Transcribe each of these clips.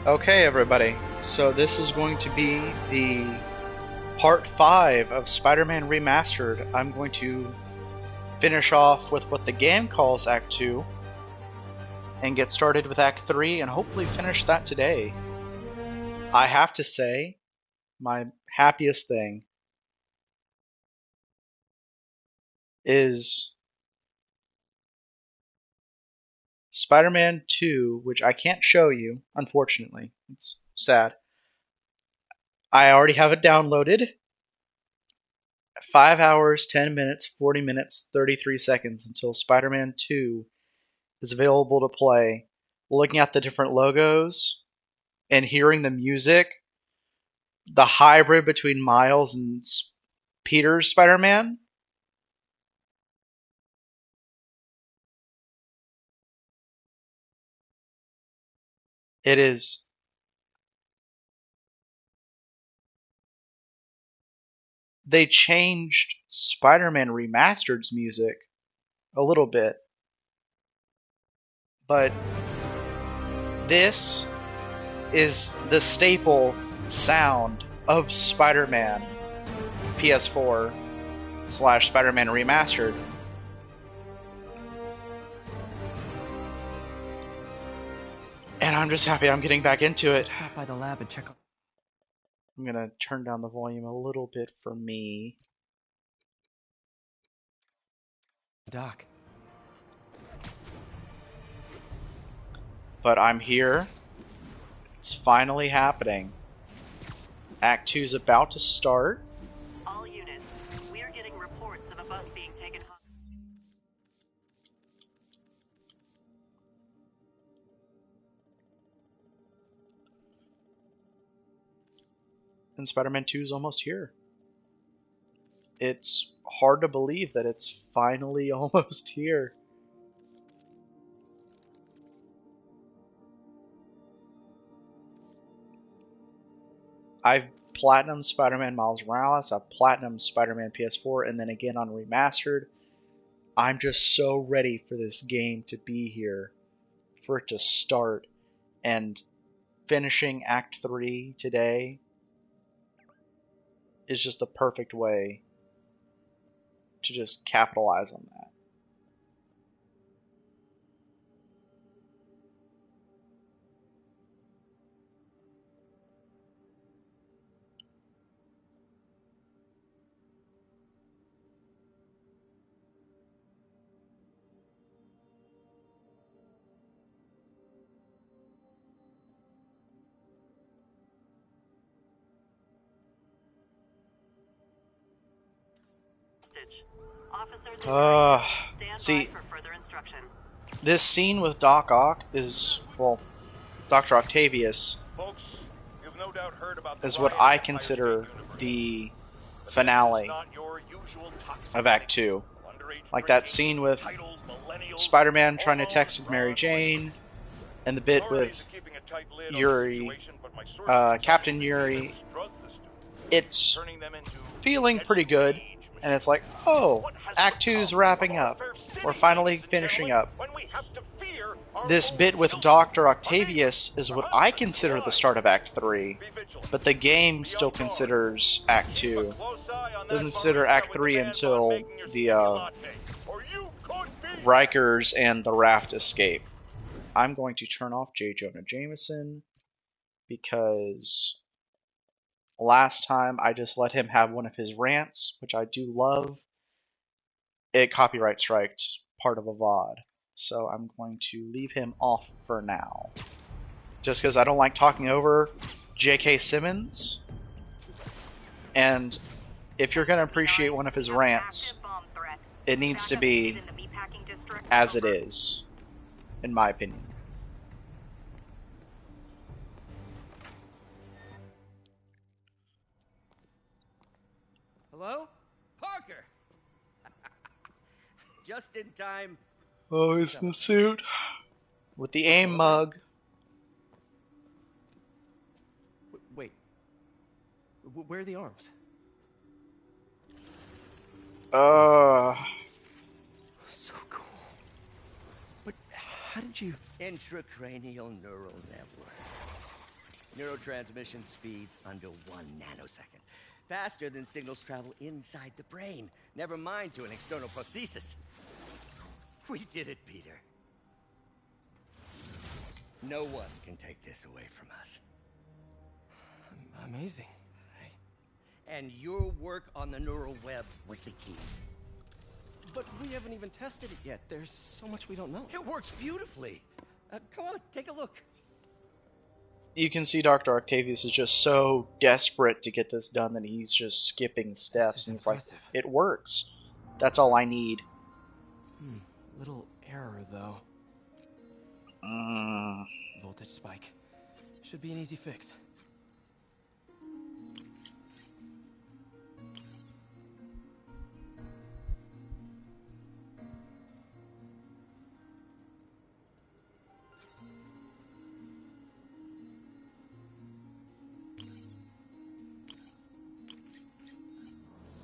Okay, everybody. So this is going to be the part 5 of Spider-Man Remastered. I'm going to finish off with what the game calls Act 2 and get started with Act 3 and hopefully finish that today. I have to say, my happiest thing is Spider-Man 2, which I can't show you, unfortunately. It's sad. I already have it downloaded. 5 hours, 10 minutes, 40 minutes, 33 seconds until Spider-Man 2 is available to play. Looking at the different logos and hearing the music, the hybrid between Miles and Peter's Spider-Man, it is. They changed Spider-Man Remastered's music a little bit, but this is the staple sound of Spider-Man PS4 / Spider-Man Remastered. And I'm just happy I'm getting back into it. Stop by the lab and check. I'm gonna turn down the volume a little bit for me. Doc. But I'm here. It's finally happening. Act 2 is about to start. All units, we are getting reports of a bus being taken home. And Spider-Man 2 is almost here. It's hard to believe that it's finally almost here. I've platinumed Spider-Man Miles Morales, I've platinumed Spider-Man PS4, and then again on Remastered. I'm just so ready for this game to be here, for it to start, and finishing Act 3 today is just the perfect way to just capitalize on that. See, this scene with Doc Ock is, well, Dr. Octavius Folks, you've no doubt heard about is what I consider the finale of Act 2. Like that scene with Spider-Man trying to text with Mary Jane, and the bit with Yuri, Captain Yuri. It's feeling pretty good, and it's like, oh, Act 2's wrapping up. We're finally finishing up. This bit with Dr. Octavius is what I consider the start of Act 3, but the game still considers Act 2. Doesn't consider Act 3 until the Rikers and the Raft escape. I'm going to turn off J. Jonah Jameson because last time I just let him have one of his rants, which I do love. It copyright striked part of a VOD. So I'm going to leave him off for now. Just because I don't like talking over J.K. Simmons. And if you're going to appreciate one of his rants, it needs to be as it is, in my opinion. Hello? Parker! Just in time. Oh, he's in the suit. With the AIM mug. Wait. Where are the arms? So cool. But how did you... Intracranial neural network. Neurotransmission speeds under 1 nanosecond. Faster than signals travel inside the brain. Never mind to an external prosthesis. We did it, Peter. No one can take this away from us. Amazing. And your work on the neural web was the key. But we haven't even tested it yet. There's so much we don't know. It works beautifully. Come on, take a look. You can see Dr. Octavius is just so desperate to get this done that he's just skipping steps, and he's like, it works. That's all I need. Little error, though. Voltage spike. Should be an easy fix.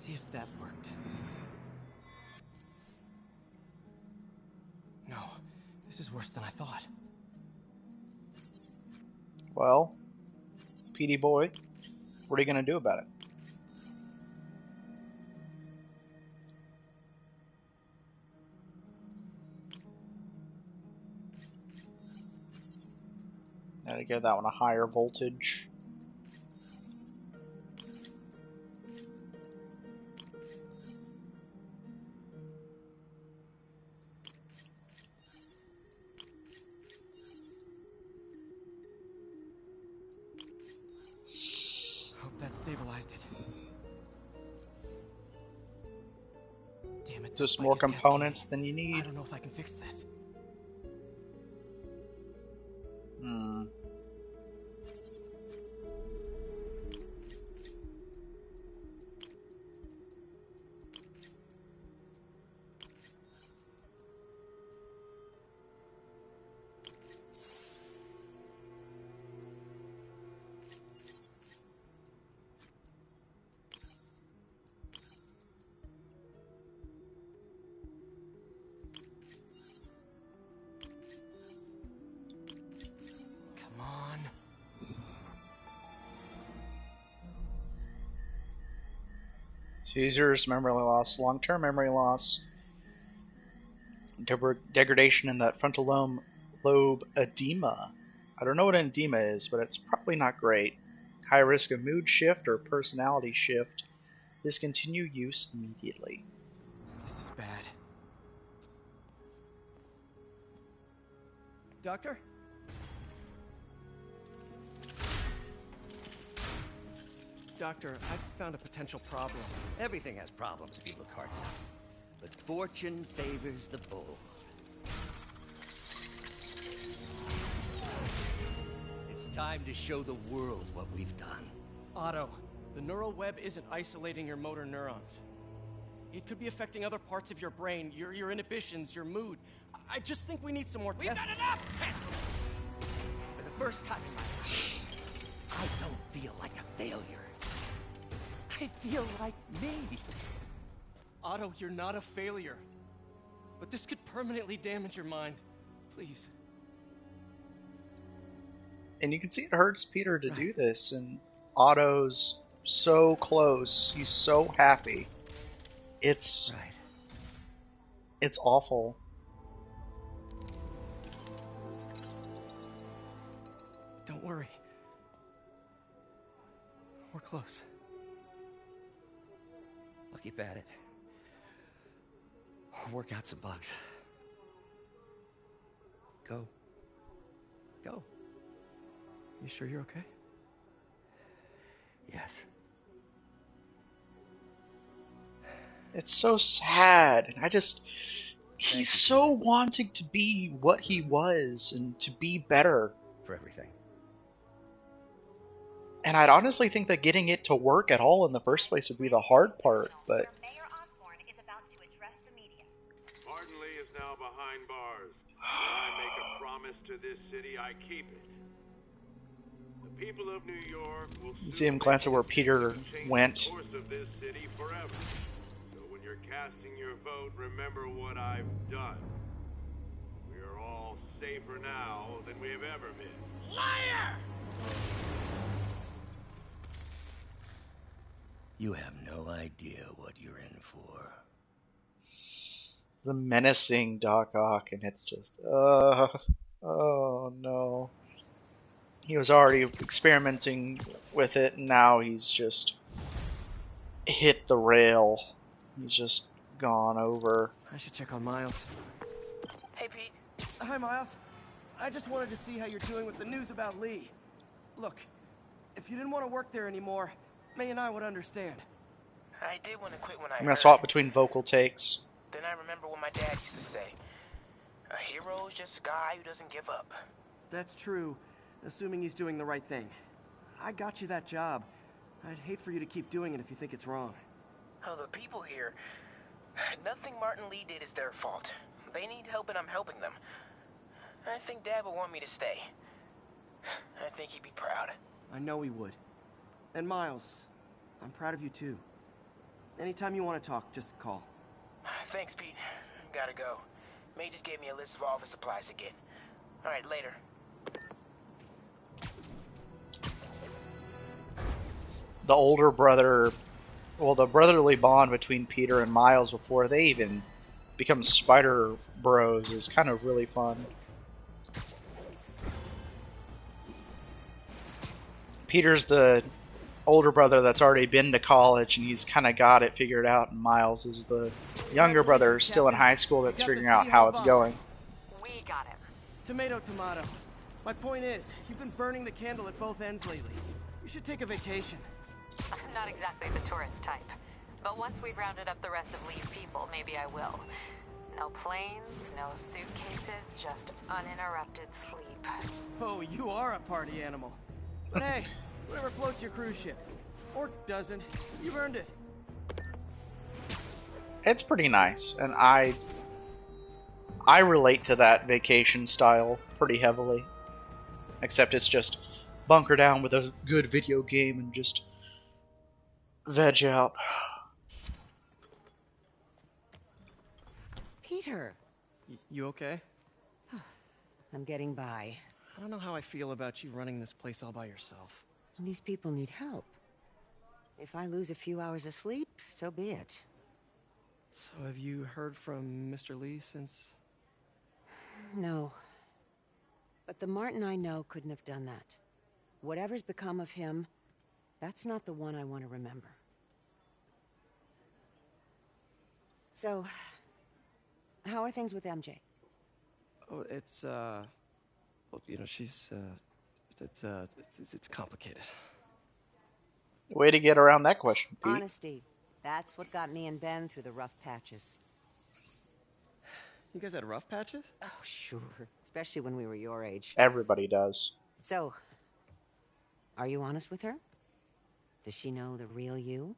See if that worked. No, this is worse than I thought. Well, PD boy, what are you going to do about it? Gotta give that one a higher voltage. Hope that stabilized it. Damn it. Just spike more is components cascading. than you I need. don't know if I can fix this. Come on. Seizures, memory loss, long-term memory loss, degradation in that frontal lobe edema. I don't know what an edema is, but it's probably not great. High risk of mood shift or personality shift. Discontinue use immediately. This is bad. Doctor? Doctor, I've found a potential problem. Everything has problems if you look hard enough. But fortune favors the bold. It's time to show the world what we've done. Otto, the neural web isn't isolating your motor neurons. It could be affecting other parts of your brain, your inhibitions, your mood. I just think we need some more We've testing. done enough testing! For the first time in my life, I don't feel like a failure. I feel like me. Otto, you're not a failure. But this could permanently damage your mind. Please. And you can see it hurts Peter to do this, and Otto's so close. He's so happy. It's awful. Don't worry. We're close. I'll keep at it. I'll work out some bugs. Go. Go. You sure you're okay? Yes. It's so sad. And he's so wanting to be what he was and to be better. For everything. And I'd honestly think that getting it to work at all in the first place would be the hard part, but Mayor Osborne is about to address the media. Martin Lee is now behind bars. When I make a promise to this city, I keep it. The people of New York will you see him glance at where Peter went. the course of this city forever. So when you're casting your vote, remember what I've done. We are all safer now than we have ever been. Liar! You have no idea what you're in for. The menacing Doc Ock, and it's just, oh no. He was already experimenting with it, and now he's just hit the rail. He's just gone over. I should check on Miles. Hey, Pete. Hi, Miles. I just wanted to see how you're doing with the news about Lee. Look, if you didn't want to work there anymore, May and I would understand. I did want to quit when I I'm heard. gonna swap between vocal takes. Then I remember what my dad used to say. A hero is just a guy who doesn't give up. That's true, assuming he's doing the right thing. I got you that job. I'd hate for you to keep doing it if you think it's wrong. Oh, the people here... Nothing Martin Lee did is their fault. They need help and I'm helping them. I think Dad would want me to stay. I think he'd be proud. I know he would. And Miles, I'm proud of you too. Anytime you want to talk, just call. Thanks, Pete. Gotta go. May just gave me a list of all the supplies to get. Alright, later. The older brother, well, the brotherly bond between Peter and Miles before they even become Spider Bros is kind of really fun. Peter's the older brother that's already been to college and he's kind of got it figured out, and Miles is the younger brother still in high school that's figuring out how it's going. We got him. Tomato, tomato. My point is, you've been burning the candle at both ends lately. You should take a vacation. I'm not exactly the tourist type, but once we've rounded up the rest of Lee's people, maybe I will. No planes, no suitcases, just uninterrupted sleep. Oh, you are a party animal. But hey, whatever floats your cruise ship. Or doesn't. You've earned it. It's pretty nice, and I relate to that vacation style pretty heavily. Except it's just bunker down with a good video game and just veg out. Peter! You okay? I'm getting by. I don't know how I feel about you running this place all by yourself. And these people need help. If I lose a few hours of sleep, so be it. So have you heard from Mr. Lee since... No. But the Martin I know couldn't have done that. Whatever's become of him, that's not the one I want to remember. So, how are things with MJ? Oh, it's, well, you know, she's, it's complicated. Way to get around that question, Pete. Honesty. That's what got me and Ben through the rough patches. You guys had rough patches? Oh, sure. Especially when we were your age. Everybody does. So, are you honest with her? Does she know the real you?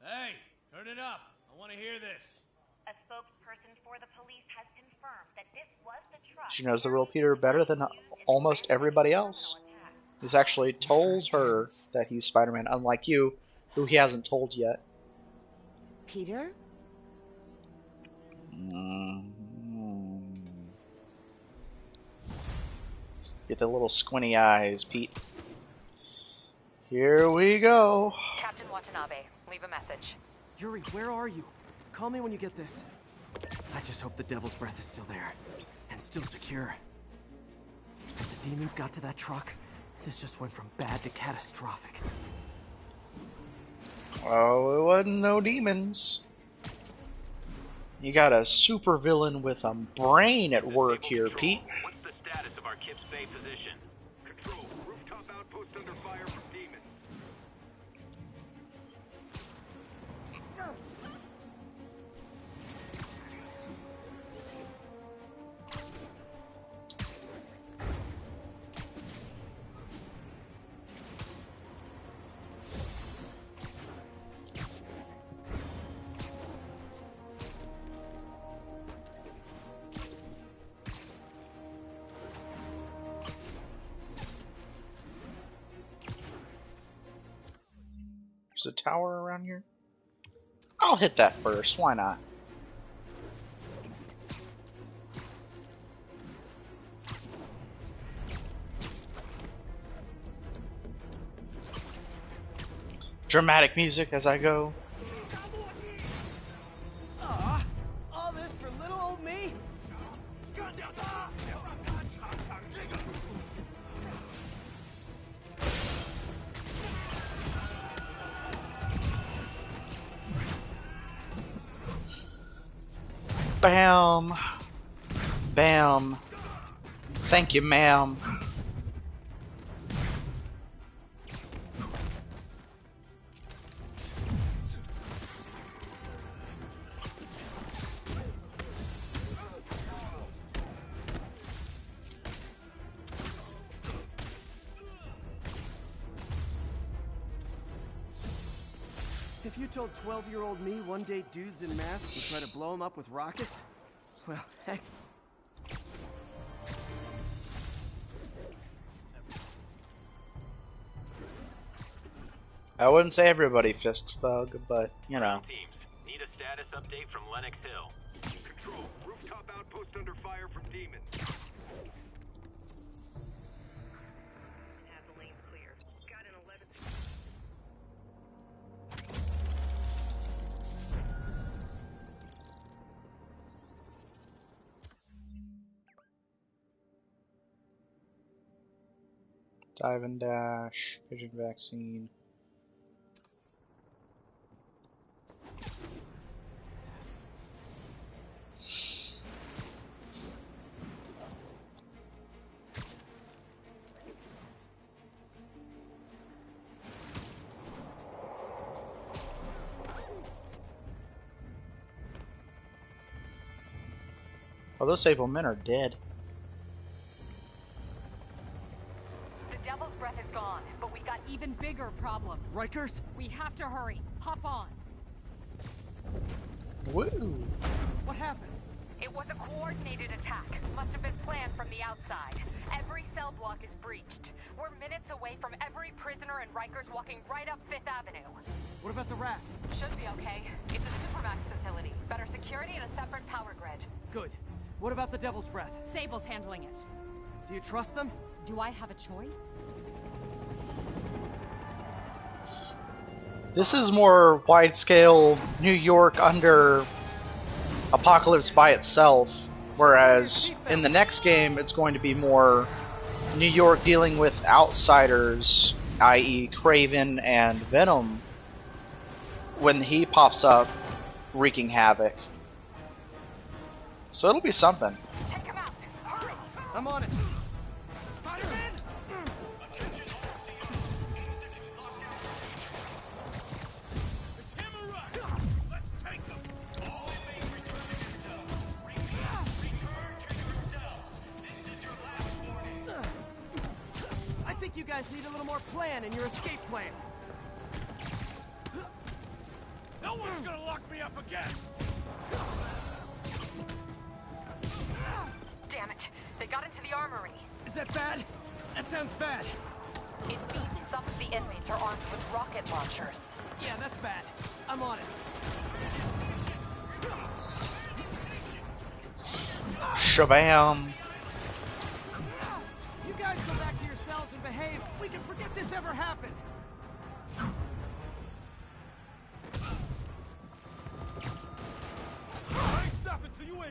Hey, turn it up. I want to hear this. A spokesperson for the police has confirmed that this was the truck. She knows the real Peter better than almost everybody else. He's actually told her that he's Spider-Man, unlike you, who he hasn't told yet. Peter? Get the little squinty eyes, Pete. Here we go. Captain Watanabe, leave a message. Yuri, where are you? Call me when you get this. I just hope the Devil's Breath is still there. And still secure. If the demons got to that truck, this just went from bad to catastrophic. Oh, it wasn't no demons. You got a supervillain with a brain at work here, Pete. What's the status of our Kips Bay position? Control. Rooftop outpost under fire from demons. There's a tower around here. I'll hit that first. Why not? Dramatic music as I go. All this for little old me? Bam. Bam. Thank you, ma'am. If you told 12-year-old me one day dudes in masks would try to blow him up with rockets, well, heck. I wouldn't say everybody fists thug, but you know. Teams, need a status update from Lennox Hill. Control, rooftop outpost under fire from demons. Have the lane clear. Got an 11. Dive and dash, pigeon vaccine. Oh, those Sable men are dead. The Devil's Breath is gone, but we got even bigger problems. Rikers? We have to hurry. Hop on. Woo! What happened? It was a coordinated attack. Must have been planned from the outside. Every cell block is breached. We're minutes away from every prisoner and Rikers walking right up 5th Avenue. What about the raft? Should be okay. It's a Supermax facility. Better security and a separate power grid. Good. What about the Devil's Breath? Sable's handling it. Do you trust them? Do I have a choice? This is more wide-scale New York under Apocalypse by itself, whereas in the next game it's going to be more New York dealing with outsiders, i.e. Kraven and Venom, when he pops up wreaking havoc. So it'll be something. Take him out! Hurry! I'm on it. Spider-Man! I think you guys need a little more plan in your escape plan. No one's gonna lock me up again! Damn it! They got into the armory. Is that bad? That sounds bad. It means some of the inmates are armed with rocket launchers. Yeah, that's bad. I'm on it. Shabam! You guys go back to your cells and behave. We can forget this ever happened.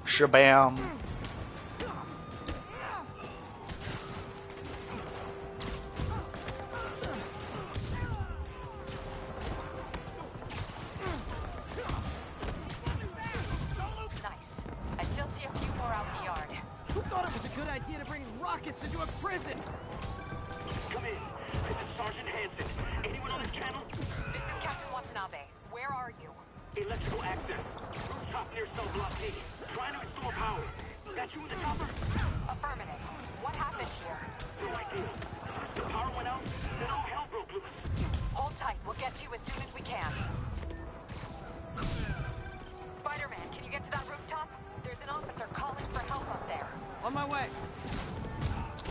Shabam! I still see a few more out in the yard. Who thought it was a good idea to bring rockets into a prison? Come in. This is Sergeant Hansen. Anyone on the channel? This is Captain Watanabe. Where are you? Electrical access. Rooftop near cell blockade. Trying to restore power. Got you in the cover? Affirmative. What happened here? No idea. First the power went out, then all hell broke loose. Hold tight. We'll get to you as soon as we can. Spider-Man, can you get to that rooftop? There's an officer calling for help up there. On my way.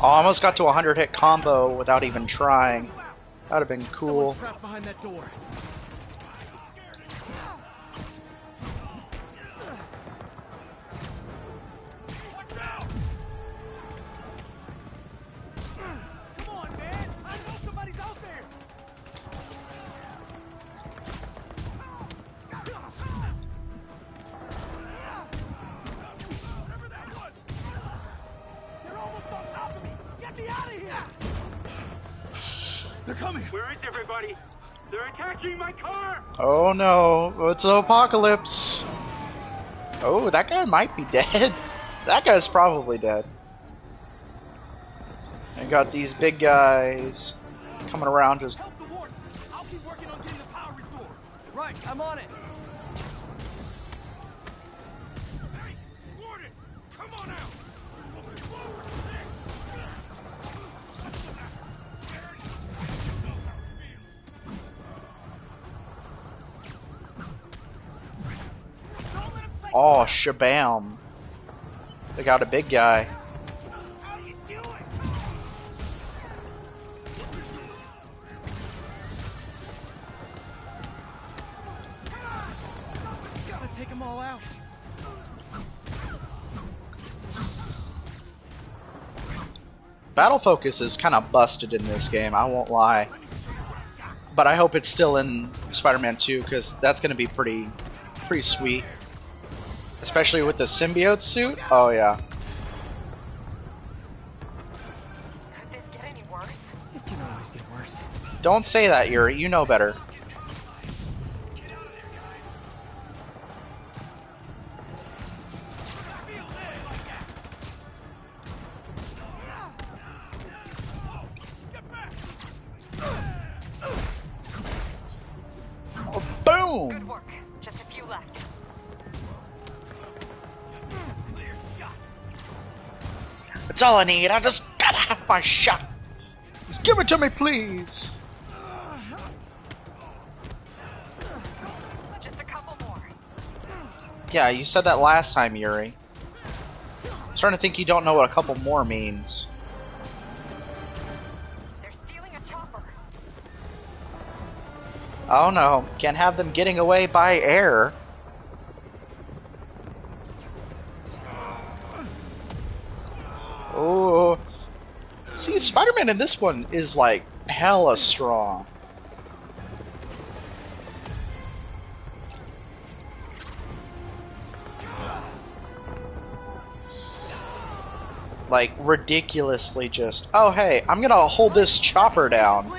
Oh, I almost got to a 100-hit combo without even trying. That'd have been cool. Someone's trapped behind that door. Come on, man! I know somebody's out there! out of here! They're coming! Where is everybody? They're attacking my car! Oh no, it's an apocalypse. Oh, that guy might be dead. That guy's probably dead. I got these big guys coming around just... Help the warden! I'll keep working on getting the power restored. Right, I'm on it. Hey, warden! Come on out! Oh, shabam. They got a big guy. Gotta take them all out. Battle focus is kind of busted in this game, I won't lie. But I hope it's still in Spider-Man 2, because that's going to be pretty sweet. Especially with the symbiote suit. Oh yeah. Could this get any worse? It can always get worse. Don't say that, Yuri. You know better. Oh, boom! Good work. Just a few left. That's all I need. I just gotta have my shot. Just give it to me, please. Just a couple more. Yeah, you said that last time, Yuri. I'm starting to think you don't know what a couple more means. They're stealing a chopper. Oh no, can't have them getting away by air. Oh, see, Spider-Man in this one is like hella strong. Like ridiculously just, oh hey, I'm gonna hold this chopper down.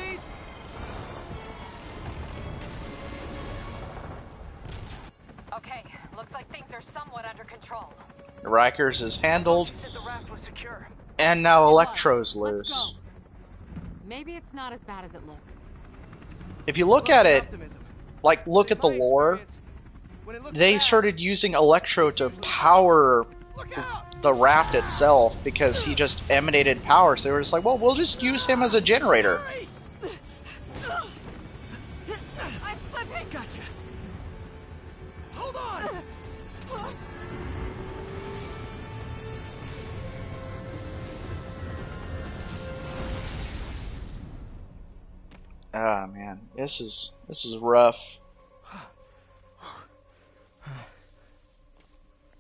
Okay, looks like things are somewhat under control. Rikers is handled, Said the raft was secure. and now Electro's loose. Maybe it's not as bad as it looks. If you look at it, like look at the lore, they started using Electro to power the raft itself because he just emanated power, so they were just like, well, we'll just use him as a generator. I'm slipping! Gotcha. Hold on! Ah man, this is rough.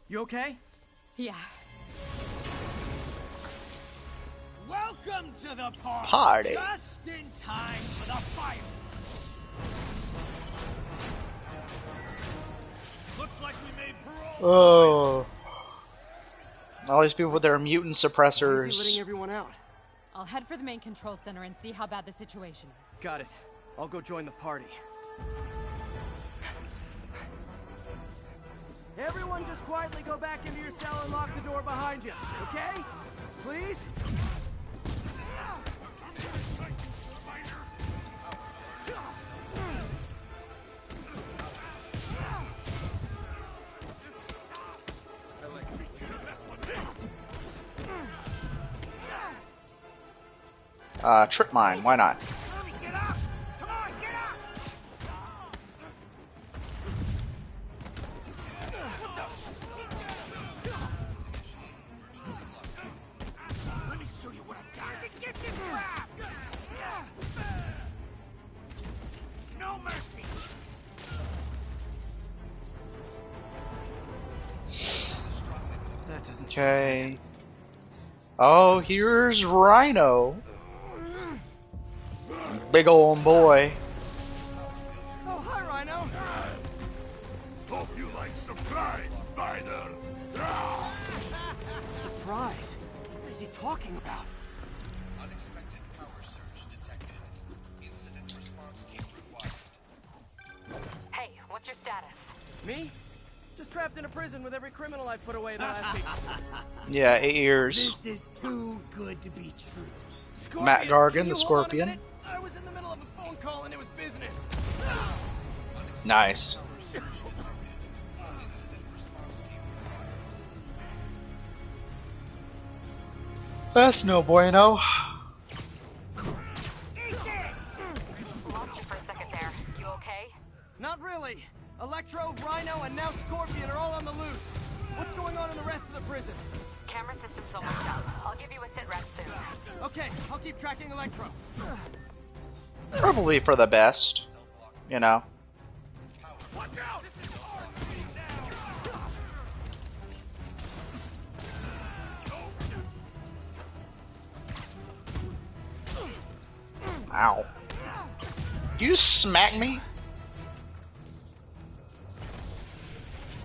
You okay? Yeah. Welcome to the party. Party. Just in time for the fire. Looks like we made parole. Oh. All these people with their mutant Why is he suppressors. letting everyone out? I'll head for the main control center and see how bad the situation is. Got it. I'll go join the party. Everyone just quietly go back into your cell and lock the door behind you, okay? Please? Trip mine, why not? Get up! Come on, get up! Let me show you what I've got. Get this crap! No mercy! That doesn't Okay. Oh, here's Rhino. Big old boy. Oh, hi, Rhino. Hope you like surprise, Spider. Surprise. What is he talking about? Me? Just trapped in a prison with every criminal I've put away in the last week. Yeah, 8 years. This is too good to be true. Scorpion, Matt Gargan, can the you hold on a Scorpion. minute? I was in the middle of a phone call and it was business. Nice. That's no bueno. Lost you for a second there. You okay? Not really. Electro, Rhino, and now Scorpion are all on the loose. What's going on in the rest of the prison? Camera system's almost up. I'll give you a sit rep soon. Okay, I'll keep tracking Electro. Probably for the best, you know. Watch out! Ow. You smack me?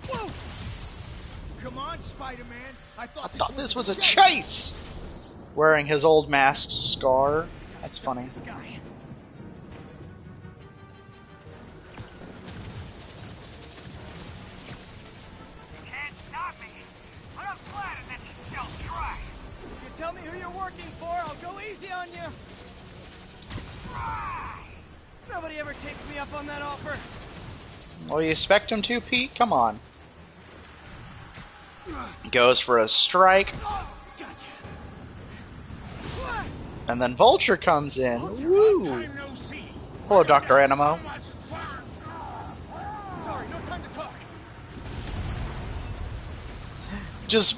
Whoa! Come on, Spider-Man. I thought this was a chase! Wearing his old masked scar. That's funny. This guy. Can't stop me. But I'm flattered that you still try. If you tell me who you're working for, I'll go easy on you. Nobody ever takes me up on that offer. Well, you expect him to, Pete? Come on. Goes for a strike. Gotcha. And then Vulture comes in. Woo! Hello, Dr. Animo. Sorry, no time to talk. Just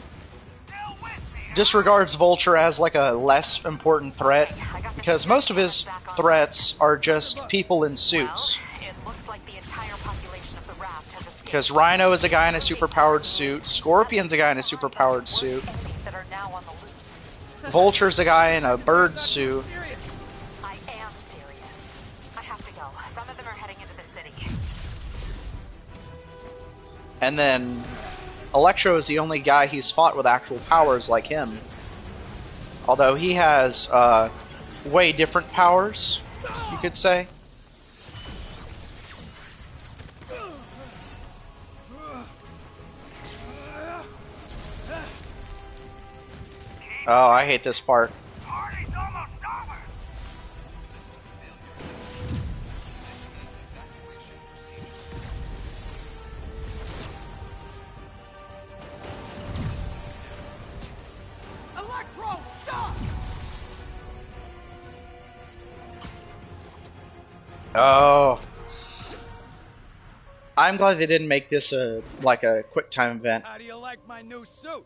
disregards Vulture as like a less important threat, because most of his threats are just people in suits. It looks like the entire population of the raft has escaped. Because Rhino is a guy in a superpowered suit, Scorpion's a guy in a superpowered suit, Enemies that are now on the loose. Vulture's a guy in a bird suit. I am serious. I have to go. Some of them are heading into the city. And then Electro is the only guy he's fought with actual powers like him. Although he has way different powers, you could say. Oh, I hate this part. Party's almost over. Electro, stop! Oh. I'm glad they didn't make this like a quick time event. How do you like my new suit?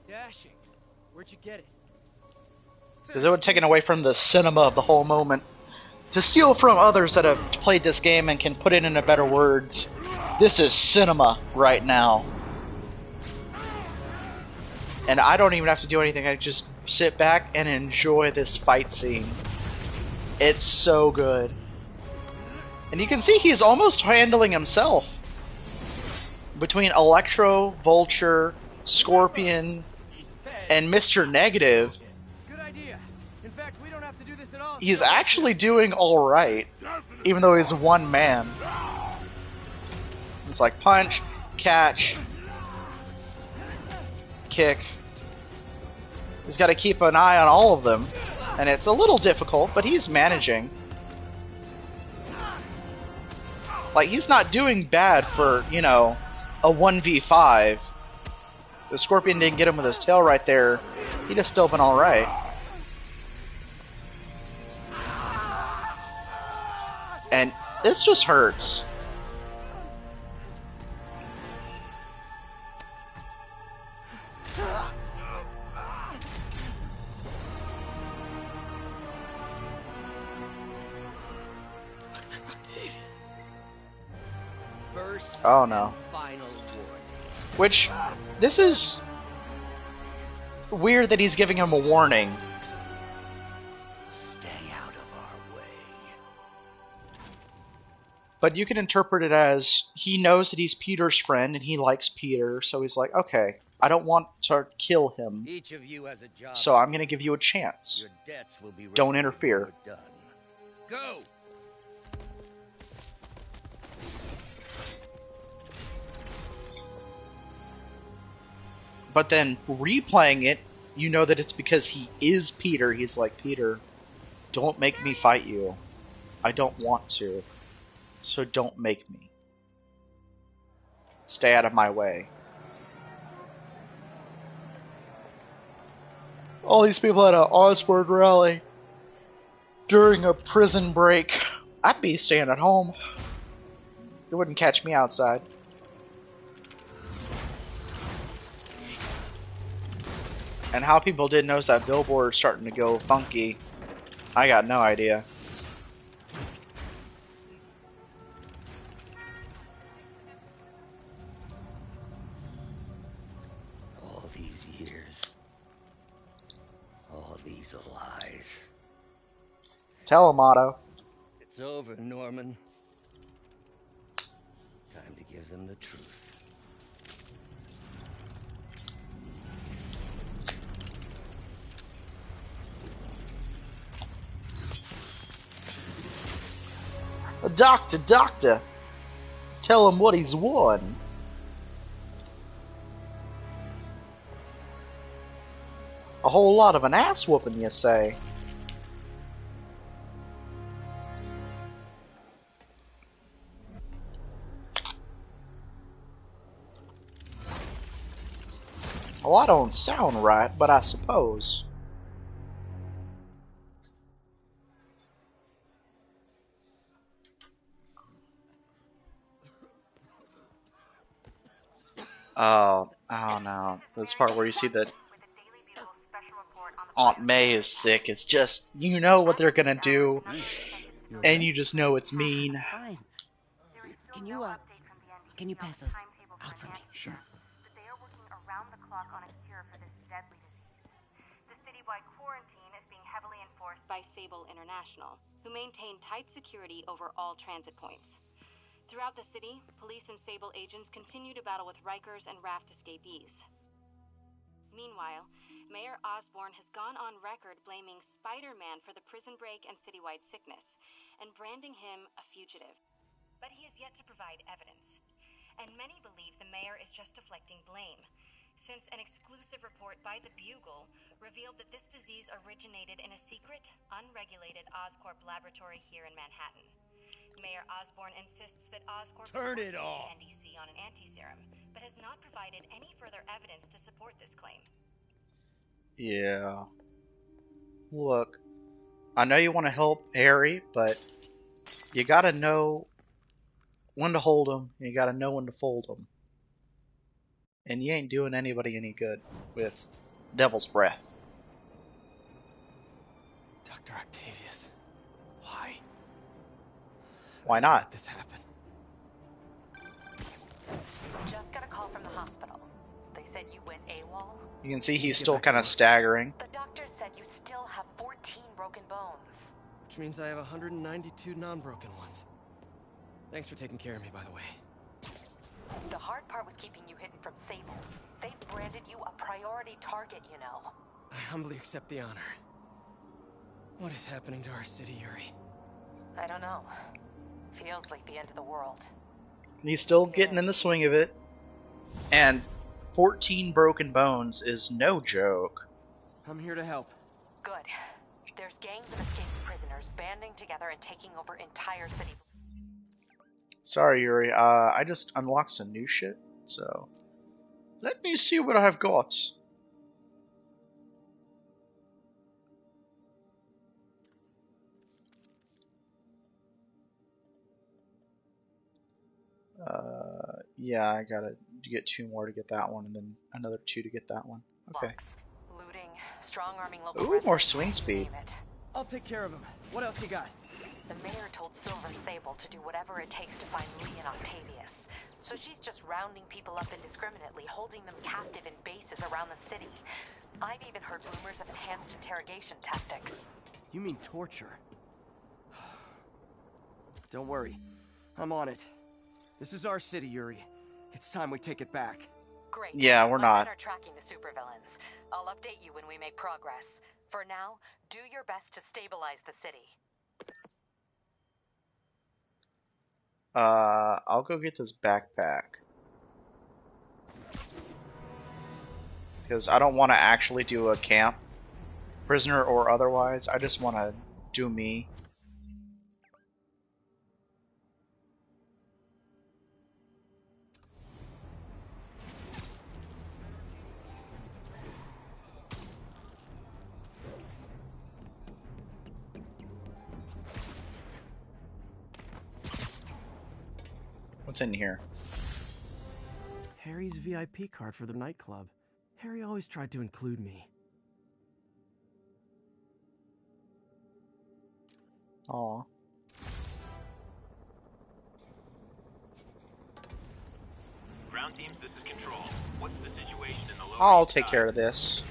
Dashing. Where'd you get it? Because it would have taken away from the cinema of the whole moment. To steal from others that have played this game and can put it into better words, this is cinema right now. And I don't even have to do anything, I just sit back and enjoy this fight scene. It's so good. And you can see he's almost handling himself. Between Electro, Vulture, Scorpion, and Mr. Negative, Good idea. In fact, we don't have to do this at all. he's actually doing alright. Even though he's one man. It's like punch, catch, kick. He's got to keep an eye on all of them. And it's a little difficult, but he's managing. Like, he's not doing bad for, you know, a 1v5. The Scorpion didn't get him with his tail right there. He'd have still been alright. And this just hurts. Oh no. Which, this is weird that he's giving him a warning. Stay out of our way. But you can interpret it as he knows that he's Peter's friend and he likes Peter, so he's like, okay, I don't want to kill him, Each of you has a job. so I'm going to give you a chance. Your debts will be Don't repaid interfere. when we're done. Go. But then replaying it, you know that it's because he is Peter. He's like, Peter, don't make me fight you. I don't want to. So don't make me. Stay out of my way. All these people at an Osborn rally during a prison break. I'd be staying at home. You wouldn't catch me outside. And how people didn't notice that billboard starting to go funky, I got no idea. All these years. All these lies. Tell him, Otto. It's over, Norman. Time to give them the truth. Doctor, doctor. Tell him what he's won. A whole lot of an ass whooping, you say? Well, I don't sound right, but I suppose. Oh, I don't know. This part where you see that Aunt May is sick, it's just, you know what they're gonna do, and you just know it's mean. Fine. Can you pass those out for me? Sure. But they are working around the clock on a cure for this deadly disease. The citywide quarantine is being heavily enforced by Sable International, who maintain tight security over all transit points. Throughout the city, police and Sable agents continue to battle with Rikers and Raft escapees. Meanwhile, Mayor Osborn has gone on record blaming Spider-Man for the prison break and citywide sickness, and branding him a fugitive. But he has yet to provide evidence. And many believe the mayor is just deflecting blame, since an exclusive report by the Bugle revealed that this disease originated in a secret, unregulated Oscorp laboratory here in Manhattan. Mayor Osborn insists that Oscorp is working with the NDC on an anti-serum, but has not provided any further evidence to support this claim. Yeah. Look, I know you want to help Harry, but you gotta know when to hold him, and you gotta know when to fold him. And you ain't doing anybody any good with Devil's Breath. Dr. Octavius, why? Why not? Let this happen. Just got a call from the hospital. They said you went AWOL. You can see he's still kind of staggering. The doctor said you still have 14 broken bones. Which means I have 192 non-broken ones. Thanks for taking care of me, by the way. The hard part was keeping you hidden from Sable. They've branded you a priority target, you know. I humbly accept the honor. What is happening to our city, Yuri? I don't know. Feels like the end of the world. He's still getting in the swing of it. And 14 broken bones is no joke. I'm here to help. Good. There's gangs of escaped prisoners banding together and taking over entire city. Sorry, Yuri. I just unlocked some new shit, so let me see what I've got. Yeah, I gotta get 2 more to get that one, and then another 2 to get that one. Okay. Looting, strong-arming local Ooh, more residents, swing speed. name it. I'll take care of him. What else you got? The mayor told Silver Sable to do whatever it takes to find Lee and Octavius. So she's just rounding people up indiscriminately, holding them captive in bases around the city. I've even heard rumors of enhanced interrogation tactics. You mean torture? Don't worry. I'm on it. This is our city, Yuri. It's time we take it back. Great. Yeah, we're My not. men are tracking the supervillains. I'll update you when we make progress. For now, do your best to stabilize the city. I'll go get this backpack. because I don't want to actually do a camp, prisoner or otherwise. I just want to do me. What's in here? Harry's VIP card for the nightclub. Harry always tried to include me. Aw. Ground teams, this is Control. What's the situation in the lower I'll east take side? care of this.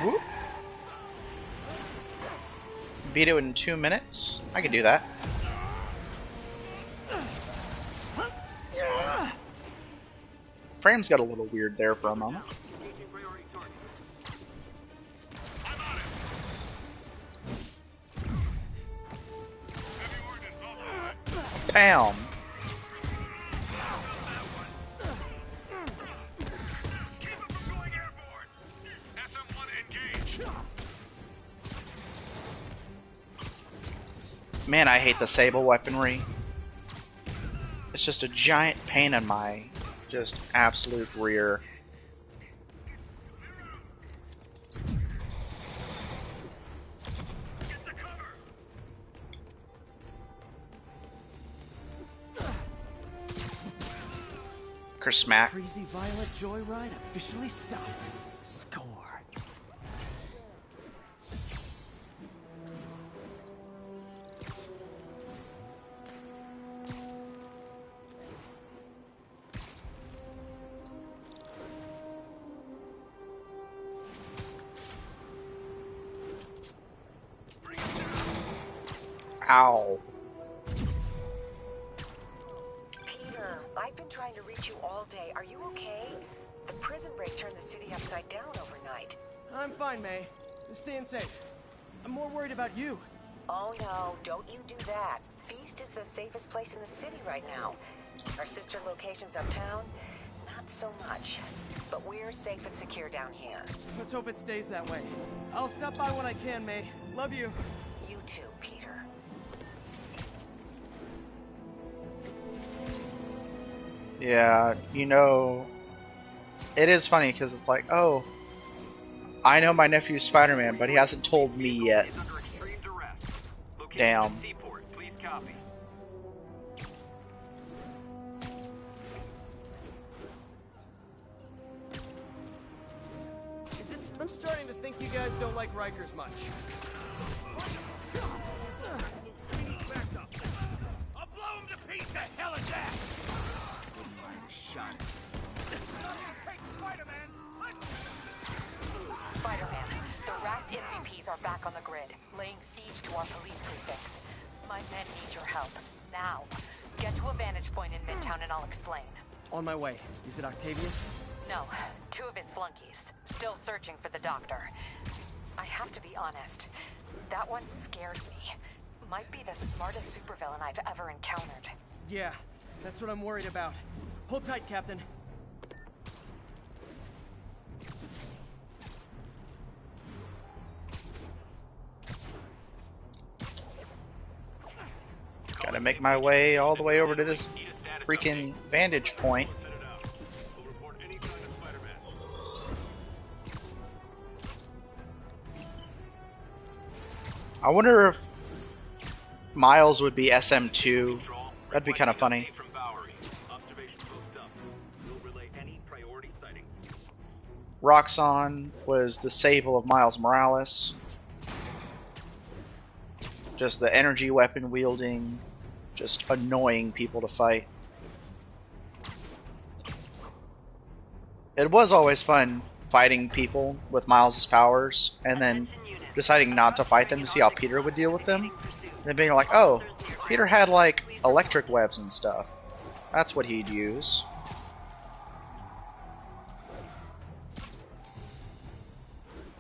Whoop. Beat it in 2 minutes. I can do that. Frames got a little weird there for a moment. Bam! Man, I hate the Sable weaponry. It's just a giant pain in my just absolute rear. Smack. Crazy Violet joyride officially stopped. Score. Ow. Peter, I've been trying to reach you all day. Are you okay? The prison break turned the city upside down overnight. I'm fine, May. I'm staying safe. I'm more worried about you. Oh no, don't you do that. Feast is the safest place in the city right now. Our sister locations uptown, not so much. But we're safe and secure down here. Let's hope it stays that way. I'll stop by when I can, May. Love you. You too, Peter. Yeah, you know, it is funny because it's like, oh, I know my nephew's Spider-Man, but he hasn't told me yet. Damn. I'm starting to think you guys don't like Rikers much. I'll blow him to pieces! The hell is that? Wouldn't mind a shot. Spider-Man, the Raft MVPs are back on the grid, laying siege to our police precincts. My men need your help, now. Get to a vantage point in Midtown and I'll explain. On my way. Is it Octavius? No, 2 of his flunkies. Still searching for the doctor. I have to be honest. That one scares me. Might be the smartest supervillain I've ever encountered. Yeah, that's what I'm worried about. Hold tight, Captain. Gotta make my way all the way over to this freaking vantage point. I wonder if Miles would be SM2. That'd be kind of funny. Roxxon was the Sable of Miles Morales. Just the energy weapon wielding, just annoying people to fight. It was always fun fighting people with Miles' powers, and then deciding not to fight them to see how Peter would deal with them. And then being like, oh, Peter had like electric webs and stuff. That's what he'd use.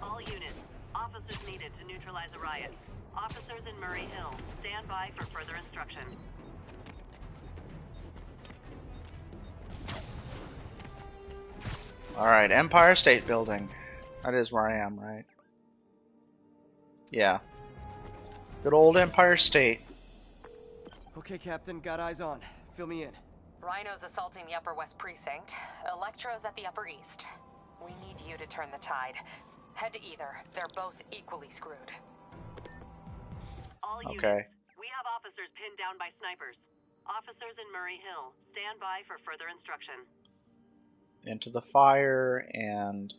All units, officers needed to neutralize a riot. Officers in Murray Hill, stand by for further instruction. Alright, Empire State Building. That is where I am, right? Yeah. Good old Empire State. Okay, Captain, got eyes on. Fill me in. Rhino's assaulting the Upper West Precinct. Electro's at the Upper East. We need you to turn the tide. Head to either. They're both equally screwed. All units, Okay. we have officers pinned down by snipers. Officers in Murray Hill, stand by for further instruction. Into the fire and...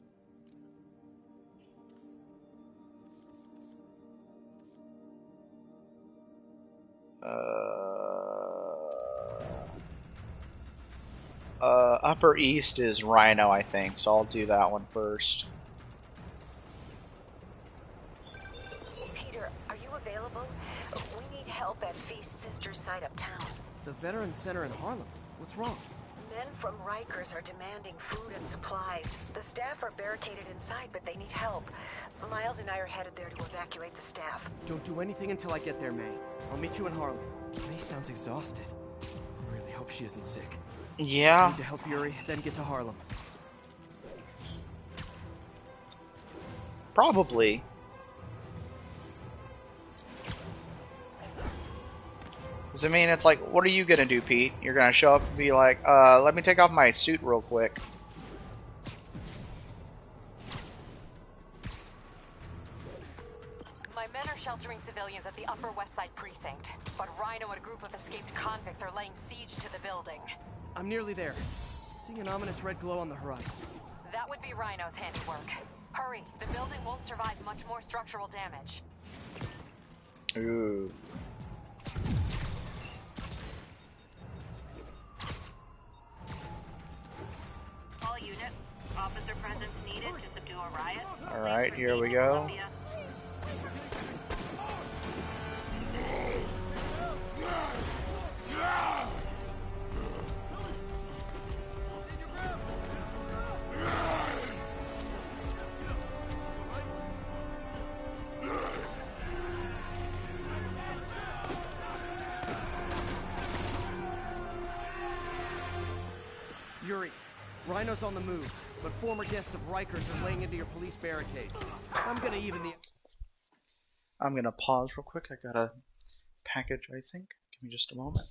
Upper East is Rhino, I think, so I'll do that one first. Peter, are you available? We need help at Feast's sister's site uptown. The Veteran Center in Harlem. What's wrong? Men from Rikers are demanding food and supplies. The staff are barricaded inside, but they need help. Miles and I are headed there to evacuate the staff. Don't do anything until I get there, May. I'll meet you in Harlem. May sounds exhausted. I really hope she isn't sick. Yeah. I need to help Yuri, then get to Harlem. Probably. Because I mean, it's like, what are you gonna do, Pete? You're gonna show up and be like, let me take off my suit real quick. My men are sheltering civilians at the Upper West Side Precinct, but Rhino and a group of escaped convicts are laying siege to the building. I'm nearly there. Seeing an ominous red glow on the horizon. That would be Rhino's handiwork. Hurry, the building won't survive much more structural damage. Ooh. All units, officer presence needed to subdue a riot. Alright, here we go. Columbia. Yuri, Rhino's on the move, but former guests of Rikers are laying into your police barricades. I'm gonna even the... I'm gonna pause real quick. I got a package, I think. Give me just a moment.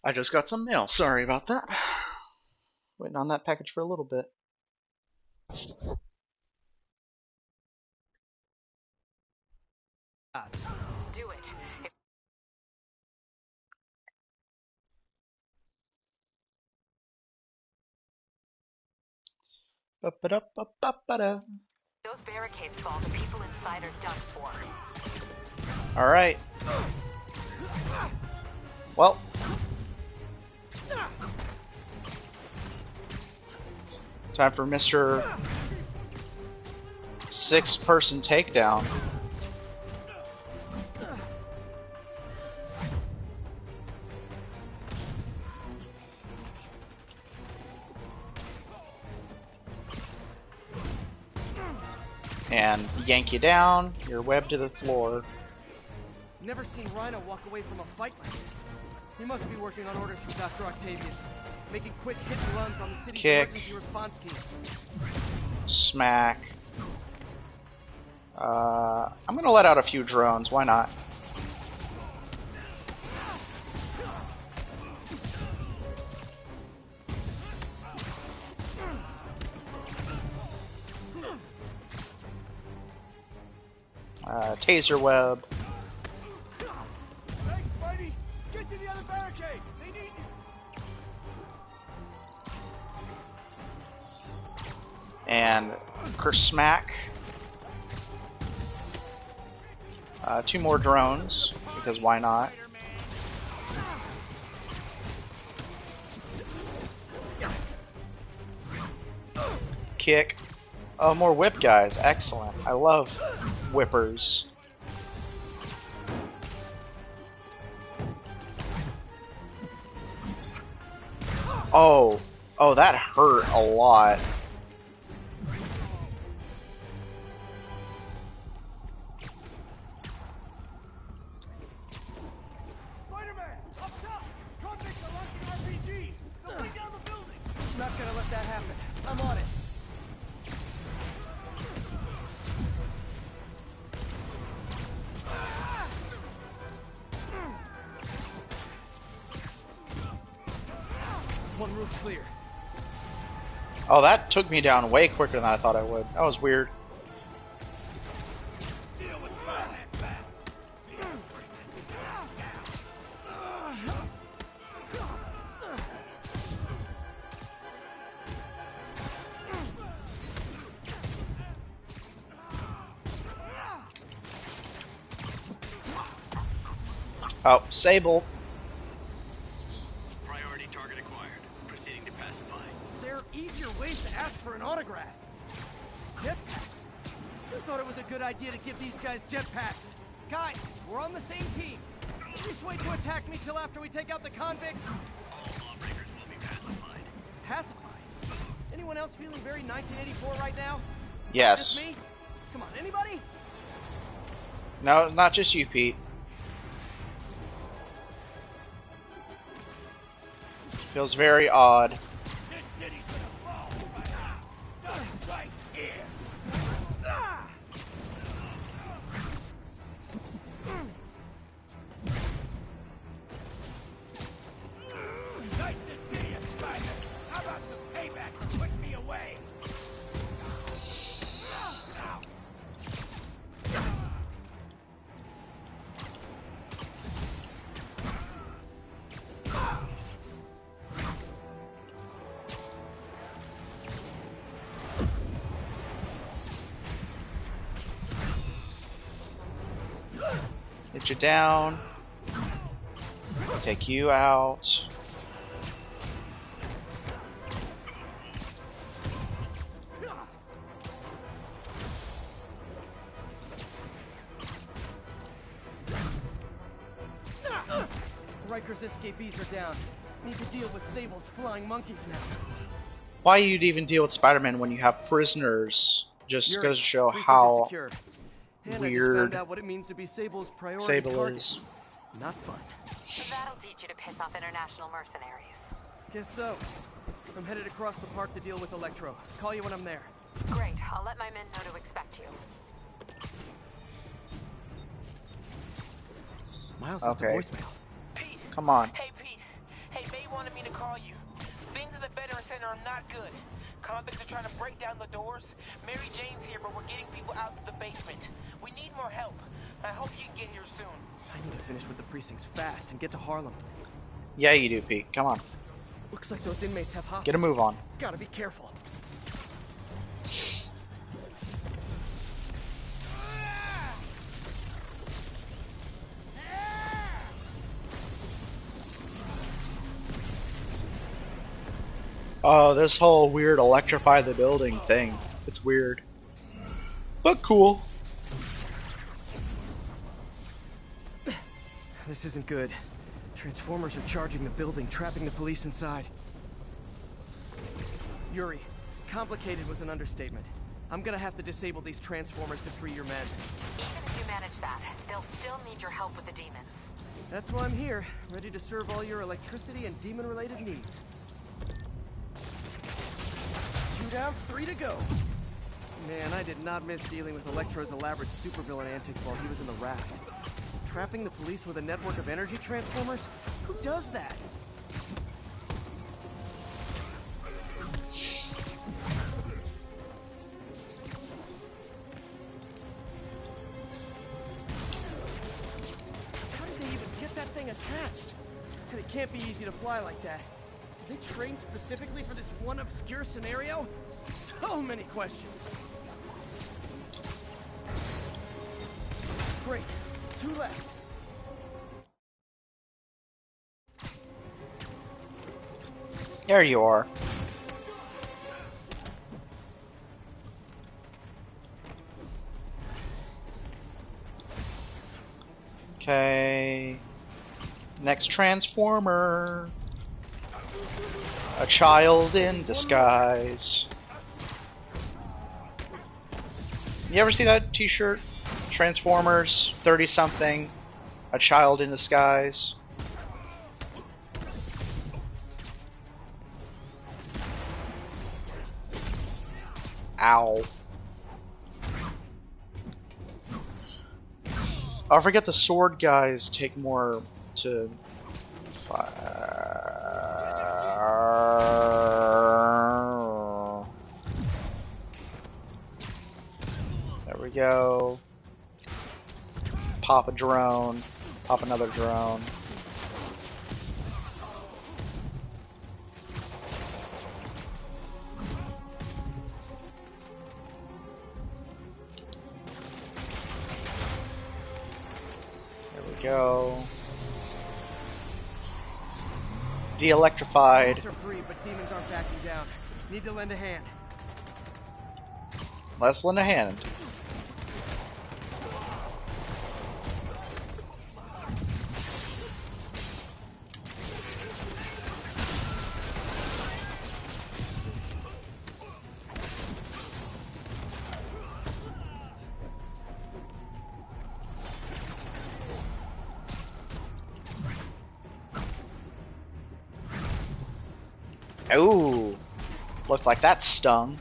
I just got some mail. Sorry about that. Waiting on that package for a little bit. Do it. Ba-ba-da-ba-ba-ba-da. Those barricades fall, the people inside are done for. Alright. Well. Time for Mr. 6-person takedown. And yank you down, you're webbed to the floor. Never seen Rhino walk away from a fight like this. He must be working on orders from Dr. Octavius, making quick hit and runs on the city's Kick. emergency response teams. Smack. I'm gonna let out a few drones, why not? Taser web. Hey, Spidey! Get to the other barricade! They need you! And Kersmack. 2 more drones. because why not? Kick. Oh, more whip guys. Excellent. I love whippers. Oh. Oh, that hurt a lot. Spider-Man! Up top! Convicts are launching RPGs! They'll bring down the building! Not gonna let that happen. I'm on it. One roof clear. Oh, that took me down way quicker than I thought I would. That was weird. Oh, Sable. Priority target acquired. Proceeding to pacify. There are easier ways to ask for an autograph. Jetpacks. Who thought it was a good idea to give these guys jetpacks? Guys, we're on the same team. Just wait to attack me till after we take out the convicts. All lawbreakers will be pacified. Pacified? Anyone else feeling very 1984 right now? Yes. Just me? Come on, anybody? No, not just you, Pete. Feels very odd. Nice to see you, Spider. How about some payback for putting me away? Get you down. Take you out. Riker's escapees are down. Need to deal with Sable's flying monkeys now. Why you'd even deal with Spider-Man when you have prisoners? Just goes to show how and I just weird found out what it means to be Sable's priority Sable target. is. Not fun. That'll teach you to piss off international mercenaries. Guess so. I'm headed across the park to deal with Electro. Call you when I'm there. Great. I'll let my men know to expect you. Miles left a Okay. voicemail. Pete. Come on. Hey, Pete. Hey, May wanted me to call you. Things at the Veteran Center are not good. Convicts are trying to break down the doors. Mary Jane's here, but we're getting people out to the basement. We need more help. I hope you can get here soon. I need to finish with the precincts fast and get to Harlem. Yeah, you do, Pete. Come on. Looks like those inmates have hostages. Get a move on. Gotta be careful. Oh, this whole weird electrify the building thing. It's weird. But cool. This isn't good. Transformers are charging the building, trapping the police inside. Yuri, complicated was an understatement. I'm gonna have to disable these transformers to free your men. Even if you manage that, they'll still need your help with the demons. That's why I'm here, ready to serve all your electricity and demon-related needs. 2 down, 3 to go. Man, I did not miss dealing with Electro's elaborate supervillain antics while he was in the raft. Trapping the police with a network of energy transformers? Who does that? How did they even get that thing attached? And it can't be easy to fly like that. Did they train specifically for this one obscure scenario? So many questions. Great. 2 left. There you are. Okay. Next Transformer. A child in disguise. You ever see that t-shirt? Transformers, 30-something, a child in disguise. Ow. Oh, I forget the sword guys take more to fire. There we go. Pop a drone. Pop another drone. There we go. De-electrified. Are free, but demons aren't backing down. Need to lend a hand. Let's lend a hand. Ooh, looked like that stung.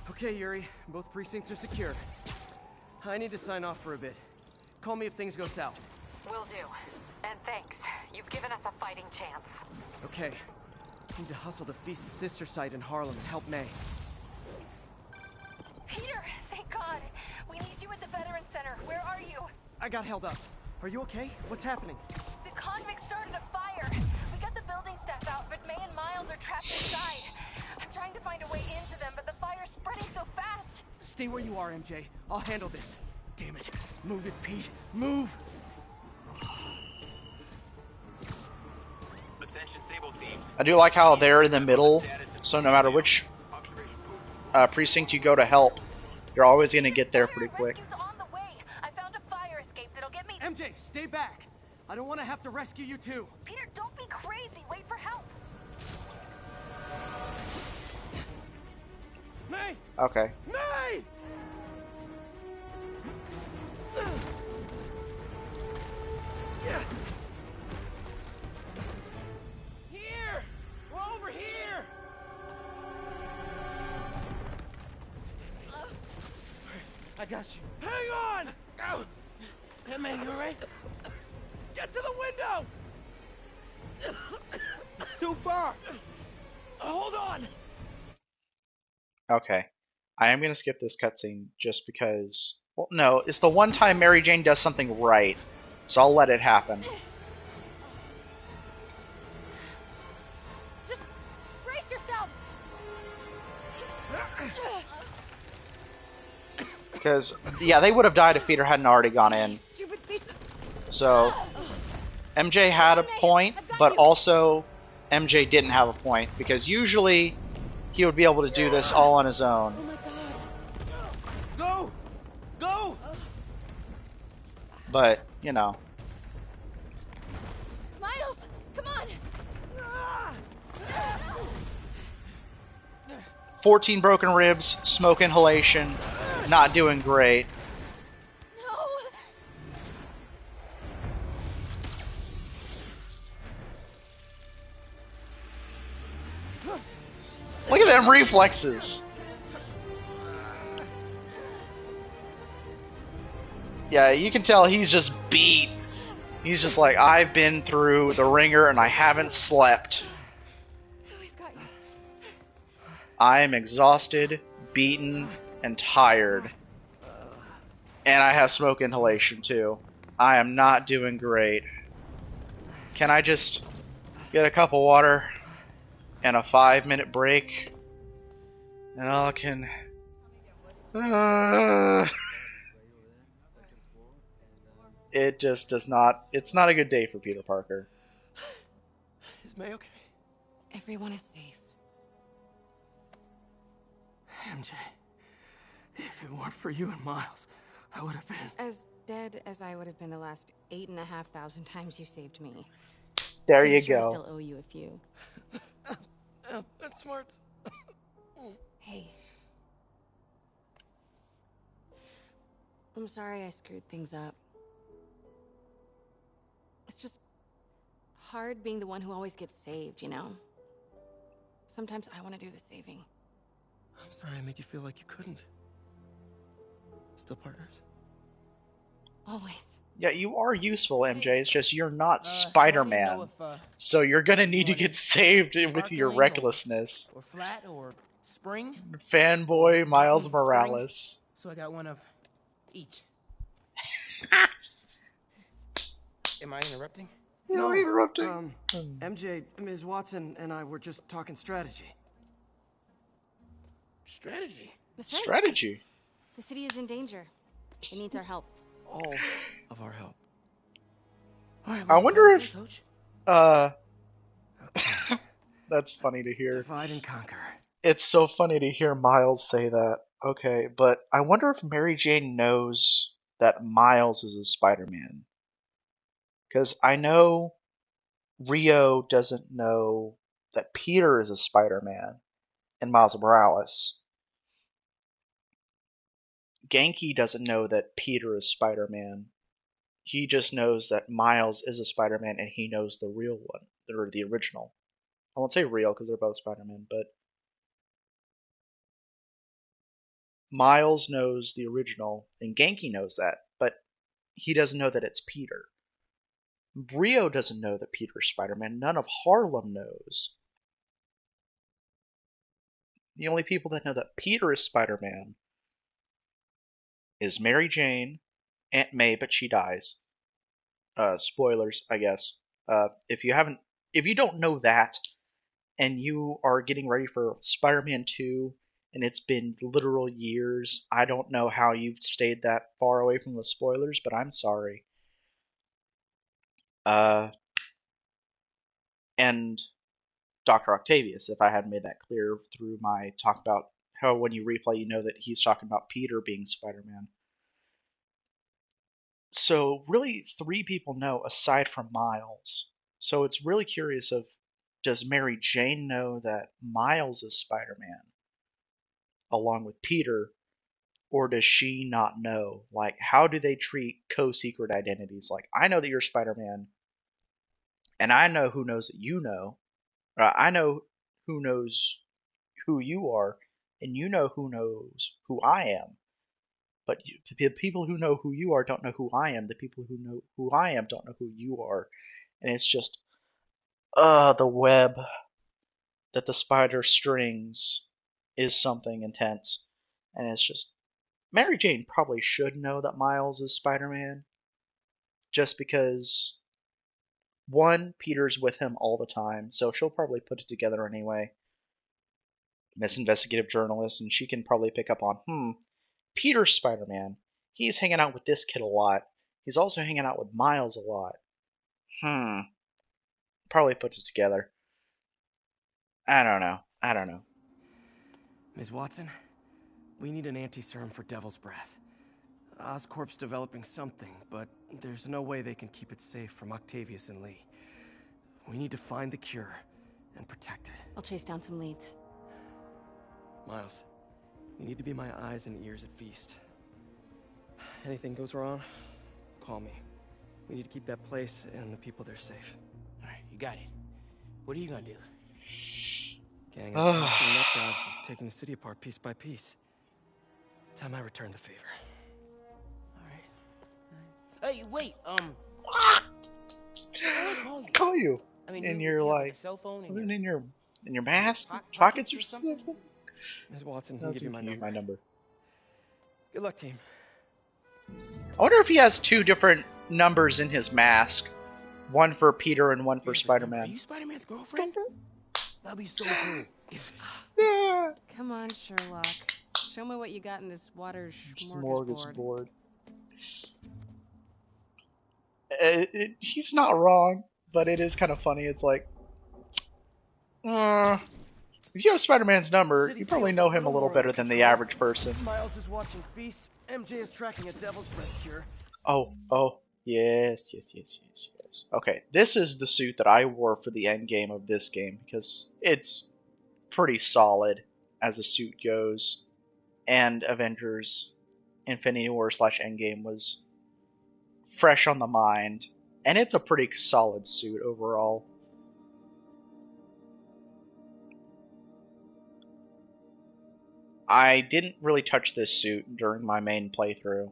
Okay, Yuri. Both precincts are secure. I need to sign off for a bit. Call me if things go south. Will do. And thanks. You've given us a fighting chance. Okay. Need to hustle to Feast's sister site in Harlem and help May. Peter, thank God. We need you at the Veterans Center. Where are you? I got held up. Are you okay? What's happening? The convicts started a fire. We got the building staff out, but May and Miles are trapped inside. I'm trying to find a way into them, but the fire's spreading so fast. Stay where you are, MJ. I'll handle this. Damn it. Move it, Pete. Move! I do like how they're in the middle, so no matter which precinct you go to help, you're always going to get there pretty quick. I found a fire escape that'll get me. MJ, stay back. I don't want to have to rescue you too. Peter, don't be crazy. Wait for help. May! Okay. May! Here! We're over here! I got you. Hang on! Go! Hey, man, you alright? Get to the window! It's too far. Hold on! Okay. I am going to skip this cutscene just because... Well, no, it's the one time Mary Jane does something right, so I'll let it happen. Just brace yourselves. Because, yeah, they would have died if Peter hadn't already gone in. So, MJ had a point, but also MJ didn't have a point, because usually he would be able to do this all on his own. Oh my God. Go! Go! But, you know. Miles, come on. 14 broken ribs, smoke inhalation, not doing great. Look at them reflexes. Yeah, you can tell he's just beat. He's just like, I've been through the ringer and I haven't slept. We've got you. I am exhausted, beaten, and tired. And I have smoke inhalation too. I am not doing great. Can I just get a cup of water and a 5-minute break? And all can... it just does not... It's not a good day for Peter Parker. Is May okay? Everyone is safe. MJ, if it weren't for you and Miles, I would have been... As dead as I would have been the last 8,500 times you saved me. There Pretty you sure go. I still owe you a few. That's smart. Hey. I'm sorry I screwed things up. It's just hard being the one who always gets saved, you know? Sometimes I want to do the saving. I'm sorry I made you feel like you couldn't. Still partners? Always. Yeah, you are useful, MJ. It's just you're not Spider-Man. So you're gonna need to get saved with your recklessness. Or flat or spring. Fanboy Miles Morales. So I got one of each. Am I interrupting? No, interrupting. MJ, Ms. Watson and I were just talking strategy. Strategy? That's right. Strategy. The city is in danger. It needs our help. All of our help. Right, I wonder if... Coach. That's funny to hear. Divide and conquer. It's so funny to hear Miles say that. Okay, but I wonder if Mary Jane knows that Miles is a Spider-Man. Because I know Rio doesn't know that Peter is a Spider-Man and Miles Morales. Genki doesn't know that Peter is Spider-Man. He just knows that Miles is a Spider-Man and he knows the real one, or the original. I won't say real because they're both Spider-Man, but Miles knows the original and Genki knows that, but he doesn't know that it's Peter. Rio doesn't know that Peter's Spider-Man. None of Harlem knows. The only people that know that Peter is Spider-Man is Mary Jane, Aunt May, but she dies. Spoilers, I guess. If you don't know that, and you are getting ready for Spider-Man 2, and it's been literal years, I don't know how you've stayed that far away from the spoilers, but I'm sorry. And Dr. Octavius, if I hadn't made that clear through my talk about how when you replay, you know that he's talking about Peter being Spider-Man. So really, 3 people know aside from Miles. So it's really curious of, does Mary Jane know that Miles is Spider-Man along with Peter, or does she not know? Like, how do they treat co-secret identities? Like, I know that you're Spider-Man, and I know who knows that you know. I know who knows who you are, and you know who knows who I am. But the people who know who you are don't know who I am. The people who know who I am don't know who you are. And it's just, the web that the spider strings is something intense. And it's just, Mary Jane probably should know that Miles is Spider-Man. Just because, one, Peter's with him all the time, so she'll probably put it together anyway. Miss Investigative Journalist, and she can probably pick up on, Peter's Spider-Man. He's hanging out with this kid a lot. He's also hanging out with Miles a lot. Probably puts it together. I don't know. Ms. Watson, we need an anti-serum for Devil's Breath. Oscorp's developing something, but there's no way they can keep it safe from Octavius and Lee. We need to find the cure and protect it. I'll chase down some leads. Miles, you need to be my eyes and ears at Feast. Anything goes wrong, call me. We need to keep that place and the people there safe. Alright, you got it. What are you gonna do? Gang of Boston nut jobs is taking the city apart piece by piece. Time I return the favor. Alright. Hey, wait, Call you. I mean, and you're you're like, a cell phone in your mask, pockets or or something? something. Ms. Watson, can give you my number. Good luck, team. I wonder if he has 2 different numbers in his mask. One for Peter and one for Spider-Man. Are you Spider-Man's girlfriend? That'd be so cool. Come on, Sherlock. Show me what you got in this water smorgasbord. Smorgasbord. He's not wrong, but it is kind of funny. It's like, if you have Spider-Man's number, you probably know him a little better than the average person. Miles is watching Feast. MJ is tracking a Devil's Breath cure. Oh, yes. Okay, this is the suit that I wore for the end game of this game because it's pretty solid as a suit goes, and Avengers Infinity War / Endgame was fresh on the mind, and it's a pretty solid suit overall. I didn't really touch this suit during my main playthrough.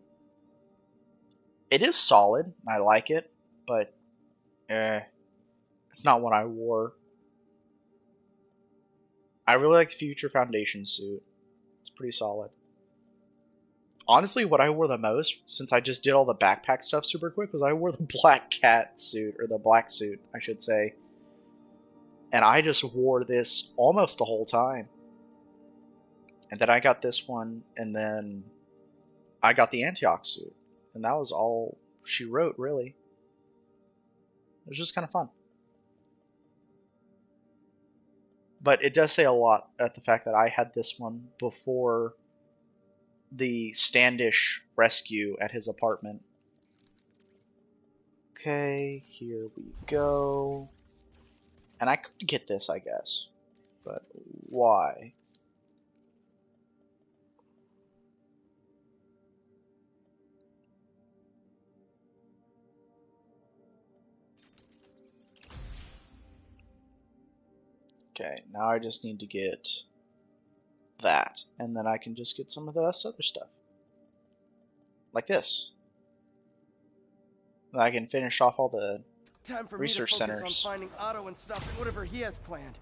It is solid, I like it, but it's not what I wore. I really like the Future Foundation suit. It's pretty solid. Honestly, what I wore the most, since I just did all the backpack stuff super quick, was I wore the Black Cat suit, or the black suit, I should say. And I just wore this almost the whole time. And then I got this one, and then I got the Antioch suit. And that was all she wrote, really. It was just kind of fun. But it does say a lot at the fact that I had this one before the Standish rescue at his apartment. Okay, here we go. And I could get this, I guess. But why? Okay, now I just need to get that, and then I can just get some of this other stuff. Like this. Then I can finish off all the Time for research me to focus centers. on finding Otto and stuff and whatever he has planned.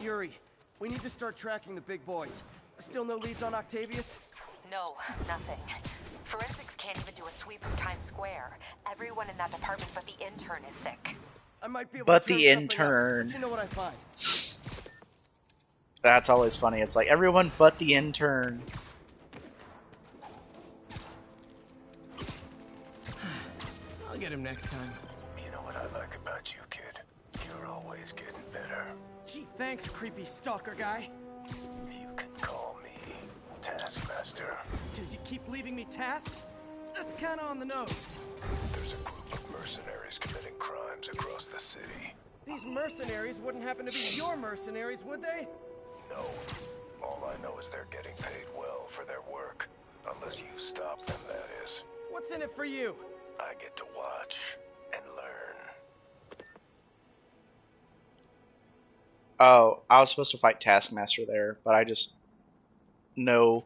Yuri, we need to start tracking the big boys. Still no leads on Octavius? No, nothing. Forensics can't even do a sweep of Times Square. Everyone in that department but the intern is sick. I might be able But to turn the something intern. up, but you know what I find. That's always funny. It's like everyone but the intern. I'll get him next time. You know what I like about you, kid? You're always getting better. Gee, thanks, creepy stalker guy. You can call me Taskmaster. Because you keep leaving me tasks? That's kind of on the nose. There's a group of mercenaries committing crimes across the city. These mercenaries wouldn't happen to be your mercenaries, would they? No. All I know is they're getting paid well for their work. Unless you stop them, that is. What's in it for you? I get to watch and learn. Oh, I was supposed to fight Taskmaster there, but I just no-selled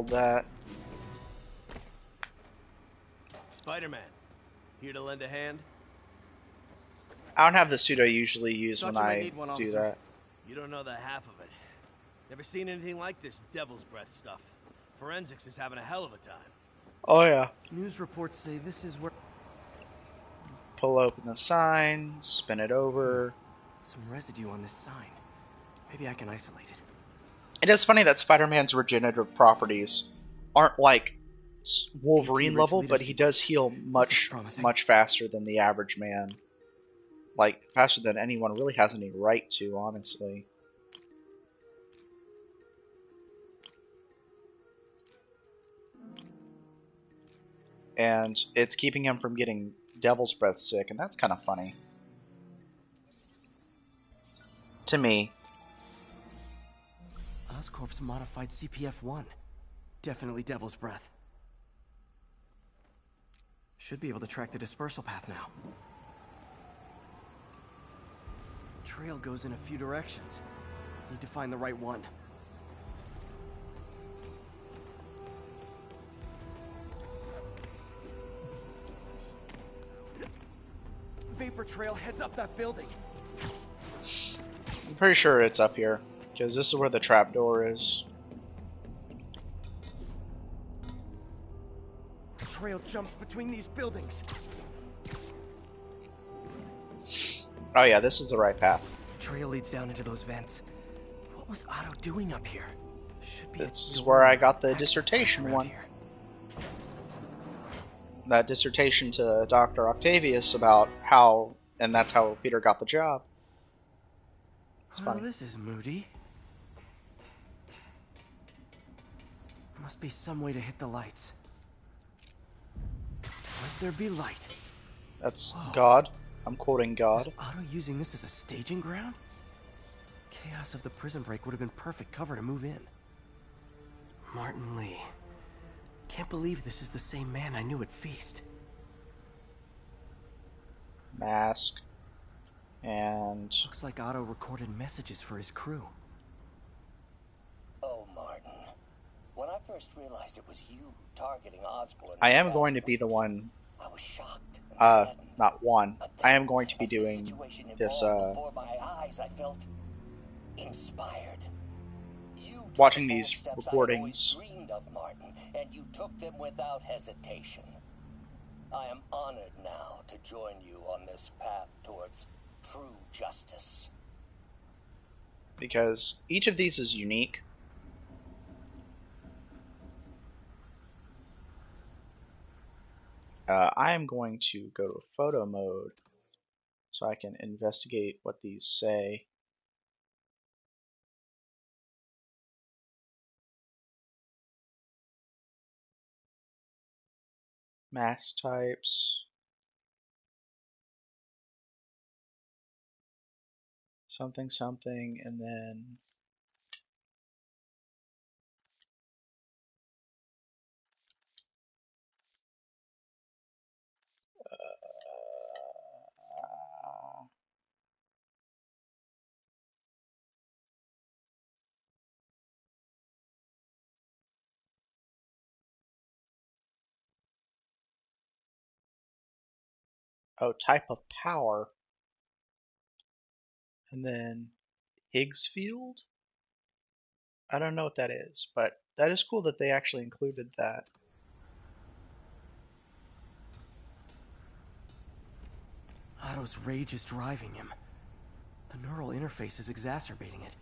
that. Spider-Man, here to lend a hand? I don't have the suit I usually use Thought when you might I need one, do officer. that. You don't know the half of it. Never seen anything like this Devil's Breath stuff. Forensics is having a hell of a time. Oh yeah. News reports say this is where... Pull open the sign, spin it over. Some residue on this sign. Maybe I can isolate it. It is funny that Spider-Man's regenerative properties aren't like Wolverine level, but he does heal much faster than the average man. Like, faster than anyone really has any right to, honestly. And it's keeping him from getting Devil's Breath sick, and that's kind of funny. To me. Oscorp's modified CPF-1. Definitely Devil's Breath. Should be able to track the dispersal path now. Trail goes in a few directions. Need to find the right one. Vapor trail heads up that building. I'm pretty sure it's up here, because this is where the trapdoor is. Trail jumps between these buildings. Oh yeah, this is the right path. trail leads down into those vents. What was Otto doing up here? Should be this is where I got the dissertation one. Here. That dissertation to Dr. Octavius about how, and that's how Peter got the job. It's well, funny. This is moody. Must be some way to hit the lights. Let there be light. That's Whoa. God. I'm quoting God. Is Otto using this as a staging ground? Chaos of the prison break would have been perfect cover to move in. Martin Lee. Can't believe this is the same man I knew at Feast. Mask. And... looks like Otto recorded messages for his crew. Oh, Martin. When I first realized it was you targeting Osborn... I am going to be the one... I was shocked and saddened. Not one. I am going to be doing this, before my eyes, I felt inspired. You watching these recordings. I dreamed of, Martin, and you took them without hesitation. I am honored now to join you on this path towards true justice. Because each of these is unique. I am going to go to photo mode so I can investigate what these say. Mask types. Something, something, and then... oh, type of power. And then Higgs field? I don't know what that is, but that is cool that they actually included that. Otto's rage is driving him. The neural interface is exacerbating it,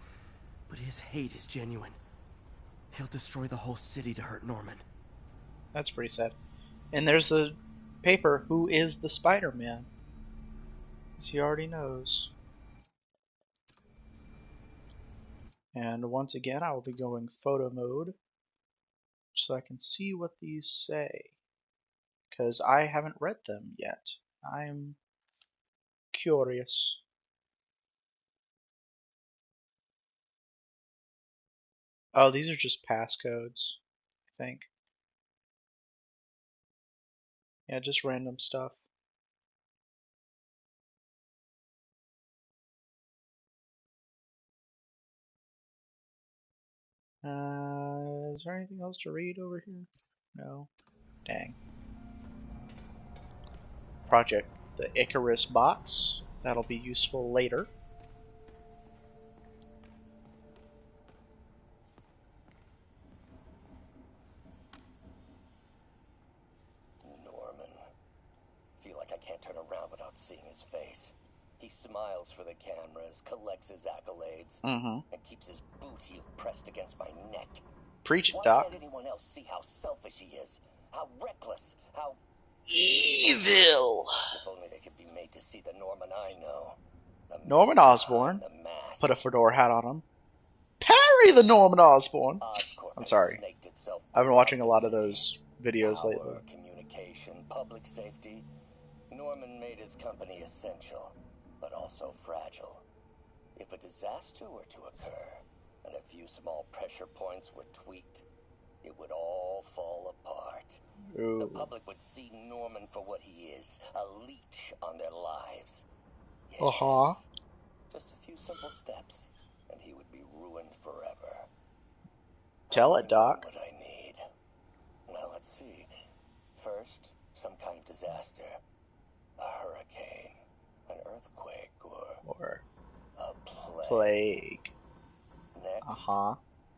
but his hate is genuine. He'll destroy the whole city to hurt Norman. That's pretty sad. And there's the paper, who is the Spider-Man? As he already knows. And once again, I will be going photo mode so I can see what these say. Because I haven't read them yet. I'm curious. Oh, these are just passcodes, I think. Yeah, just random stuff. Is there anything else to read over here? No. Dang. Project the Icarus box. That'll be useful later. Norman. Feel like I can't turn around without seeing his face. He smiles for the cameras, collects his accolades, and keeps his boot heel pressed against my neck. Preach it, Why Doc. can't anyone else see how selfish he is? How reckless, how evil. If only they could be made to see the Norman I know. Norman Osborn. Put a fedora hat on him. Parry the Norman Osborn. I'm sorry. I've been watching a lot of those videos Power, lately. Communication, public safety. Norman made his company essential, but also fragile. If a disaster were to occur, and a few small pressure points were tweaked, it would all fall apart. Ooh. The public would see Norman for what he is, a leech on their lives. Yes, just a few simple steps, and he would be ruined forever. Tell it, Doc. What I need. Well, let's see. First, some kind of disaster. A hurricane, an earthquake, or a plague. Next,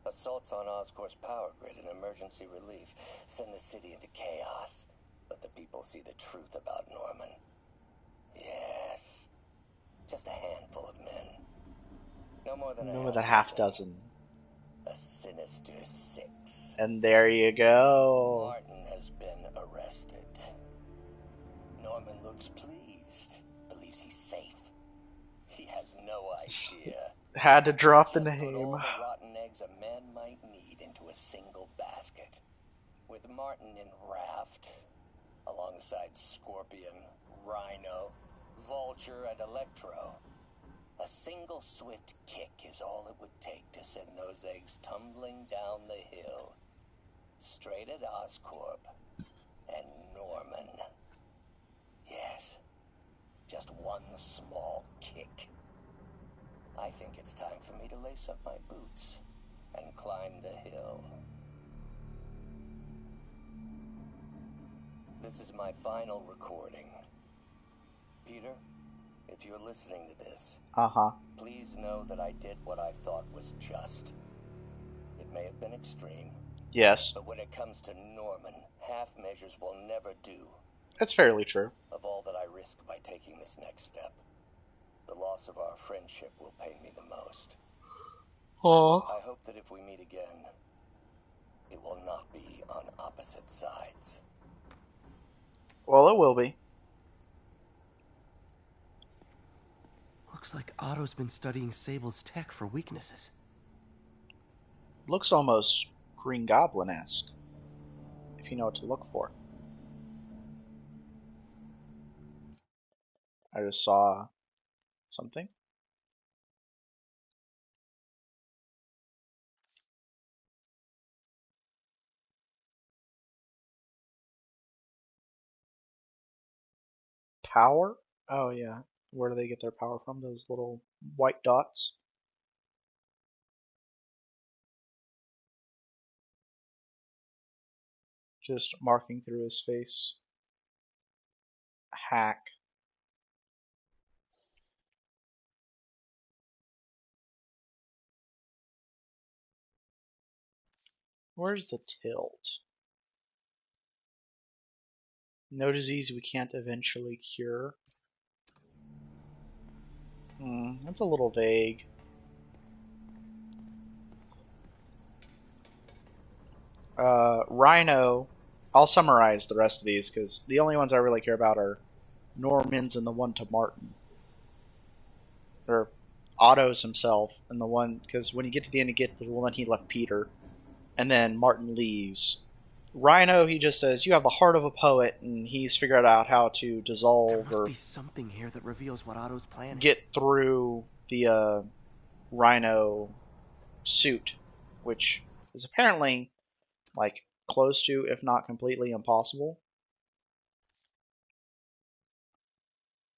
assaults on Oscorp's power grid and emergency relief. Send the city into chaos. Let the people see the truth about Norman. Yes. Just a handful of men. No more than a half dozen. A sinister 6. And there you go. Martin has been arrested. Norman looks pleased. Believes he's safe. He has no idea. Had to drop the Put name. all the rotten eggs a man might need into a single basket. With Martin in raft, alongside Scorpion, Rhino, Vulture, and Electro. A single swift kick is all it would take to send those eggs tumbling down the hill. Straight at Oscorp and Norman. Yes, just one small kick. I think it's time for me to lace up my boots and climb the hill. This is my final recording. Peter, if you're listening to this, please know that I did what I thought was just. It may have been extreme. Yes. But when it comes to Norman, half measures will never do. That's fairly true. Of all that I risk by taking this next step, the loss of our friendship will pain me the most. Oh. I hope that if we meet again, it will not be on opposite sides. Well, it will be. Looks like Otto's been studying Sable's tech for weaknesses. Looks almost Green Goblin-esque, if you know what to look for. I just saw something. Power? Oh yeah. Where do they get their power from? Those little white dots? Just marking through his face. Hack. Where's the tilt? No disease we can't eventually cure. That's a little vague. Rhino. I'll summarize the rest of these because the only ones I really care about are Norman's and the one to Martin. Or Otto's himself and the one, because when you get to the end, you get to the one he left Peter. And then Martin leaves. Rhino, he just says, you have the heart of a poet, and he's figured out how to dissolve there must be something here that reveals what Otto's planning. Get through the Rhino suit, which is apparently like close to, if not completely impossible.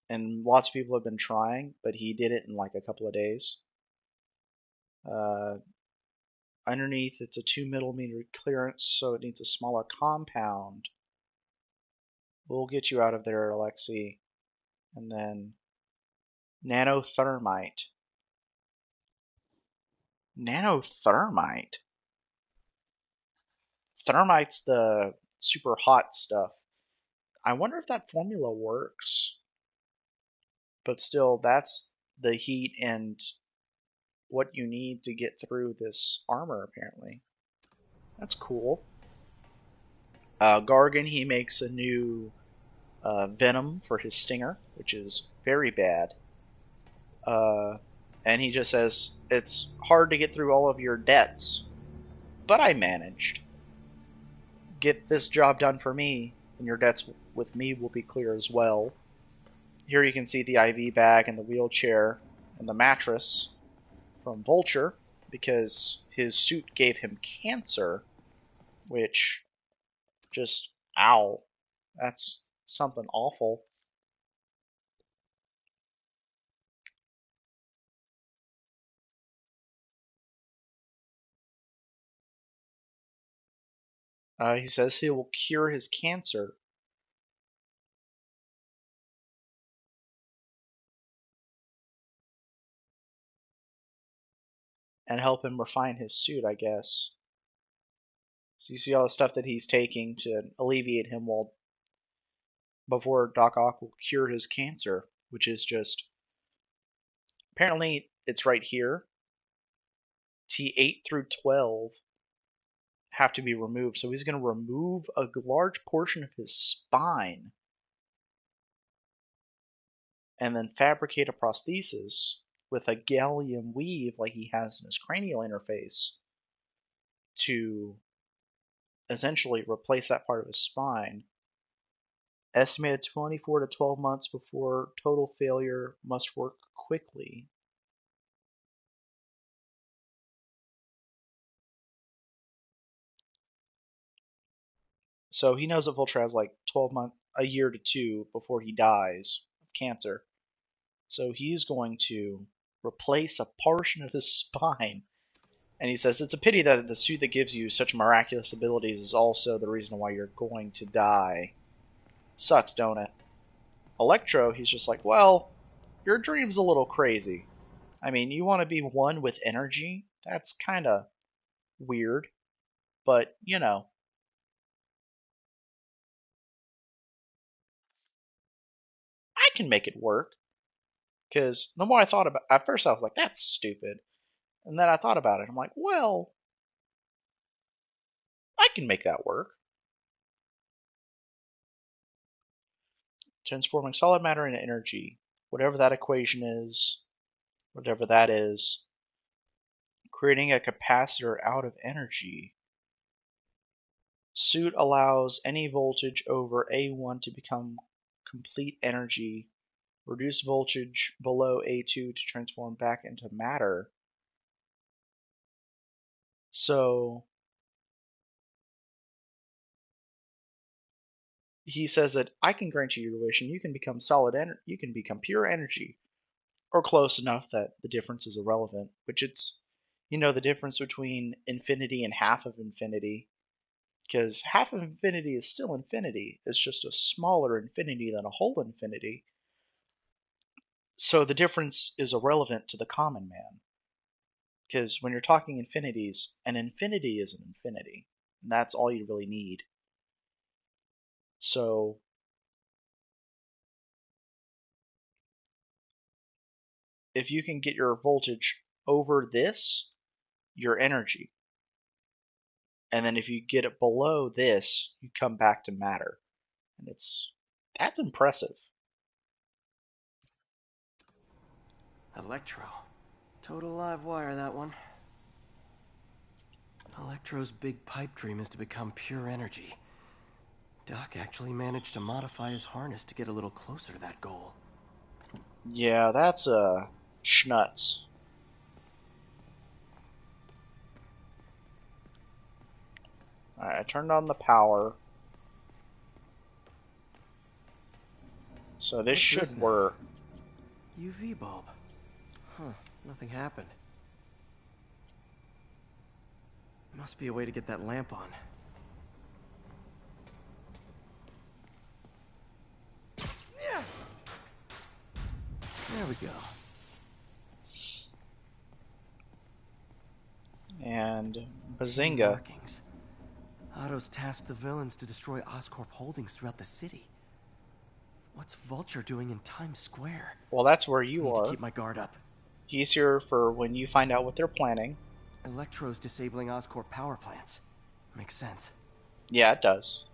And lots of people have been trying, but he did it in like a couple of days. Underneath, it's a 2mm clearance, so it needs a smaller compound. We'll get you out of there, Alexi. And then nanothermite. Nanothermite? Thermite's the super hot stuff. I wonder if that formula works. But still, that's the heat and what you need to get through this armor, apparently. That's cool. Gargan, he makes a new venom for his stinger, which is very bad. And he just says, it's hard to get through all of your debts, but I managed. Get this job done for me, and your debts with me will be clear as well. Here you can see the IV bag and the wheelchair and the mattress from Vulture, because his suit gave him cancer, which just, ow, that's something awful. He says he will cure his cancer. And help him refine his suit, I guess. So you see all the stuff that he's taking to alleviate him while before Doc Ock will cure his cancer, which is just, apparently it's right here, T8 through 12 have to be removed. So he's going to remove a large portion of his spine and then fabricate a prosthesis with a gallium weave like he has in his cranial interface to essentially replace that part of his spine. Estimated 24 to 12 months before total failure, must work quickly. So he knows that Vulture has like 12 months, a year to 2 before he dies of cancer. So he's going to replace a portion of his spine. And he says it's a pity that the suit that gives you such miraculous abilities is also the reason why you're going to die. Sucks, don't it? Electro, he's just like, well, your dream's a little crazy. I mean, you want to be one with energy? That's kind of weird. But, you know. I can make it work. Because the more I thought about it, at first I was like, that's stupid. And then I thought about it. I'm like, well, I can make that work. Transforming solid matter into energy. Whatever that equation is, whatever that is. Creating a capacitor out of energy. Suit allows any voltage over A1 to become complete energy. Reduce voltage below A2 to transform back into matter. So he says that I can grant you your wish and you can become you can become pure energy, or close enough that the difference is irrelevant, which it's, the difference between infinity and half of infinity, because half of infinity is still infinity. It's just a smaller infinity than a whole infinity. So the difference is irrelevant to the common man. Because when you're talking infinities, an infinity is an infinity. And that's all you really need. So if you can get your voltage over this, your energy. And then if you get it below this, you come back to matter. And that's impressive. Electro. Total live wire, that one. Electro's big pipe dream is to become pure energy. Doc actually managed to modify his harness to get a little closer to that goal. Yeah, that's schnutz. Alright, I turned on the power. So this should work. UV bulb. Huh, nothing happened. Must be a way to get that lamp on. There we go. And bazinga. Markings. Otto's tasked the villains to destroy Oscorp holdings throughout the city. What's Vulture doing in Times Square? Well, that's where you are. To keep my guard up. He's here for when you find out what they're planning. Electro's disabling Oscorp power plants. Makes sense. Yeah, it does.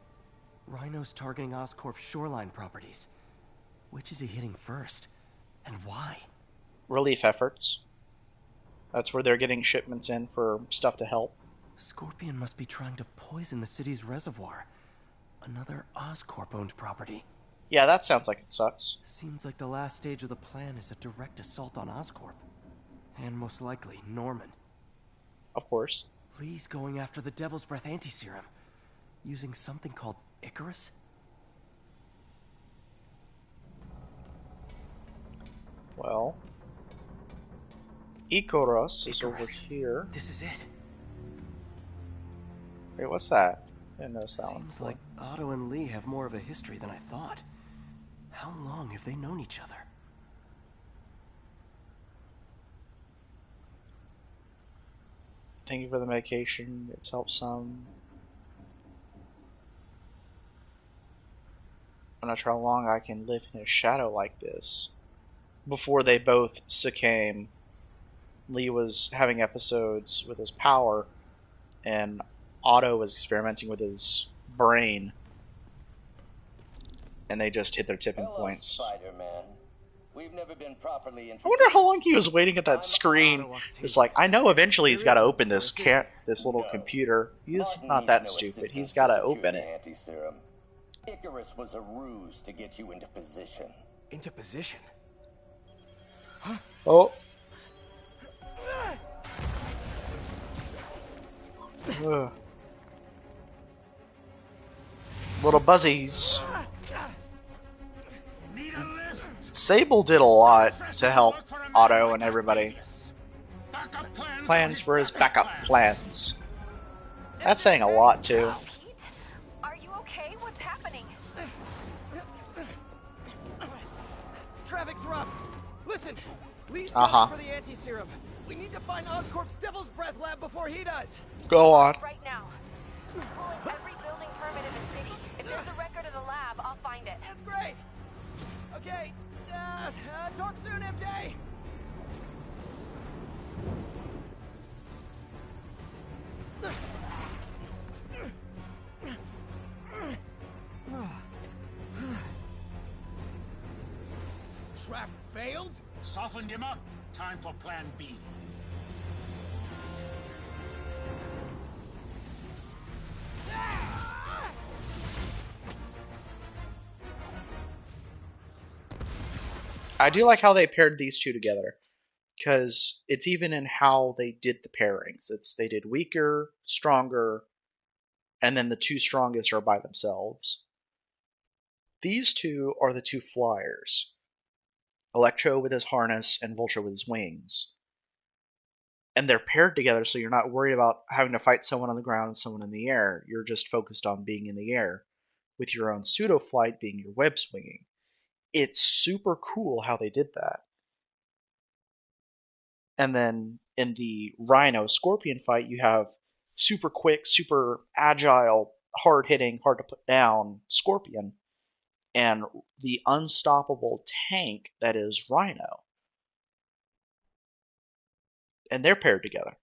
Rhino's targeting Oscorp's shoreline properties. Which is he hitting first? And why? Relief efforts. That's where they're getting shipments in for stuff to help. Scorpion must be trying to poison the city's reservoir. Another Oscorp-owned property. Yeah, that sounds like it sucks. Seems like the last stage of the plan is a direct assault on Oscorp. And most likely, Norman. Of course. Lee's going after the Devil's Breath anti-serum. Using something called Icarus? Well, Icarus is over here. This is it. Wait, what's that? I didn't notice that one. Seems like Otto and Lee have more of a history than I thought. How long have they known each other? Thank you for the medication. It's helped some. I'm not sure how long I can live in a shadow like this. Before they both succumb. Lee was having episodes with his power, and Otto was experimenting with his brain, and they just hit their tipping points. Spider-Man. We've never been properly introduced. I wonder how long he was waiting at that screen. It's like, I know eventually he's got to open this little computer. He's not that stupid. He's got to open it. Anti-serum. Icarus was a ruse to get you into position. Into position? Huh? Oh. Ugh. Little buzzies. Sable did a lot to help Otto and everybody. Plans for his backup plans. That's saying a lot too. Are you okay? What's happening? Traffic's rough. Listen, Lee's going for the anti-serum. We need to find Oscorp's Devil's Breath lab before he does. Go on. Right now. I'm pulling every building permit in the city. If there's a record of the lab, I'll find it. That's great. Okay. Talk soon, MJ. Trap failed? Softened him up. Time for plan B. I do like how they paired these two together, because it's even in how they did the pairings. They did weaker, stronger, and then the two strongest are by themselves. These two are the two flyers. Electro with his harness and Vulture with his wings. And they're paired together, so you're not worried about having to fight someone on the ground and someone in the air. You're just focused on being in the air, with your own pseudo-flight being your web swinging. It's super cool how they did that. And then in the Rhino Scorpion fight, you have super quick, super agile, hard hitting, hard to put down Scorpion, and the unstoppable tank that is Rhino. And they're paired together.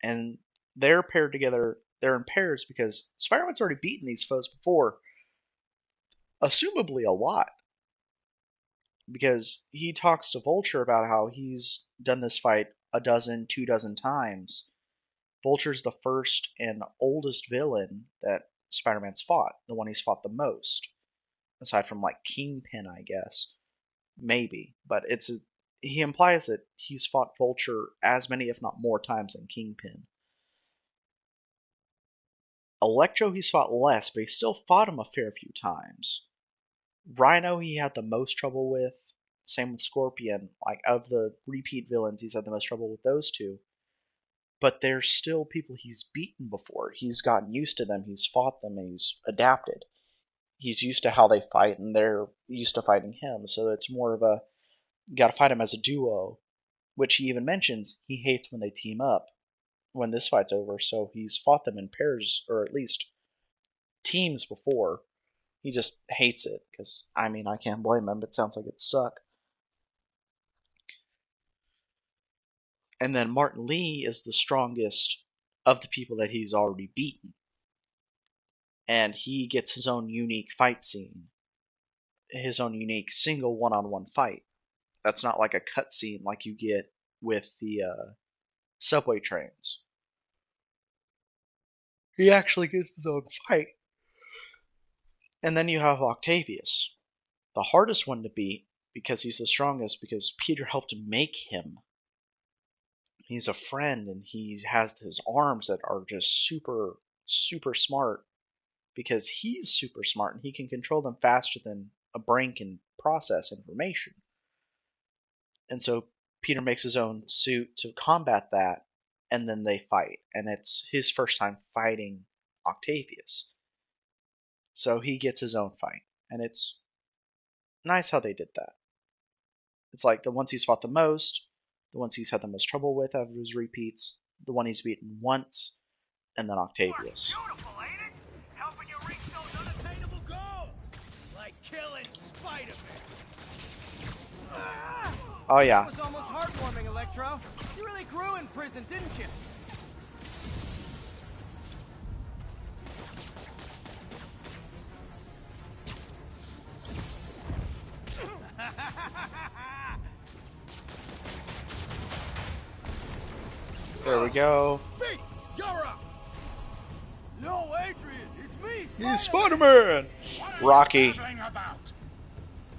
And they're paired together, they're in pairs because Spider-Man's already beaten these foes before, assumably a lot. Because he talks to Vulture about how he's done this fight 12 times. Vulture's the first and oldest villain that Spider-Man's fought, the one he's fought the most. Aside from, like, Kingpin, I guess. Maybe. But he implies that he's fought Vulture as many, if not more times than Kingpin. Electro he's fought less, but he still fought him a fair few times. Rhino he had the most trouble with. Same with Scorpion. Like, of the repeat villains, he's had the most trouble with those two. But there's still people he's beaten before. He's gotten used to them, he's fought them, and he's adapted. He's used to how they fight, and they're used to fighting him. So it's more of a, you gotta fight him as a duo. Which he even mentions, he hates when they team up when this fight's over. So he's fought them in pairs, or at least teams before. He just hates it, because, I mean, I can't blame him. It sounds like it'd suck. And then Martin Lee is the strongest of the people that he's already beaten. And he gets his own unique fight scene. His own unique single one-on-one fight. That's not like a cutscene like you get with the subway trains. He actually gets his own fight. And then you have Octavius. The hardest one to beat, because he's the strongest, because Peter helped make him. He's a friend, and he has his arms that are just super, super smart, because he's super smart, and he can control them faster than a brain can process information. And so Peter makes his own suit to combat that, and then they fight. And it's his first time fighting Octavius. So he gets his own fight. And it's nice how they did that. It's like the ones he's fought the most, the ones he's had the most trouble with out of his repeats, the one he's beaten once, and then Octavius. Beautiful, ain't it? Helping you reach those unattainable goals. Like killing Spider-Man. Oh yeah. That was almost heartwarming, Electro. You really grew in prison, didn't you? There we go. Pete, you're up. No, Adrian, it's me. He's Spider-Man. Rocky.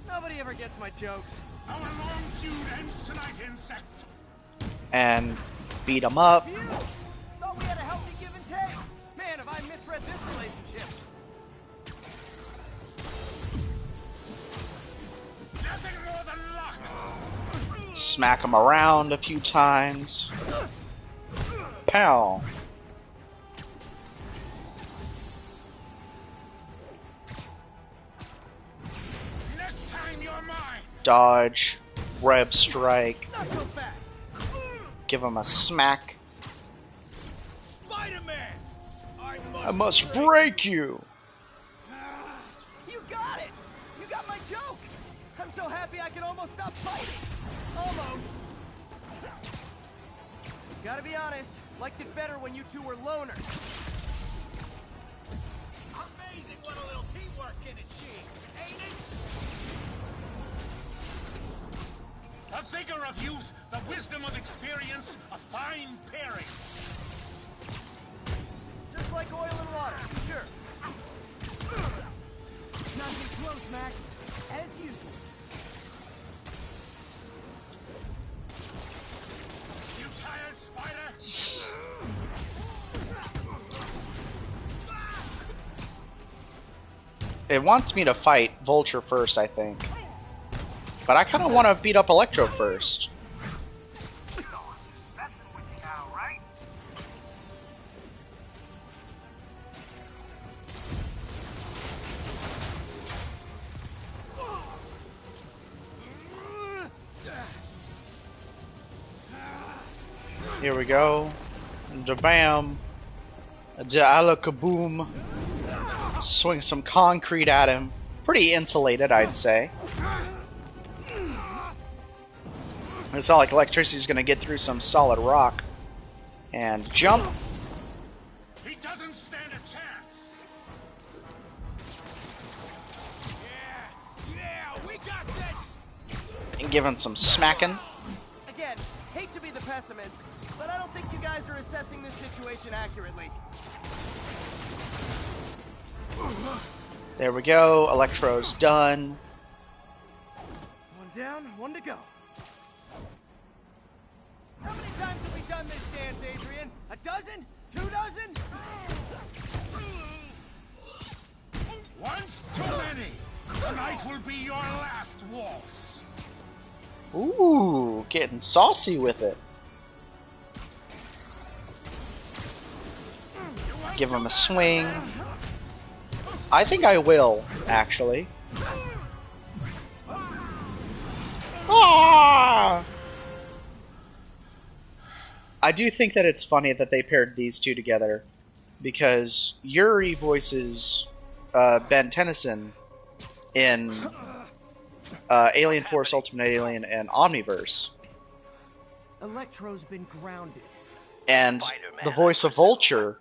Nobody ever gets my jokes. Our long feud ends tonight, insect. And beat him up. Phew. Thought we had a healthy give and take. Man, have I misread this relationship. Nothing more than luck. Smack him around a few times. Pow. Next time you're mine. Dodge. Web strike. Not so fast. Give him a smack. Spider-Man! I must break you. You got it! You got my joke! I'm so happy I can almost stop fighting! Almost! Gotta be honest, liked it better when you two were loners. Amazing what a little teamwork can achieve, ain't it? The vigor of youth, the wisdom of experience, a fine pairing. Just like oil and water, sure. Nothing close, Max. As usual. You tired, Spider? It wants me to fight Vulture first, I think. But I kind of want to beat up Electro first. Here we go. Da-bam. Da-ala-kaboom. Swing some concrete at him. Pretty insulated, I'd say. It's not like electricity's gonna get through some solid rock. And jump. He doesn't stand a chance. Yeah, we got this. And give him some smacking. Again, hate to be the pessimist, but I don't think you guys are assessing this situation accurately. There we go. Electro's done. One down, one to go. How many times have we done this dance, Adrian? A dozen? 2 dozen? Once too many. Tonight will be your last waltz. Ooh, getting saucy with it. Give him a swing. I think I will, actually. Ah! I do think that it's funny that they paired these two together, because Yuri voices Ben Tennyson in Alien Force, Ultimate Alien, and Omniverse. Electro's been grounded. And the voice of Vulture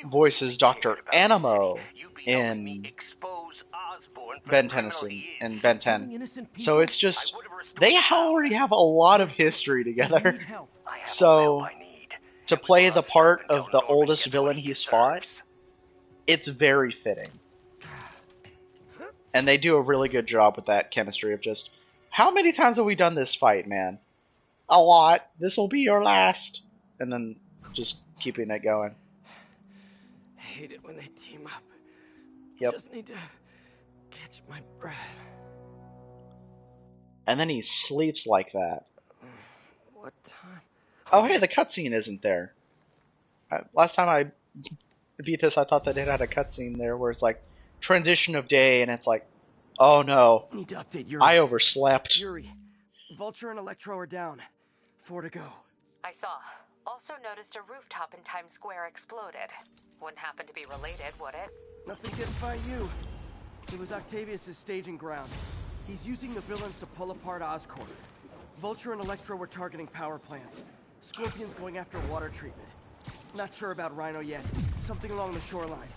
voices Dr. Animo in Ben Tennyson and Ben 10. So it's just, they already have a lot of history together. So to play the part of the oldest villain he's fought, it's very fitting. And they do a really good job with that chemistry of just, how many times have we done this fight, man? A lot. This will be your last. And then just keeping it going. I hate it when they team up. Yep. Just need to catch my breath. And then he sleeps like that. What time? Oh, hey, the cutscene isn't there. Last time I beat this, I thought that it had a cutscene there where it's like, transition of day, and it's like, oh no, Need to update Yuri. I overslept. Yuri, Vulture and Electro are down. 4 to go. I saw. Also noticed a rooftop in Times Square exploded. Wouldn't happen to be related, would it? Nothing gets by you. It was Octavius' staging ground. He's using the villains to pull apart Oscorp. Vulture and Electro were targeting power plants. Scorpion's going after water treatment. Not sure about Rhino yet. Something along the shoreline.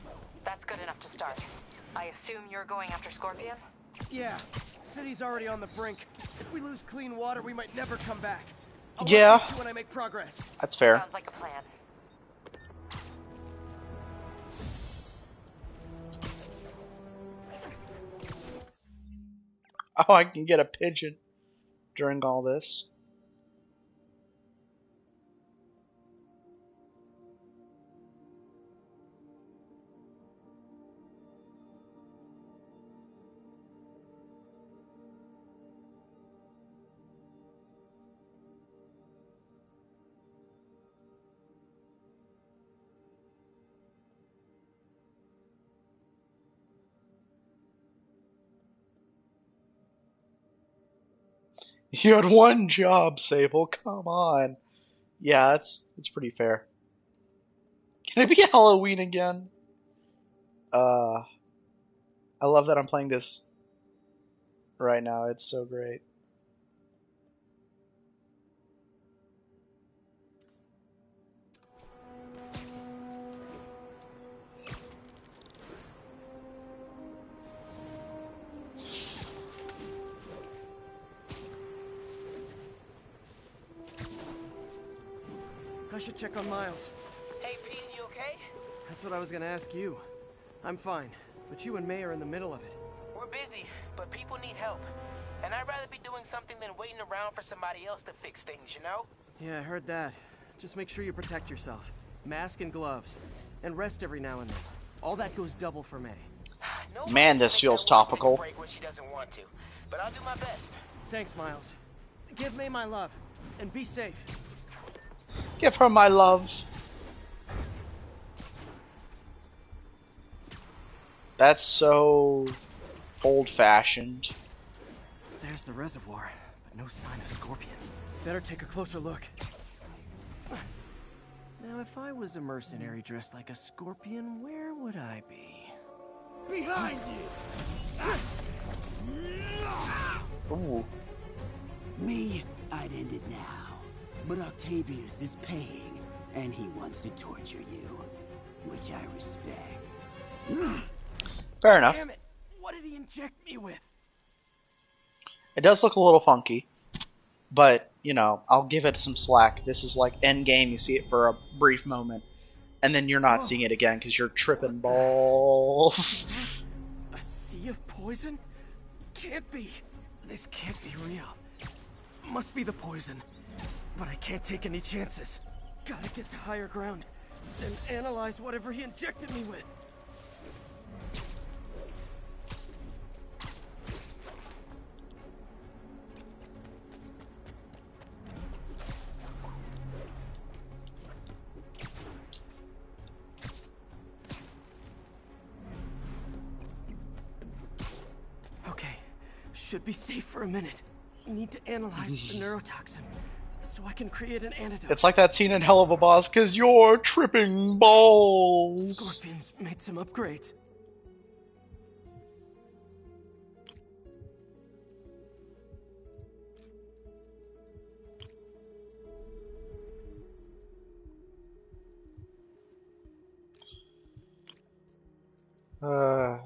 That's good enough to start. I assume you're going after Scorpion? Yeah. City's already on the brink. If we lose clean water, we might never come back. I'll yeah. update you when I make progress. That's fair. Sounds like a plan. Oh, I can get a pigeon during all this. You had one job, Sable. Come on. Yeah, it's pretty fair. Can it be Halloween again? I love that I'm playing this right now. It's so great. I should check on Miles. Hey, Pete, you okay? That's what I was gonna ask you. I'm fine, but you and May are in the middle of it. We're busy, but people need help. And I'd rather be doing something than waiting around for somebody else to fix things, you know? Yeah, I heard that. Just make sure you protect yourself. Mask and gloves. And rest every now and then. All that goes double for May. Man, this feels topical. Break when she doesn't want to, but I'll do my best. Thanks, Miles. Give May my love, and be safe. Give her my love. That's so old-fashioned. There's the reservoir, but no sign of Scorpion. Better take a closer look. Now, if I was a mercenary dressed like a scorpion, where would I be? Behind you! Ooh. Me, I'd end it now. But Octavius is paying, and he wants to torture you, which I respect. Fair enough. Damn it! What did he inject me with? It does look a little funky, but, you know, I'll give it some slack. This is like endgame, you see it for a brief moment, and then you're not seeing it again because you're tripping balls. A sea of poison? Can't be. This can't be real. Must be the poison. But I can't take any chances. Gotta get to higher ground and analyze whatever he injected me with. Okay, should be safe for a minute. We need to analyze the neurotoxin so I can create an antidote. It's like that scene in Hell of a Boss, because you're tripping balls. Scorpion's made some upgrades.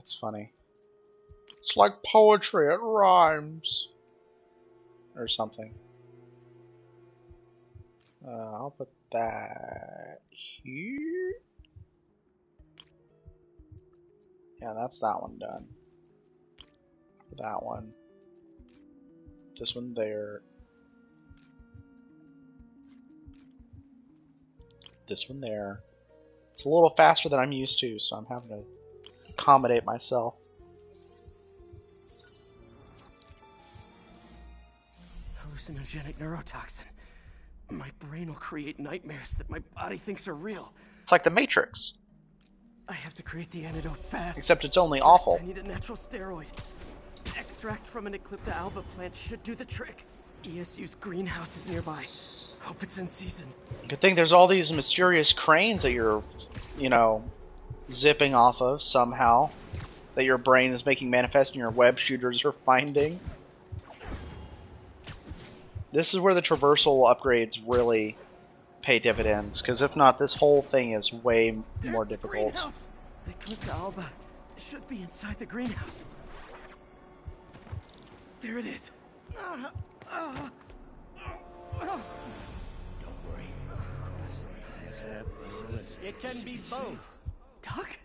It's funny. It's like poetry, it rhymes. Or something. I'll put that here. Yeah, that's that one done. That one. This one there. This one there. It's a little faster than I'm used to, so I'm having to accommodate myself. Hallucinogenic neurotoxin. My brain will create nightmares that my body thinks are real. It's like the Matrix. I have to create the antidote fast. Except it's only First, awful. I need a natural steroid. Extract from an Eclipta alba plant should do the trick. ESU's greenhouse is nearby. Hope it's in season. Good thing there's all these mysterious cranes that you're, you know, zipping off of somehow. That your brain is making manifest and your web shooters are finding. This is where the traversal upgrades really pay dividends, because if not, this whole thing is way more difficult. The Eclipse Alba should be inside the greenhouse. There it is. Don't worry. It can be both. Doc?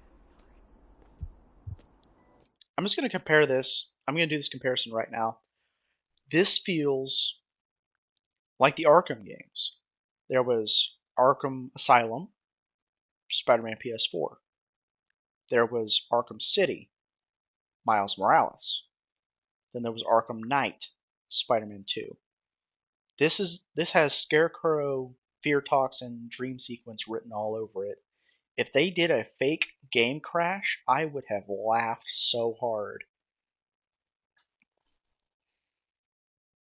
I'm just going to compare this. I'm going to do this comparison right now. This feels like the Arkham games. There was Arkham Asylum, Spider-Man PS4. There was Arkham City, Miles Morales. Then there was Arkham Knight, Spider-Man 2. This has Scarecrow, Fear Toxin, Dream Sequence written all over it. If they did a fake game crash, I would have laughed so hard.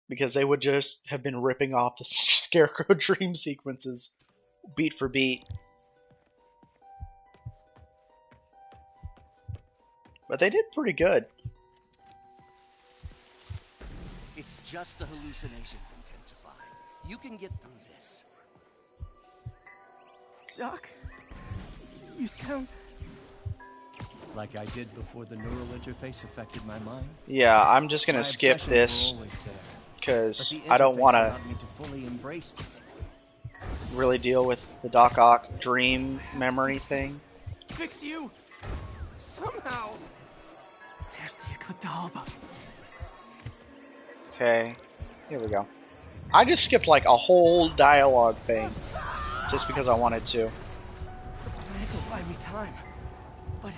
Because they would just have been ripping off the Scarecrow Dream Sequences beat for beat. But they did pretty good. It's just the hallucinations intensifying. You can get through this. Doc, you sound like I did before the neural interface affected my mind. Yeah, I'm just gonna skip this because I don't want to really deal with the Doc Ock dream memory thing. Fix you somehow. There's the Eclipse Alba. Okay, here we go. I just skipped like a whole dialogue thing just because I wanted to. The plant will buy me time, but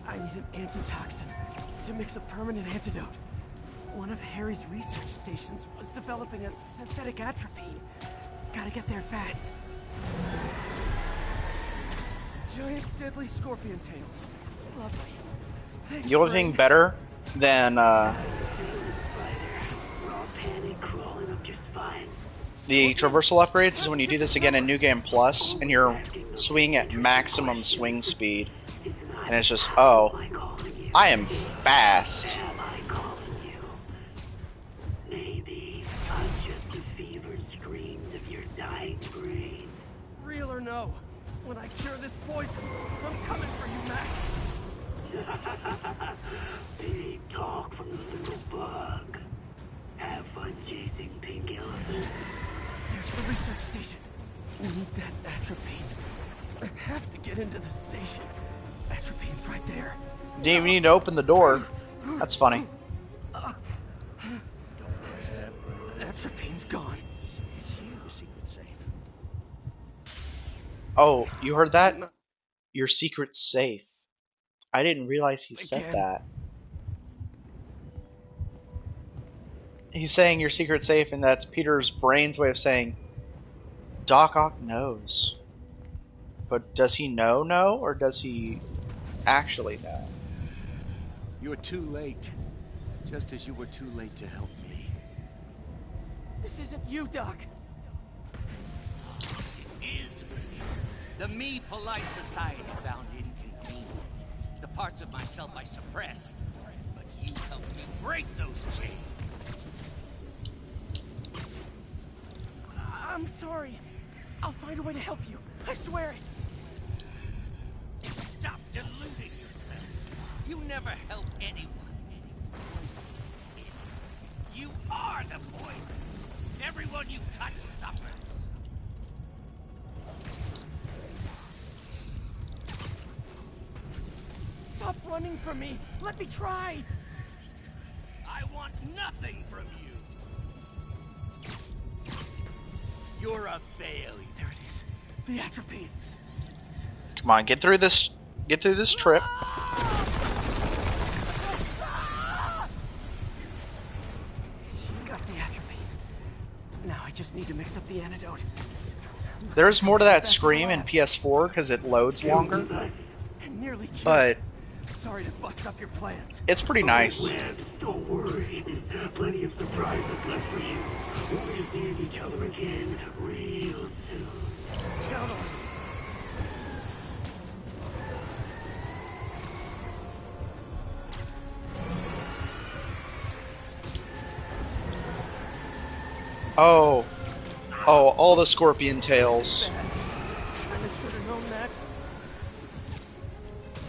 I need an antitoxin to mix a permanent antidote. One of Harry's research stations was developing a synthetic atropine. Gotta get there fast. Giant deadly scorpion tails. Lovely. Thanks, The only thing better than the traversal upgrades is when you do this again in New Game Plus and you're swinging at maximum swing speed. And it's just, oh, I am fast. Real or no, when I cure this poison, I'm coming for you, Mac. Big talk from the little bug. Have fun chasing pink elephants. There's the research station. We need that atropine. I have to get into the station. Atropine's right there. Didn't even need to open the door. That's funny. Atropine's gone. Oh, you heard that? Your secret's safe. I didn't realize he said that. He's saying your secret's safe, and that's Peter's brain's way of saying Doc Ock knows. But does he know, or does he actually know? You're too late. Just as you were too late to help me. This isn't you, Doc. It is me. The me polite society found inconvenient. The parts of myself I suppressed. But you helped me break those chains. I'm sorry. I'll find a way to help you. I swear it. Stop deluding yourself. You never help anyone. You are the poison. Everyone you touch suffers. Stop running from me. Let me try. I want nothing from you. You're a failure. There it is. The atropine. Come on, get through this. Get through this trip. Got the atropine. Now I just need to mix up the antidote. There's more to that scream in PS4 because it loads longer. But sorry to bust up your plans. It's pretty nice. Don't worry. Plenty of surprises left for you. We'll see each other again real soon. Count on us. Oh. Oh, all the scorpion tails.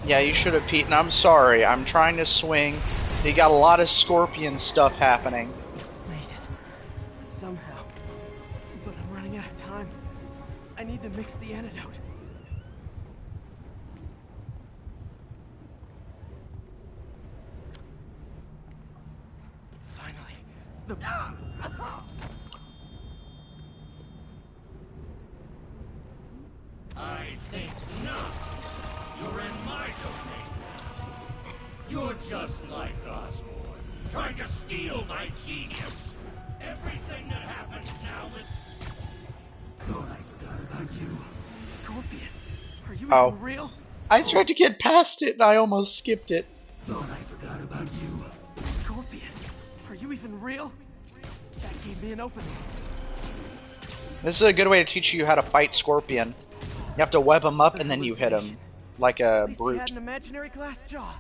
Yeah, you should have, Pete, and I'm sorry. I'm trying to swing. You got a lot of scorpion stuff happening. Made it. Somehow. But I'm running out of time. I need to mix the antidote. Finally. The... I think not. You're in my domain. You're just like Osborn, trying to steal my genius. Everything that happens now is... Thought I forgot about you. Scorpion, are you even real? I tried to get past it and I almost skipped it. Thought I forgot about you. Scorpion, are you even real? That gave me an opening. This is a good way to teach you how to fight Scorpion. You have to web him up and then you hit him like a brute. He had an imaginary glass jaw.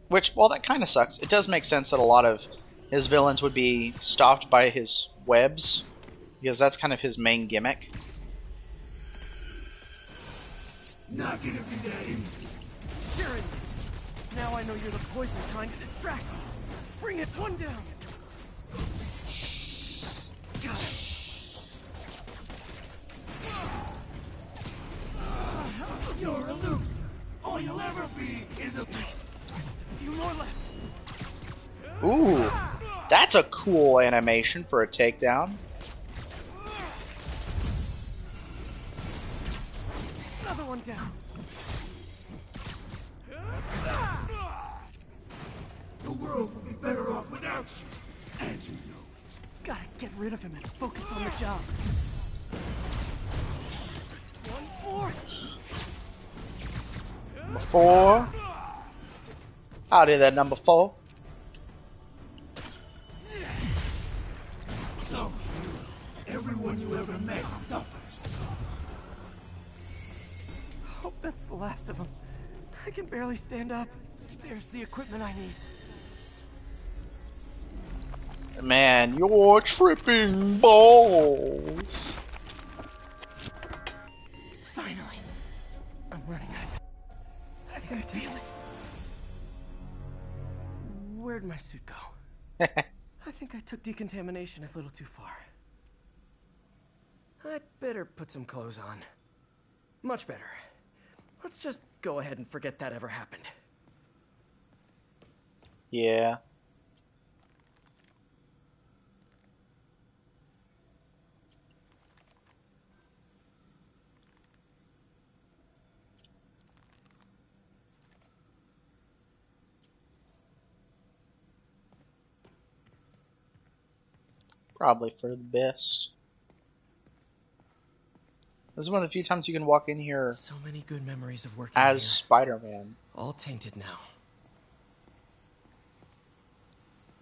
Which, well, that kind of sucks. It does make sense that a lot of his villains would be stopped by his webs, because that's kind of his main gimmick. Not gonna be that easy. Sure it is. Now I know you're the poison trying to distract me. Bring it, one down. Got it. You're a loser. All you'll ever be is a... A few more left. Ooh, that's a cool animation for a takedown. Another one down. The world will be better off without you. And you know it. Gotta get rid of him and focus on the job. One more. Number 4. Howdy there, number 4. So, everyone you ever met suffers. Hope that's the last of them. I can barely stand up. There's the equipment I need. Man, you're tripping balls. Finally. I'm running out of time. I think I feel it. Where'd my suit go? I think I took decontamination a little too far. I'd better put some clothes on. Much better. Let's just go ahead and forget that ever happened. Yeah. Probably for the best. This is one of the few times you can walk in here so many good memories of working as here. Spider-Man. All tainted now.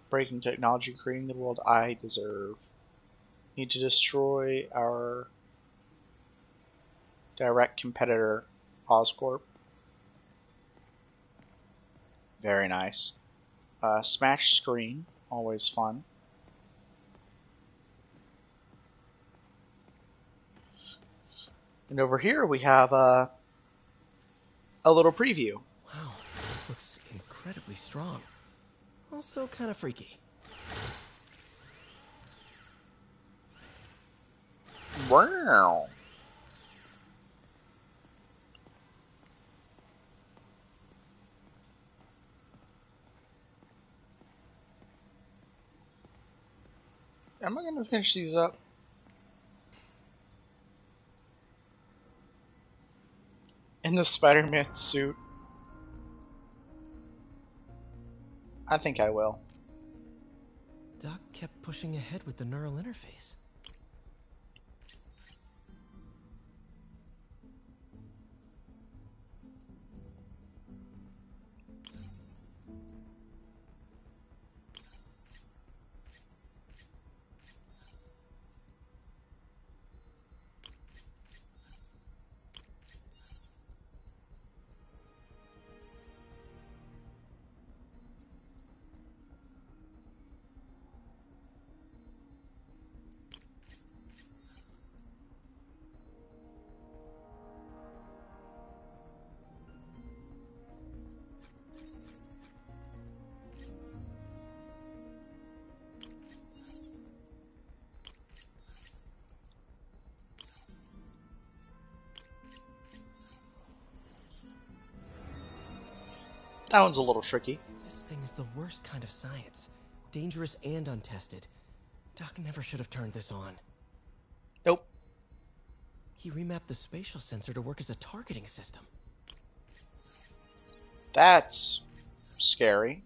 Breaking technology, creating the world I deserve. Need to destroy our direct competitor, Oscorp. Very nice. Smash screen, always fun. And over here we have a little preview. Wow, this looks incredibly strong. Also kind of freaky. Wow. Am I going to finish these up? In the Spider-Man suit? I think I will. Doc kept pushing ahead with the neural interface. That one's a little tricky. This thing is the worst kind of science. Dangerous and untested. Doc never should have turned this on. Nope. He remapped the spatial sensor to work as a targeting system. That's scary.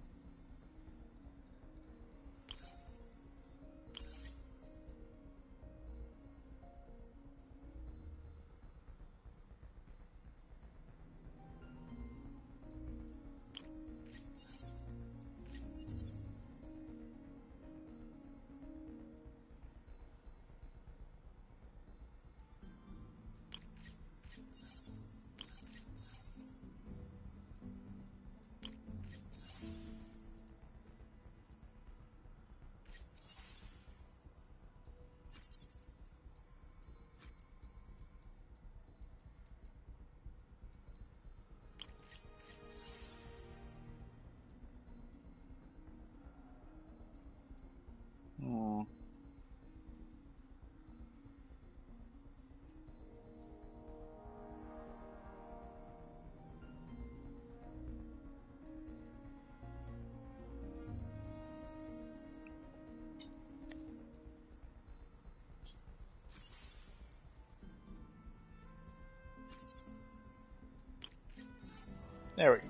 There we go.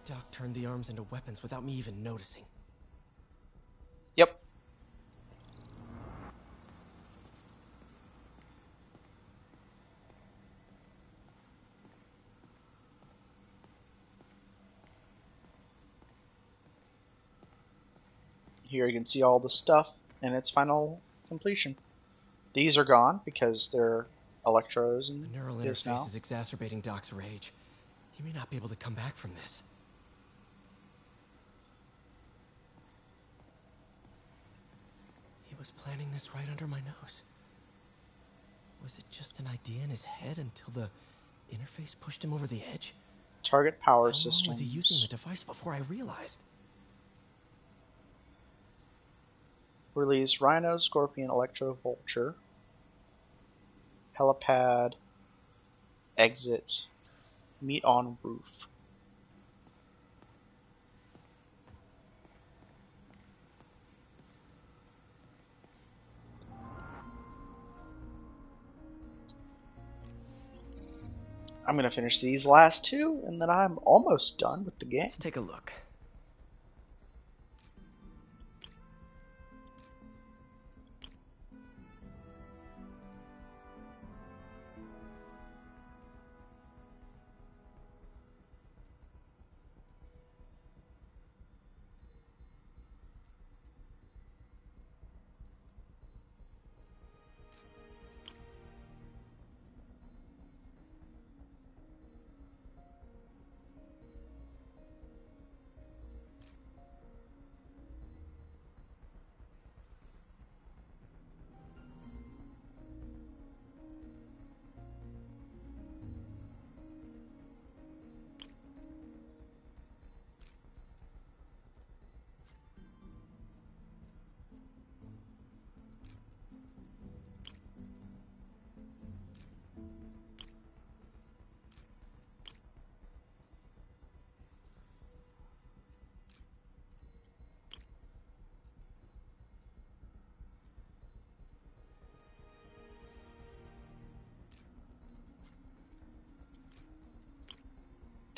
Doc turned the arms into weapons without me even noticing. Yep. Here you can see all the stuff in its final completion. These are gone because they're Electros and the neural interface is exacerbating Doc's rage. He may not be able to come back from this. He was planning this right under my nose. Was it just an idea in his head until the interface pushed him over the edge? Target power How long systems. was he using the device before I realized? Release Rhino, Scorpion, Electro, Vulture. Helipad. Exit. Meet on roof. I'm going to finish these last two, and then I'm almost done with the game. Let's take a look.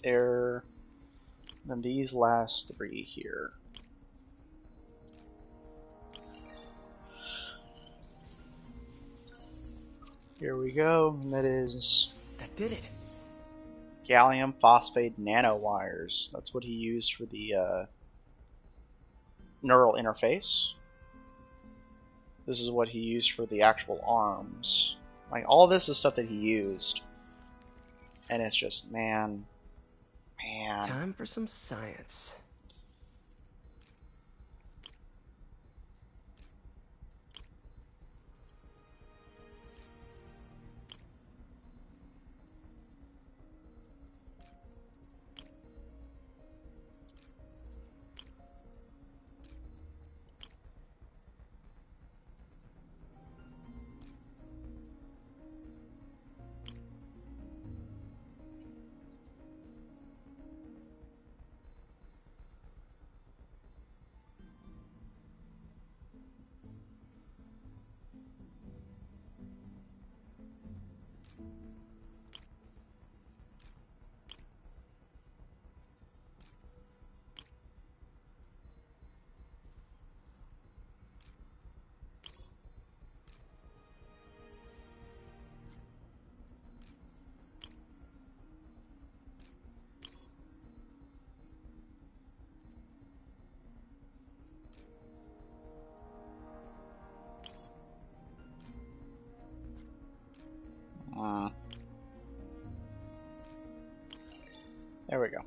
There. Then these last three here. Here we go. And that is. That did it. Gallium phosphate nanowires. That's what he used for the neural interface. This is what he used for the actual arms. Like, all this is stuff that he used. And it's just, man. Time for some science. There we go.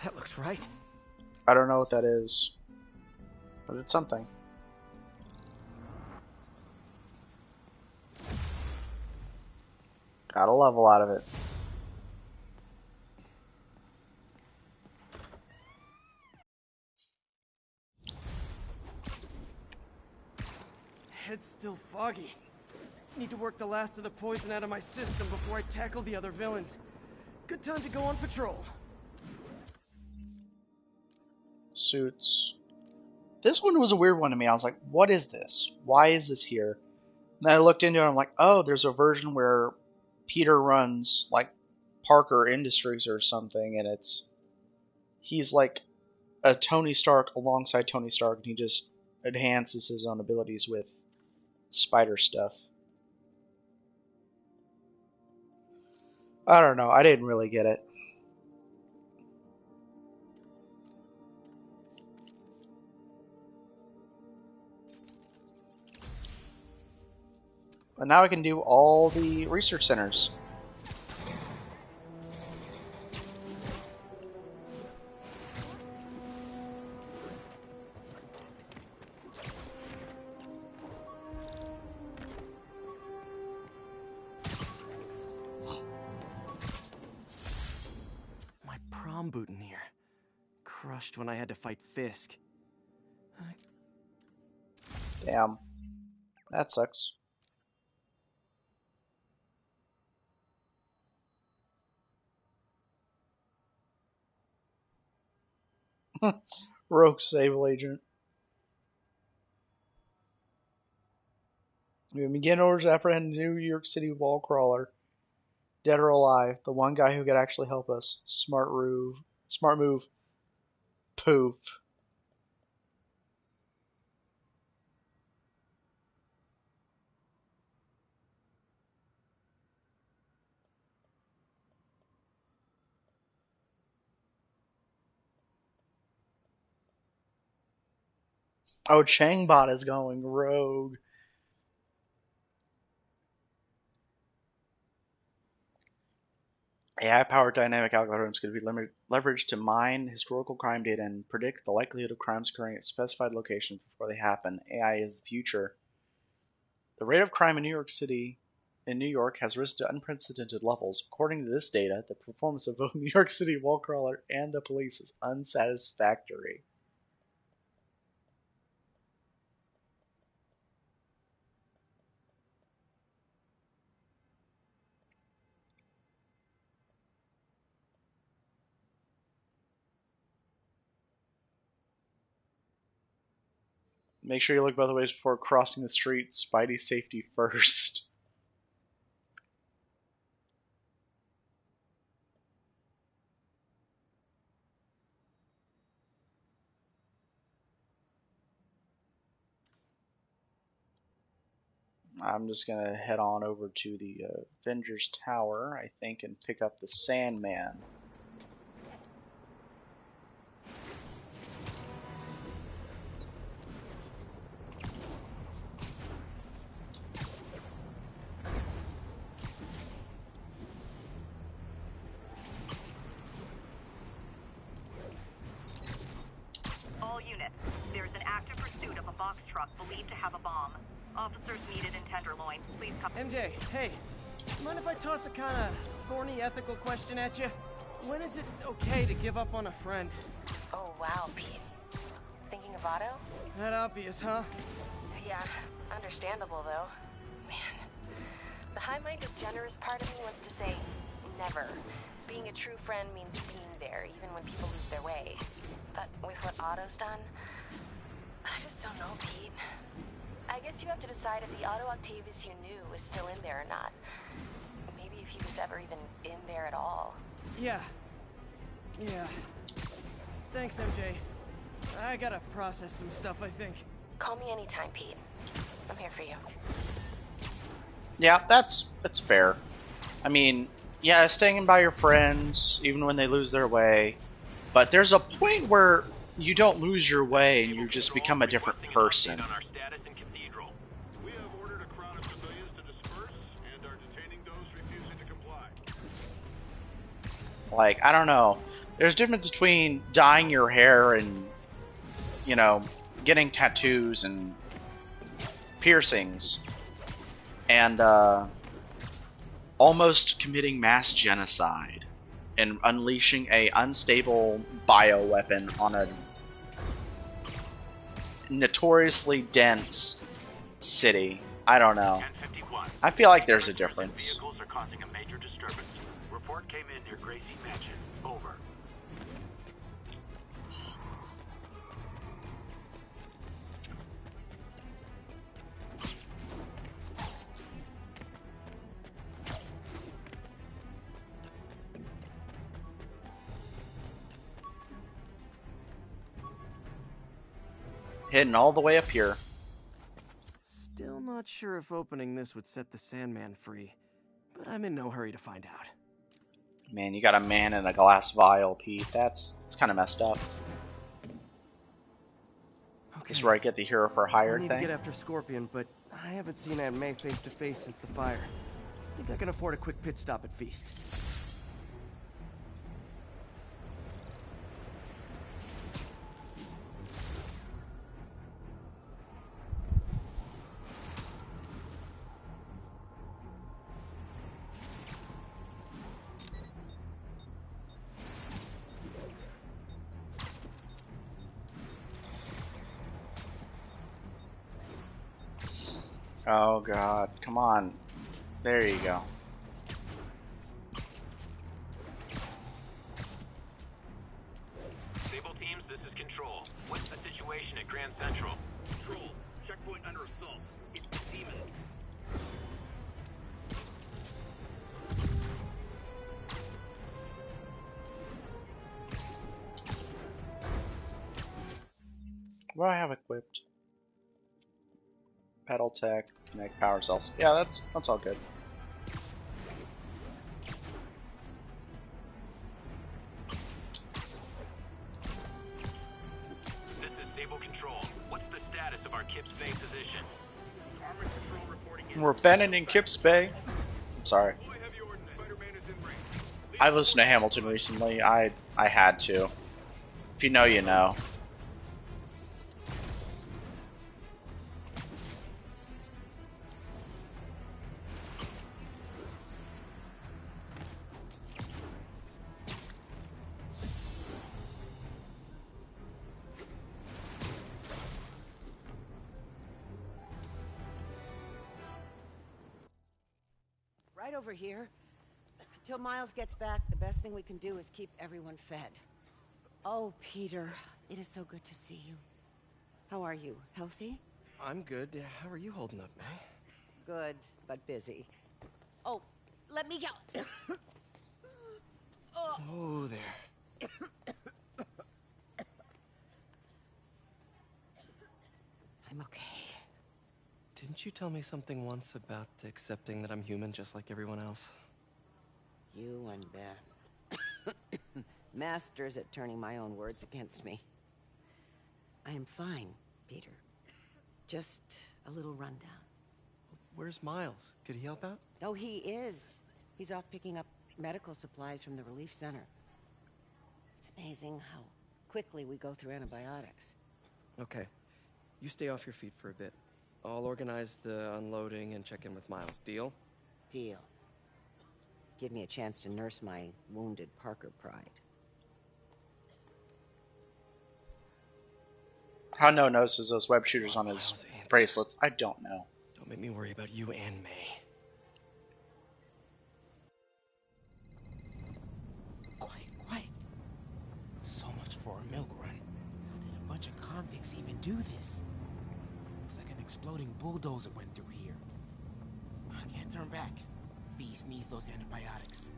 That looks right. I don't know what that is, but it's something. Got a level out of it. Head's still foggy. Need to work the last of the poison out of my system before I tackle the other villains. Good time to go on patrol. Suits. This one was a weird one to me. I was like, what is this? Why is this here? And then I looked into it and I'm like, oh, there's a version where Peter runs like Parker Industries or something, and he's like a Tony Stark alongside Tony Stark, and he just enhances his own abilities with spider stuff. I don't know. I didn't really get it. But now I can do all the research centers. My prom boutonniere. Crushed when I had to fight Fisk. Damn. That sucks. Rogue Sable Agent. We begin orders to apprehend New York City wall crawler. Dead or alive. The one guy who could actually help us. Smart move. Poof. Oh, Changbot is going rogue. AI-powered dynamic algorithms could be leveraged to mine historical crime data and predict the likelihood of crimes occurring at specified locations before they happen. AI is the future. The rate of crime in New York has risen to unprecedented levels. According to this data, the performance of both New York City wall crawler and the police is unsatisfactory. Make sure you look both ways before crossing the street. Spidey safety first. I'm just going to head on over to the Avengers Tower, I think, and pick up the Sandman. All units, there's an active pursuit of a box truck believed to have a bomb. Officers needed in Tenderloin. Please come. MJ, hey. Mind if I toss a kind of thorny ethical question at you? When is it okay to give up on a friend? Oh, wow, Pete. Thinking of Otto? That obvious, huh? Yeah, understandable, though. Man, the high-minded, generous part of me wants to say never. Being a true friend means being there, even when people lose their way. But with what Otto's done, I just don't know, Pete. I guess you have to decide if the Otto Octavius you knew is still in there or not. Maybe if he was ever even in there at all. Yeah. Thanks, MJ. I gotta process some stuff, I think. Call me anytime, Pete. I'm here for you. Yeah, that's fair. I mean, yeah, staying by your friends, even when they lose their way. But there's a point where you don't lose your way and you just become a different person. Like, I don't know. There's a difference between dyeing your hair and, you know, getting tattoos and piercings and almost committing mass genocide and unleashing a unstable bioweapon on a notoriously dense city. I don't know. I feel like there's a difference. Vehicles are causing a major disturbance. Report came in near Gracie Mansion. Over. Hidden all the way up here. Still not sure if opening this would set the Sandman free, but I'm in no hurry to find out. Man, you got a man in a glass vial, Pete. It's kind of messed up. Okay. This is where I get the hero for hire I need thing. to get after Scorpion, but I haven't seen Aunt May face to face since the fire. I think I can afford a quick pit stop at Feast. Oh god, come on. There you go. Sable teams, this is Control. What's the situation at Grand Central? Control. Checkpoint under assault. It's the demon. What do I have equipped? Pedal tech, connect power cells. Yeah, that's all good. This is Sable Control. What's the status of our Kip's Bay position? Armored Control reporting in. We're abandoning Kip's Bay. I'm sorry. I listened to Hamilton recently. I had to. If you know, you know. Right over here. Until Miles gets back, the best thing we can do is keep everyone fed. Oh, Peter, it is so good to see you. How are you? Healthy? I'm good. How are you holding up, May? Good, but busy. Oh, let me go. Oh, there. I'm okay. Didn't you tell me something once about accepting that I'm human just like everyone else? You and Ben. Masters at turning my own words against me. I am fine, Peter. Just a little rundown. Where's Miles? Could he help out? Oh, he is. He's off picking up medical supplies from the relief center. It's amazing how quickly we go through antibiotics. Okay. You stay off your feet for a bit. I'll organize the unloading and check in with Miles. Deal? Deal. Give me a chance to nurse my wounded Parker pride. How No notices those web shooters on his bracelets? I don't know. Don't make me worry about you and May. Quiet. So much for a milk run. How did a bunch of convicts even do this? Looks like an exploding bulldozer went through here. I can't turn back. Beast needs those antibiotics.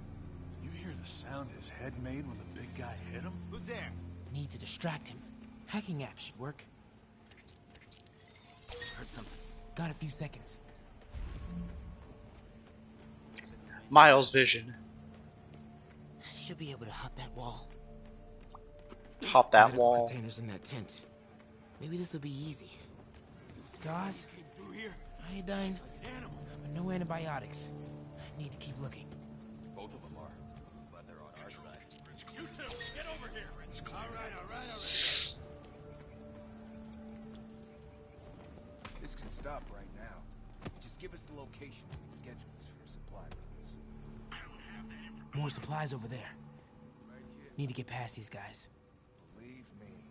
You hear the sound his head made when the big guy hit him? Who's there? Need to distract him. Hacking app should work. Heard something. Got a few seconds. Miles' vision. Should be able to hop that wall. Hop that Medical wall. Containers in that tent. Maybe this will be easy. Gauze? Iodine? But no antibiotics. Need to keep looking. Both of them are. Glad they're on our side. This can stop right now. Just give us the locations and schedules for supply runs. More supplies over there. Need to get past these guys. Believe me,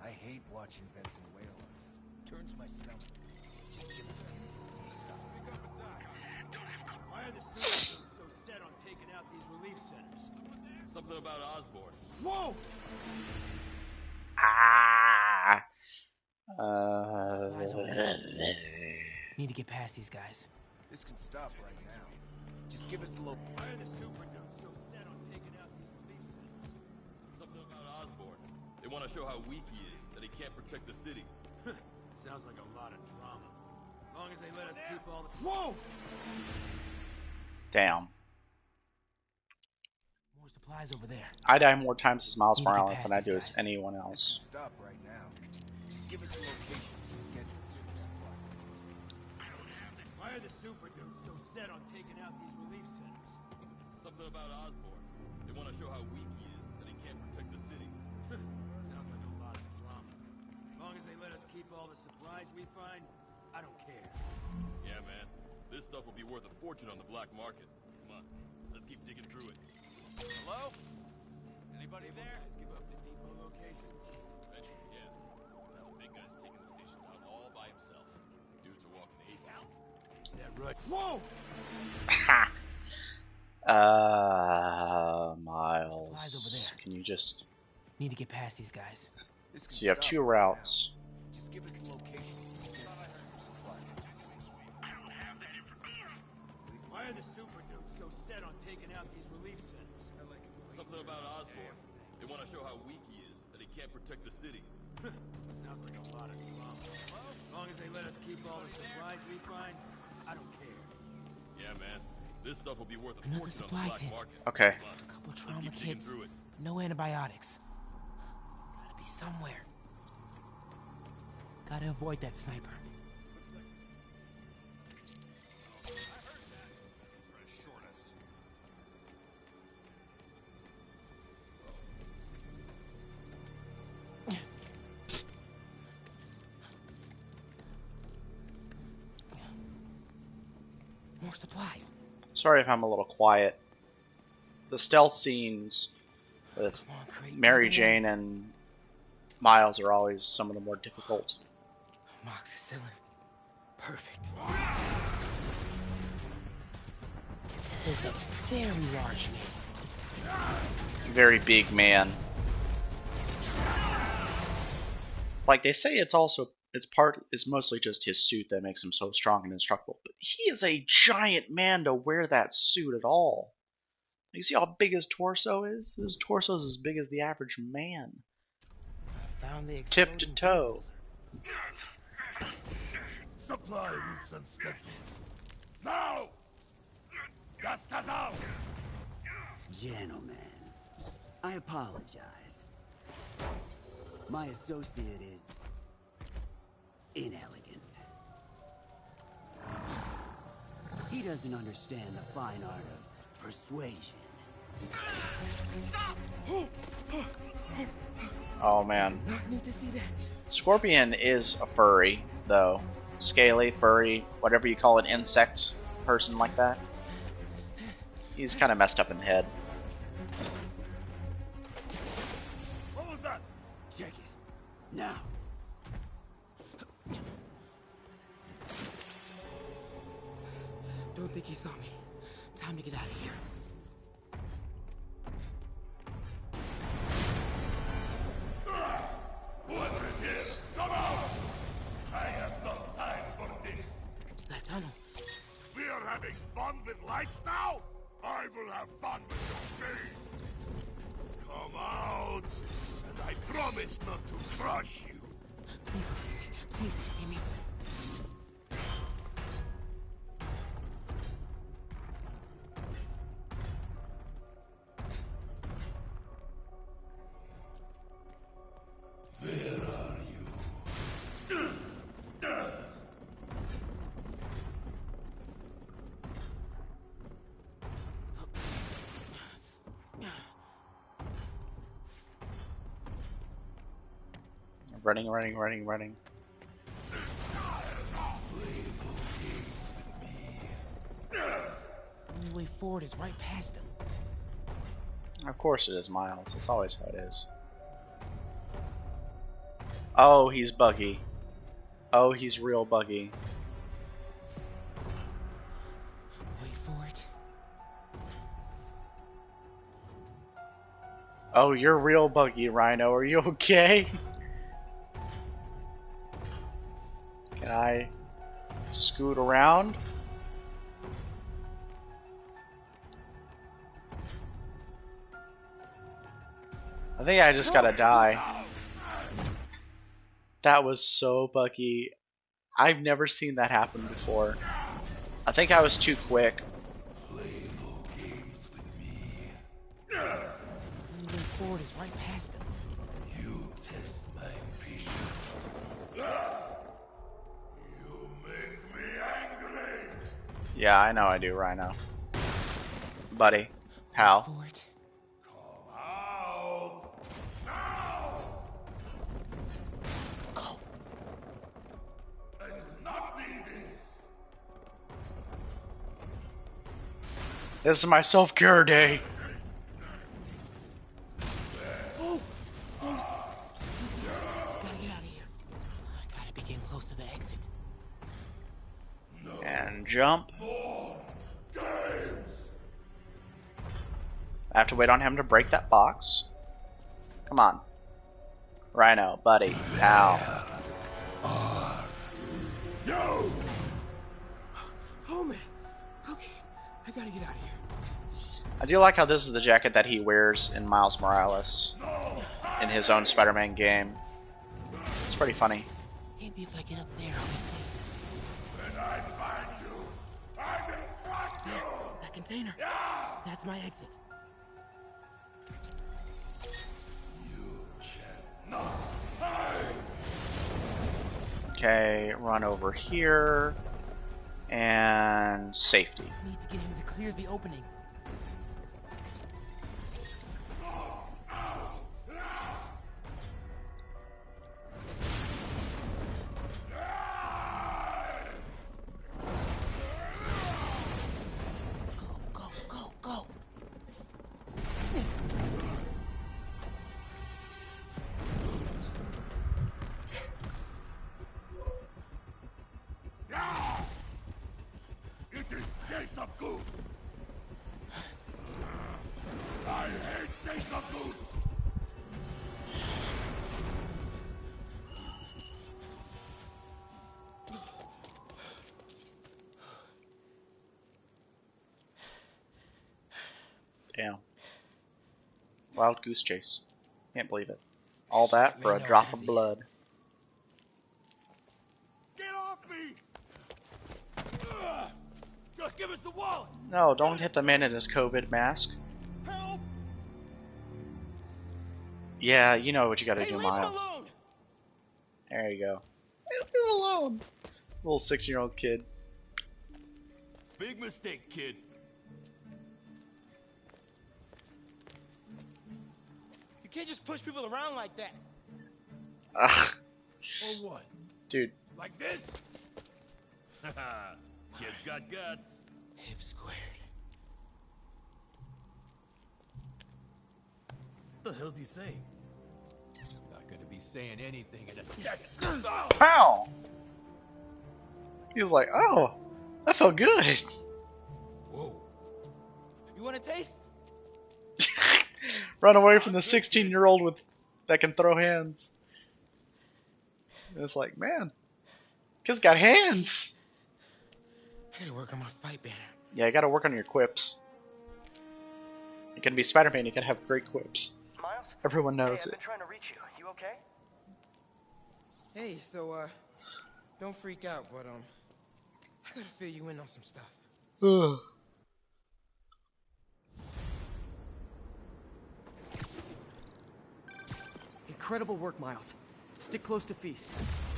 I hate watching Benson wail on us. Turns my stomach. Just give us a stop. Why are the superdudes so set on taking out these relief centers? Something about Osborne. Whoa! Need to get past these guys. This can stop right now. Just give us the location. Why are the superdudes so set on taking out these relief centers? Something about Osborne. They want to show how weak he is, that he can't protect the city. Sounds like a lot of drama. As long as they let us keep all the... Whoa! Damn. More supplies over there. I die more times as Miles Need to get Morales past than I these do as guys. anyone else. Stop right now. Just give us the locations and schedules for supply runs. Why are the superdudes so set on taking out these relief centers? Something about Osborne. They want to show how weak he is, that he can't protect the city. Sounds like a lot of drama. As long as they let us keep all the supplies we find, I don't care. Yeah, man. This stuff will be worth a fortune on the black market. Come on, let's keep digging through it. Hello? Anybody there? Guys give up the depot locations? Eventually, yeah. Now the big guy's taking the stations out all by himself. Dudes are walking 8 out. Is that right? Whoa! Miles. Supplies over there. Can you just... Need to get past these guys. So you have two routes. Just give us the locations and schedules for supply runs. Why are the superdudes so set on taking out these relief centers? Something about Osborne. They want to show how weak he is, that he can't protect the city. Sounds like a lot of drama. As long as they let us keep all the supplies we find, I don't care. Yeah, man. This stuff will be worth a Another fortune on the supply black tent. market. Okay. Come on, A couple let's trauma keep digging kits. through it. No antibiotics. Gotta be somewhere. Gotta avoid that sniper. More supplies. Sorry if I'm a little quiet. The stealth scenes with Mary Jane and Miles are always some of the more difficult. Amoxicillin. Perfect. Is a very large man. Very big man. Like they say, it's mostly just his suit that makes him so strong and indestructible. But he is a giant man to wear that suit at all. You see how big his torso is? His torso is as big as the average man. Found the Tip to toe. Supply routes and schedules. Now! Gas out! Gentlemen, I apologize. My associate is inelegant. He doesn't understand the fine art of persuasion. Oh man. Need to see that. Scorpion is a furry, though. Scaly, furry, whatever you call an insect person like that. He's kind of messed up in the head. What was that? Check it. Now. Don't think he saw me. Time to get out of here. What's in here? Come out! I have no time for this. That tunnel. We are having fun with lights now? I will have fun with your face. Come out, and I promise not to crush you. Please don't see me. Please don't see me. Where are you? Running, running, running, running. The only way forward is right past them. Of course it is, Miles. It's always how it is. Oh, he's buggy. Oh, he's real buggy. Wait for it. Oh, you're real buggy, Rhino. Are you okay? Can I scoot around? I think I just gotta die. That was so buggy. I've never seen that happen before. I think I was too quick. The only way forward is right past them. You test my patience. You make me angry. Yeah, I know I do, Rhino. Buddy, how? This is my self-cure day. Oh! Gotta get out of here. I gotta be getting close to the exit. And jump. I have to wait on him to break that box. Come on. Rhino, buddy, pal. Yo! Oh man. Okay. I gotta get out of here. I do like how this is the jacket that he wears in Miles Morales in his own Spider-Man game. It's pretty funny. Maybe if I get up there, I'll be safe. When I find you, I will crush you. That container. That's my exit. Okay, run over here. And safety. Need to get him to clear the opening. Go. It is Case of Goose. I hate Case of Goose. Damn. Wild goose chase. Can't believe it. All that for a drop of blood. Get off me! Just give us the wallet. No, don't hit the man in his COVID mask. Help! Yeah, you know what you gotta do, Leave him Miles. alone. There you go. Leave him alone. Little 6-year-old kid. Big mistake, kid. You can't just push people around like that. Ugh. Or what? Dude. Like this? Haha. Kid's got guts. Hip squared. What the hell's he saying? Not gonna be saying anything in a second. Pow! He was like, oh, that felt good. Whoa. You want a taste? Run away from the 16-year-old with that can throw hands. And it's like, man, kid's got hands. I gotta work on my fight banner. Yeah, you gotta work on your quips. You can be Spider-Man, you can have great quips. Miles? Everyone knows I've it. been trying to reach you. You okay? Hey, so, don't freak out, but, I gotta fill you in on some stuff. Ugh. Incredible work, Miles. Stick close to Feast.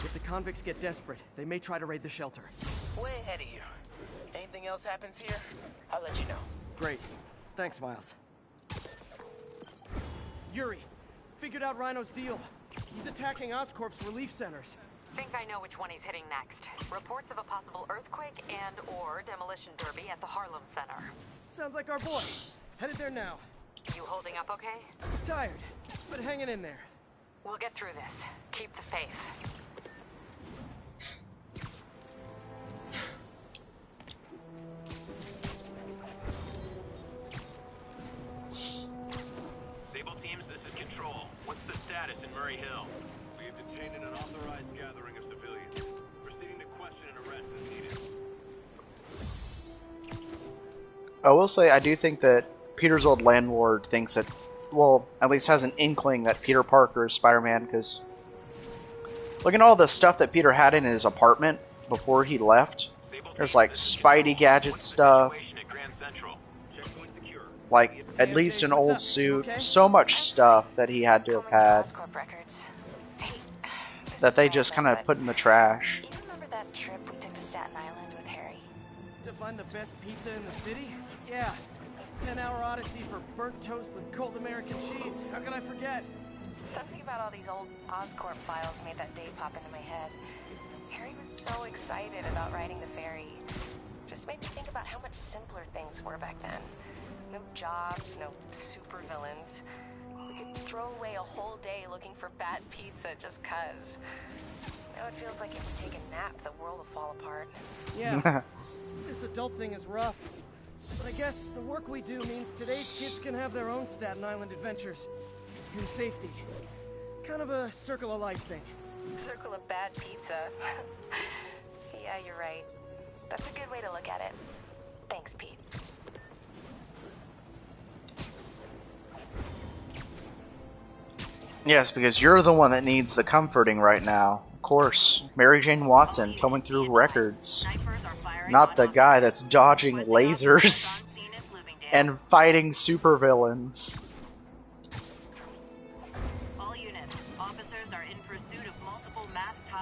If the convicts get desperate, they may try to raid the shelter. Way ahead of you. Anything else happens here, I'll let you know. Great. Thanks, Miles. Yuri, figured out Rhino's deal. He's attacking Oscorp's relief centers. Think I know which one he's hitting next. Reports of a possible earthquake and/or demolition derby at the Harlem Center. Sounds like our boy. Headed there now. You holding up okay? Tired, but hanging in there. We'll get through this. Keep the faith. Sable teams, this is Control. What's the status in Murray Hill? We have detained an unauthorized gathering of civilians. Proceeding to question and arrest as needed. I will say, I do think that Peter's old landlord thinks that, well, at least has an inkling that Peter Parker is Spider-Man, because look at all the stuff that Peter had in his apartment before he left. There's like Spidey gadget stuff, like at least an old suit, so much stuff that he had to have had that they just kind of put in the trash. Do you remember that trip we took to Staten Island with Harry? To find the best pizza in the city? Yeah. 10-hour odyssey for burnt toast with cold American cheese. How could I forget? Something about all these old Oscorp files made that day pop into my head. Harry was so excited about riding the ferry. Just made me think about how much simpler things were back then. No jobs, no supervillains. We could throw away a whole day looking for bad pizza just 'cause. Now it feels like if we take a nap, the world will fall apart. Yeah. This adult thing is rough. But I guess the work we do means today's kids can have their own Staten Island adventures. In safety. Kind of a circle of life thing. Circle of bad pizza. Yeah, you're right. That's a good way to look at it. Thanks, Pete. Yes, because you're the one that needs the comforting right now. Of course, Mary Jane Watson coming through records. Not the guy that's dodging lasers and fighting supervillains.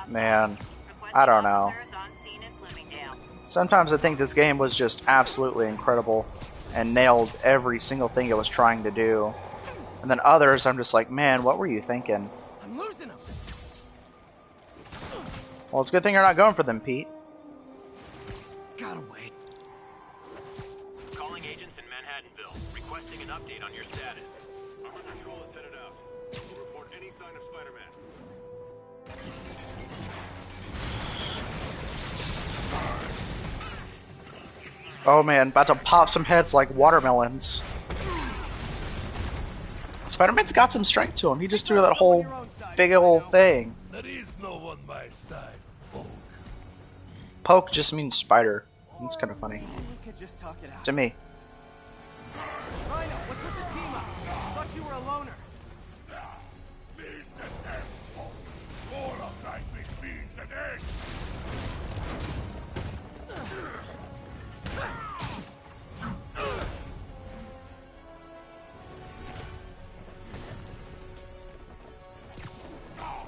Man, I don't know. Sometimes I think this game was just absolutely incredible and nailed every single thing it was trying to do. And then others, I'm just like, man, what were you thinking? I'm losing them. Well, it's a good thing you're not going for them, Pete. Gotta wait. Calling agents in Manhattanville, requesting an update on your status. Armor Control is headed out. We'll report any sign of Spider-Man. Oh man, about to pop some heads like watermelons. Spider-Man's got some strength to him. He just threw that whole big old thing. There is no one my size, Poke. Poke just means spider. It's kind of funny. We could just talk it out. To me. Rhino, what's with the team up? Thought you were a loner. More of nightmare beans and eggs.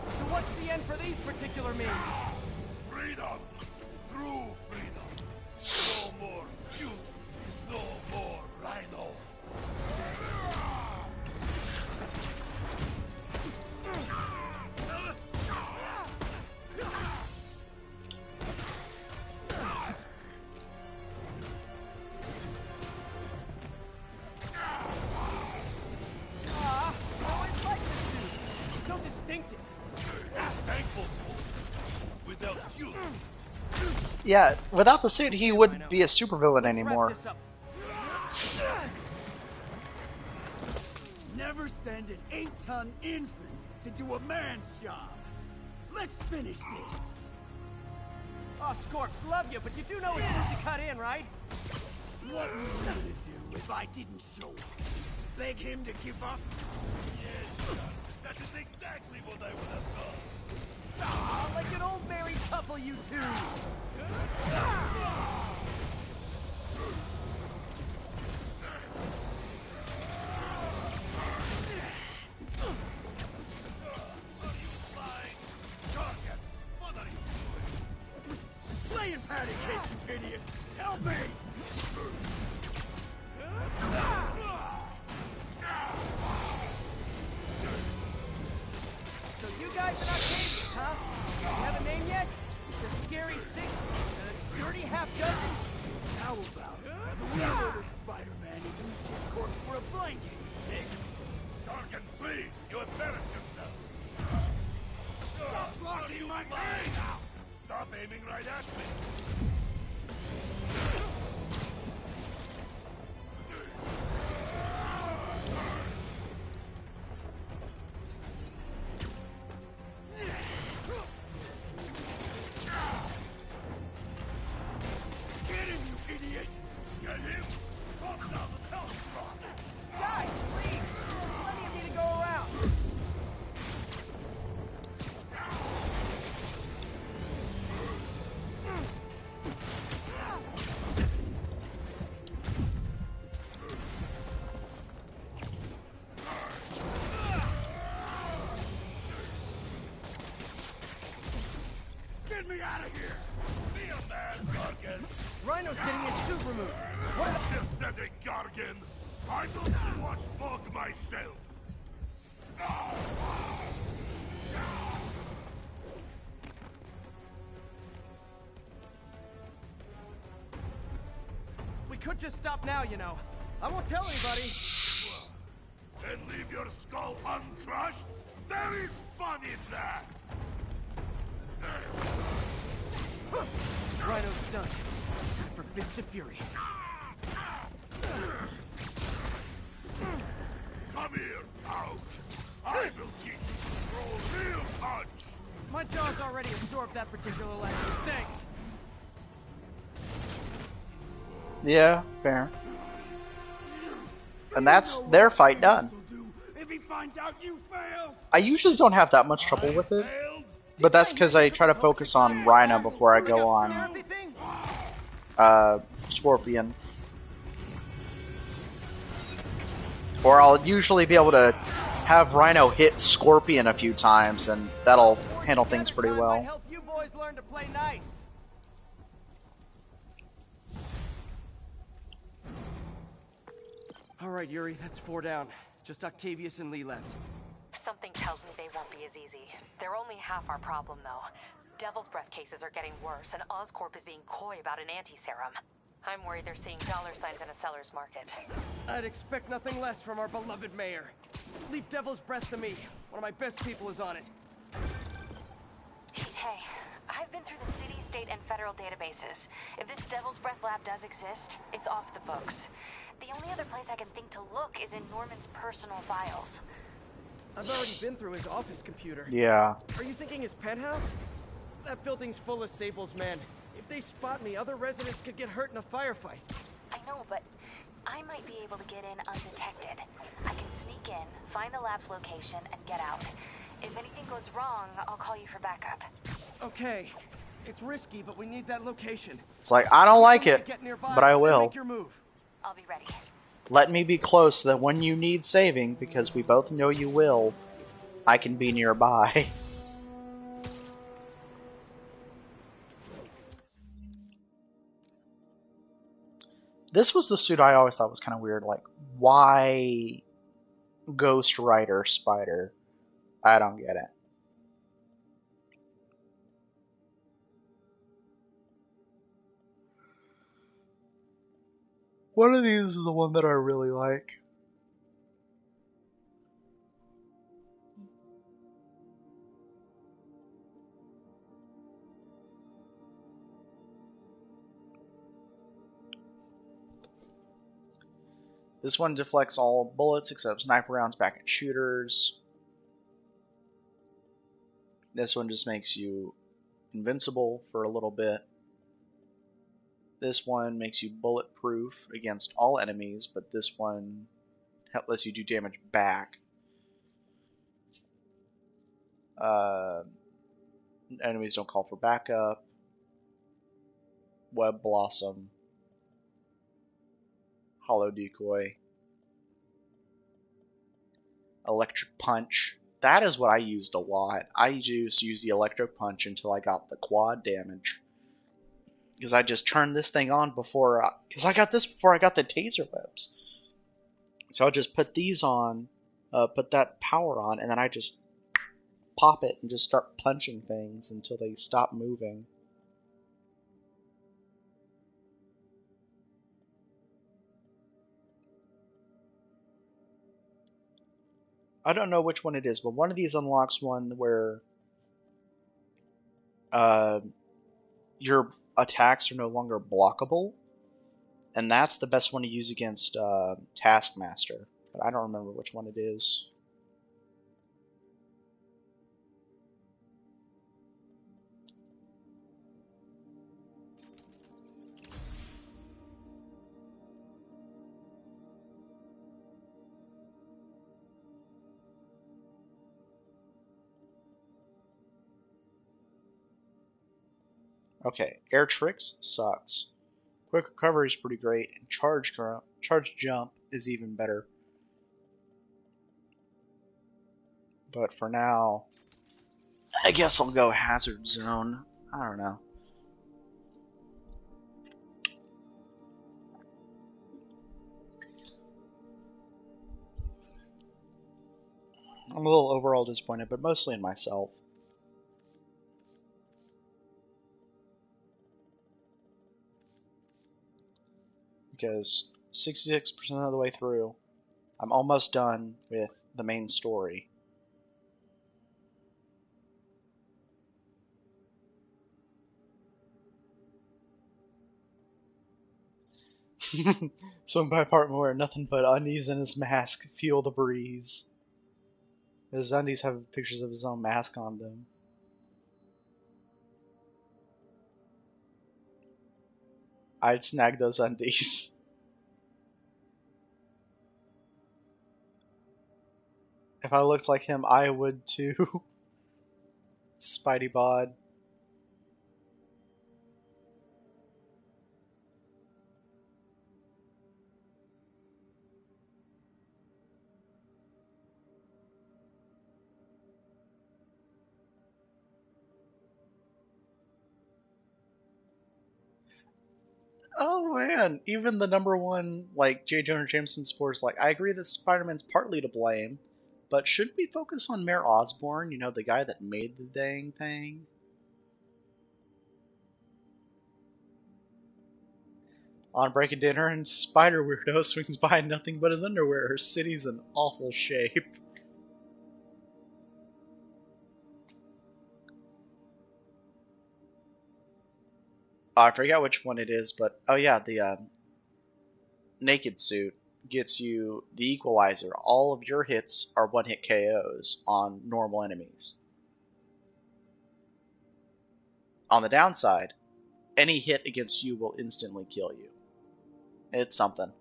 So what's the end for these particular means? Freedom. True freedom. No more feud. No more Rhino. I always liked this dude. So distinctive. Thankful without you. Yeah, without the suit, he wouldn't be a supervillain anymore. Never send an 8-ton infant to do a man's job. Let's finish this. Oscorp, love you, but you do know it's supposed to cut in, right? What were you gonna do if I didn't show up? Beg him to give up? Yes, that is exactly what I would have done. Ah, like an old married couple, you two. Playing patty cake, you idiot! Help me! So you guys in Octavius, huh? You have a name yet? The scary six? The dirty half dozen? How about we ordered Spider-Man to use his corpse for a blanket, Nick? Darkin, please, you embarrassed yourself. Stop blocking my aim! Stop aiming right at me. Get him, you idiot! Get him! Stop now, the hell's wrong? Guys, please! There's plenty of me to go around! Get me out of here! Be a man, Gargan! Rhino's getting his suit removed. What is this, Desert Gargan? I don't watch fog myself! We could just stop now, you know. I won't tell anybody. Then leave your skull uncrushed? There is fun in that! Rhino's done. Time for Fists of Fury. Come here, ouch! I will teach you to throw real punch! My jaw's already absorbed that particular lesson. Thanks. Yeah, fair. And that's their fight done. If he finds out you failed, I usually don't have that much trouble with it, but that's because I try to focus on Rhino before I go on Scorpion. Or I'll usually be able to have Rhino hit Scorpion a few times, and that'll handle things pretty well. Help you boys learn to play nice. All right, Yuri, that's 4 down. Just Octavius and Lee left. Something tells me they won't be as easy. They're only half our problem, though. Devil's Breath cases are getting worse, and Oscorp is being coy about an anti-serum. I'm worried they're seeing dollar signs in a seller's market. I'd expect nothing less from our beloved mayor. Leave Devil's Breath to me. One of my best people is on it. Hey, I've been through the city, state, and federal databases. If this Devil's Breath lab does exist, it's off the books. The only other place I can think to look is in Norman's personal files. I've already been through his office computer. Yeah. Are you thinking his penthouse? That building's full of Sable's men. If they spot me, other residents could get hurt in a firefight. I know, but I might be able to get in undetected. I can sneak in, find the lab's location, and get out. If anything goes wrong, I'll call you for backup. Okay. It's risky, but we need that location. It's like, I don't like it, but I will. Make your move. I'll be ready. Let me be close so that when you need saving, because we both know you will, I can be nearby. This was the suit I always thought was kind of weird. Like, why Ghost Rider Spider? I don't get it. One of these is the one that I really like. This one deflects all bullets except sniper rounds back at shooters. This one just makes you invincible for a little bit. This one makes you bulletproof against all enemies, but this one lets you do damage back. Enemies don't call for backup. Web Blossom. Hollow Decoy. Electric Punch. That is what I used a lot. I just used the Electric Punch until I got the quad damage. Because I just turned this thing on before... Because I got this before I got the taser webs. So I'll just put these on, put that power on, and then I just pop it and just start punching things until they stop moving. I don't know which one it is, but one of these unlocks one where your attacks are no longer blockable, and that's the best one to use against Taskmaster, but I don't remember which one it is. Okay, Air Tricks sucks. Quick Recovery is pretty great, and Charge Jump is even better. But for now, I guess I'll go Hazard Zone. I don't know. I'm a little overall disappointed, but mostly in myself. Because 66% of the way through, I'm almost done with the main story. Swim by part more, nothing but undies and his mask. Feel the breeze. His undies have pictures of his own mask on them. I'd snag those undies. If I looked like him, I would too. Spidey bod. Oh man, even the #1, like J. Jonah Jameson sports, like I agree that Spider-Man's partly to blame, but should we focus on Mayor Osborn? You know, the guy that made the dang thing. On breaking dinner, and Spider Weirdo swings by nothing but his underwear. Her city's in awful shape. I forget which one it is, but oh yeah, the naked suit gets you the equalizer. All of your hits are one-hit KOs on normal enemies. On the downside, any hit against you will instantly kill you. It's something.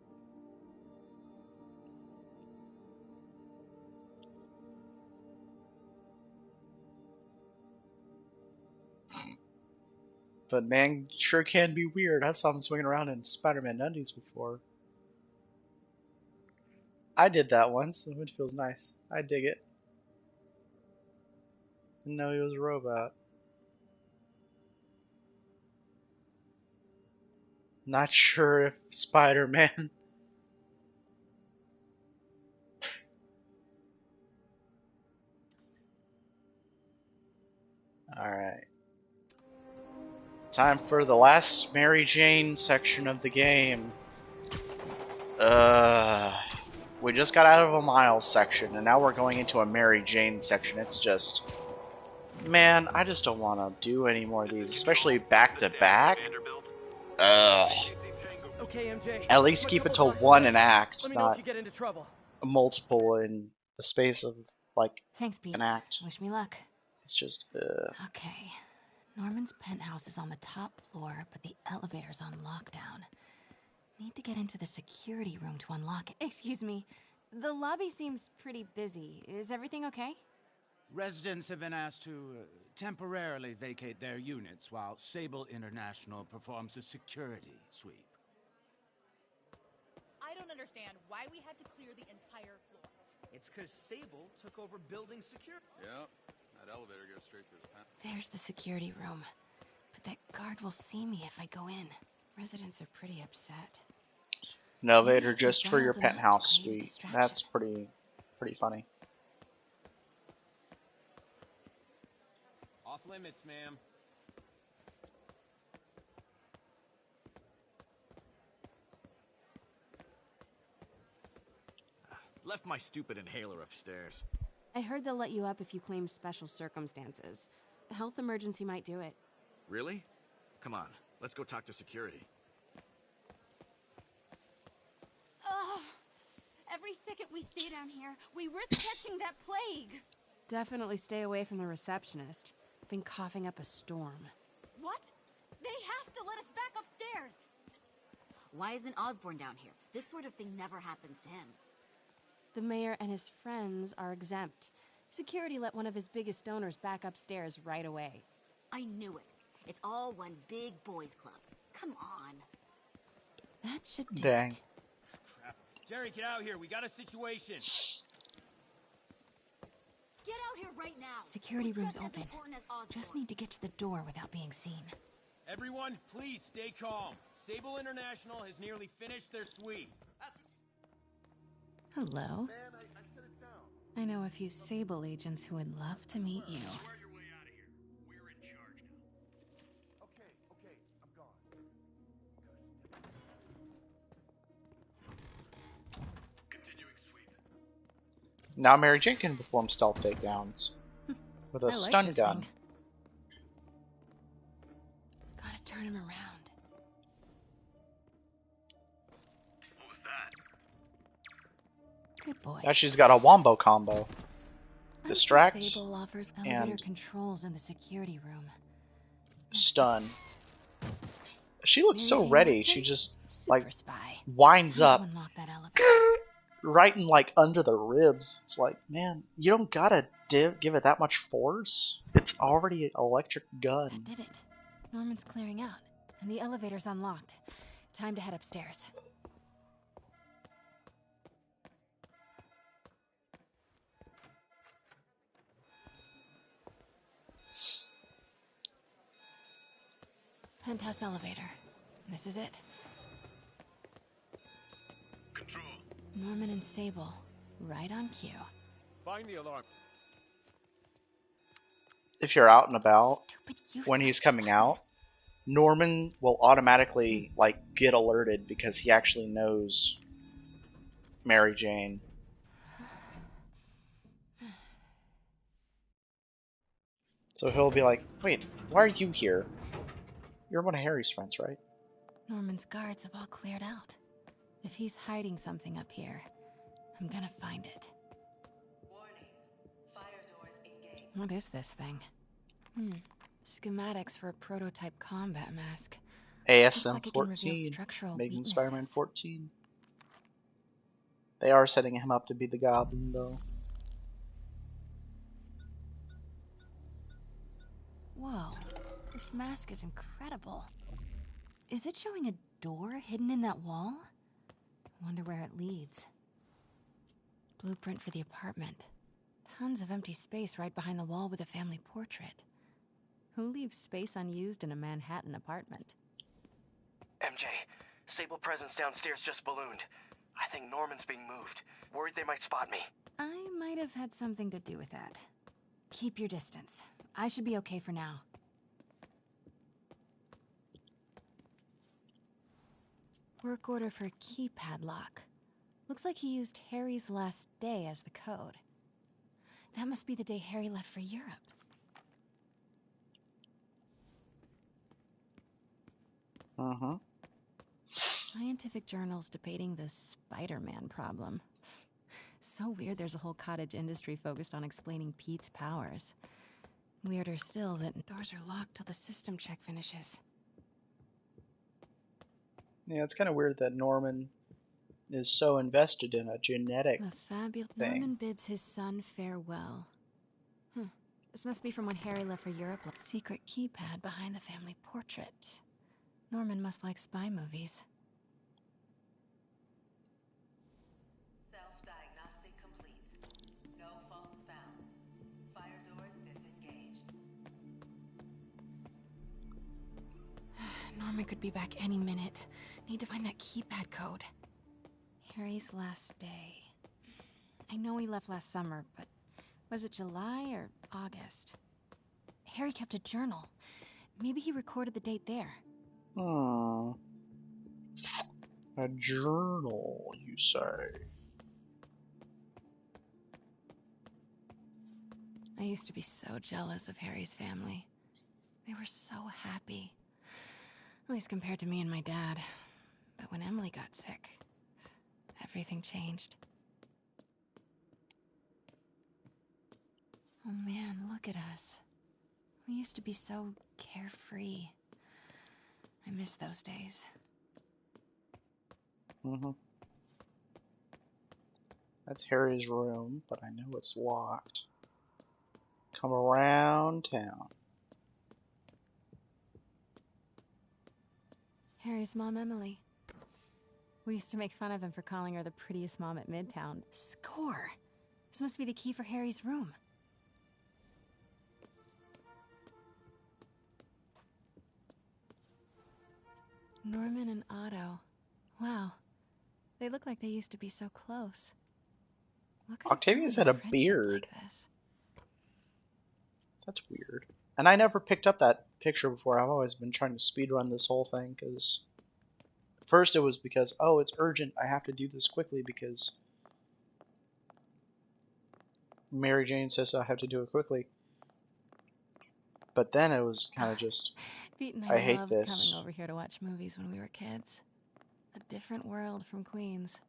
But man, sure can be weird. I saw him swinging around in Spider-Man undies before. I did that once, and it feels nice. I dig it. Didn't know he was a robot. Not sure if Spider-Man. Alright. Time for the last Mary Jane section of the game. We just got out of a Miles section, and now we're going into a Mary Jane section. It's just... Man, I just don't want to do any more of these, especially back to back. Okay, MJ. At least keep it to one an act, Let me know not if you get into trouble. multiple in the space of, like, Thanks, Pete. an act. Wish me luck. It's just, Okay. Norman's penthouse is on the top floor, but the elevator's on lockdown. Need to get into the security room to unlock it. Excuse me. The lobby seems pretty busy. Is everything okay? Residents have been asked to temporarily vacate their units while Sable International performs a security sweep. I don't understand why we had to clear the entire floor. It's because Sable took over building security. Yep. That elevator goes straight to his pen. There's the security room. But that guard will see me if I go in. Residents are pretty upset. an elevator just for your penthouse suite. That's pretty funny. Off limits, ma'am. Left my stupid inhaler upstairs. I heard they'll let you up if you claim special circumstances. A health emergency might do it. Really? Come on, let's go talk to security. Ugh. Every second we stay down here, we risk catching that plague. Definitely stay away from the receptionist. Been coughing up a storm. What? They have to let us back upstairs. Why isn't Osborne down here? This sort of thing never happens to him. The mayor and his friends are exempt. Security let one of his biggest donors back upstairs right away. I knew it. It's all one big boys club. Come on. That should do Dang. it. Crap. Jerry, get out here. We got a situation. Get out here right now. Security We're room's just as open. important as Osborne. Just need to get to the door without being seen. Everyone, please stay calm. Sable International has nearly finished their sweep. Hello. I know a few Sable agents who would love to meet you. Swear your way out of here. We're in charge now. Okay, I'm gone. Continuing sweep. Now Mary Jane can perform stealth takedowns with a I like stun this gun. thing. Gotta turn him around. What was that? Good boy. Now she's got a wombo combo. Distract Sable offers elevator and controls in the security room. stun. She looks Mary so Jane ready. Watson? She just Super like spy. winds Time up to unlock that elevator. right in like under the ribs. It's like, man, you don't gotta give it that much force. It's already an electric gun. That did it. Norman's clearing out, and the elevator's unlocked. Time to head upstairs. Penthouse elevator. This is it. Control. Norman and Sable. Right on cue. Find the alarm. If you're out and about Stupid when he's coming out, Norman will automatically like get alerted because he actually knows Mary Jane. So he'll be like, wait, why are you here? You're one of Harry's friends, right? Norman's guards have all cleared out. If he's hiding something up here, I'm gonna find it. What is this thing? Schematics for a prototype combat mask. Looks like it can reveal ASM-14, structural making weaknesses. Spider-Man 14. They are setting him up to be the Goblin, though. Whoa, this mask is incredible. Is it showing a door hidden in that wall? I wonder where it leads. Blueprint for the apartment. Tons of empty space right behind the wall with a family portrait. Who leaves space unused in a Manhattan apartment? MJ, Sable presence downstairs just ballooned. I think Norman's being moved. Worried they might spot me. I might have had something to do with that. Keep your distance. I should be okay for now. Work order for a keypad lock. Looks like he used Harry's last day as the code. That must be the day Harry left for Europe. Scientific journals debating the Spider-Man problem. So weird there's a whole cottage industry focused on explaining Pete's powers. Weirder still that doors are locked till the system check finishes. Yeah, it's kind of weird that Norman is so invested in a genetic The fabulous thing. Norman bids his son farewell. This must be from when Harry left for Europe. Secret keypad behind the family portrait. Norman must like spy movies. Self-diagnostic complete. No faults found. Fire doors disengaged. Norman could be back any minute. Need to find that keypad code. Harry's last day. I know he left last summer, but was it July or August? Harry kept a journal. Maybe he recorded the date there. Hmm. A journal, you say? I used to be so jealous of Harry's family. They were so happy. At least compared to me and my dad. But when Emily got sick, everything changed. Oh man, look at us. We used to be so carefree. I miss those days. Mm-hmm. That's Harry's room, but I know it's locked. Come around town. Harry's mom, Emily. We used to make fun of him for calling her the prettiest mom at Midtown. Score! This must be the key for Harry's room. Norman and Otto. Wow. They look like they used to be so close. What could Octavius have had a ruined beard. Like this? That's weird. And I never picked up that picture before. I've always been trying to speedrun this whole thing, because first it was because, oh, it's urgent, I have to do this quickly because Mary Jane says I have to do it quickly. But then it was kind of just, Pete and I I hate loved this. coming over here to watch movies when we were kids. A different world from Queens.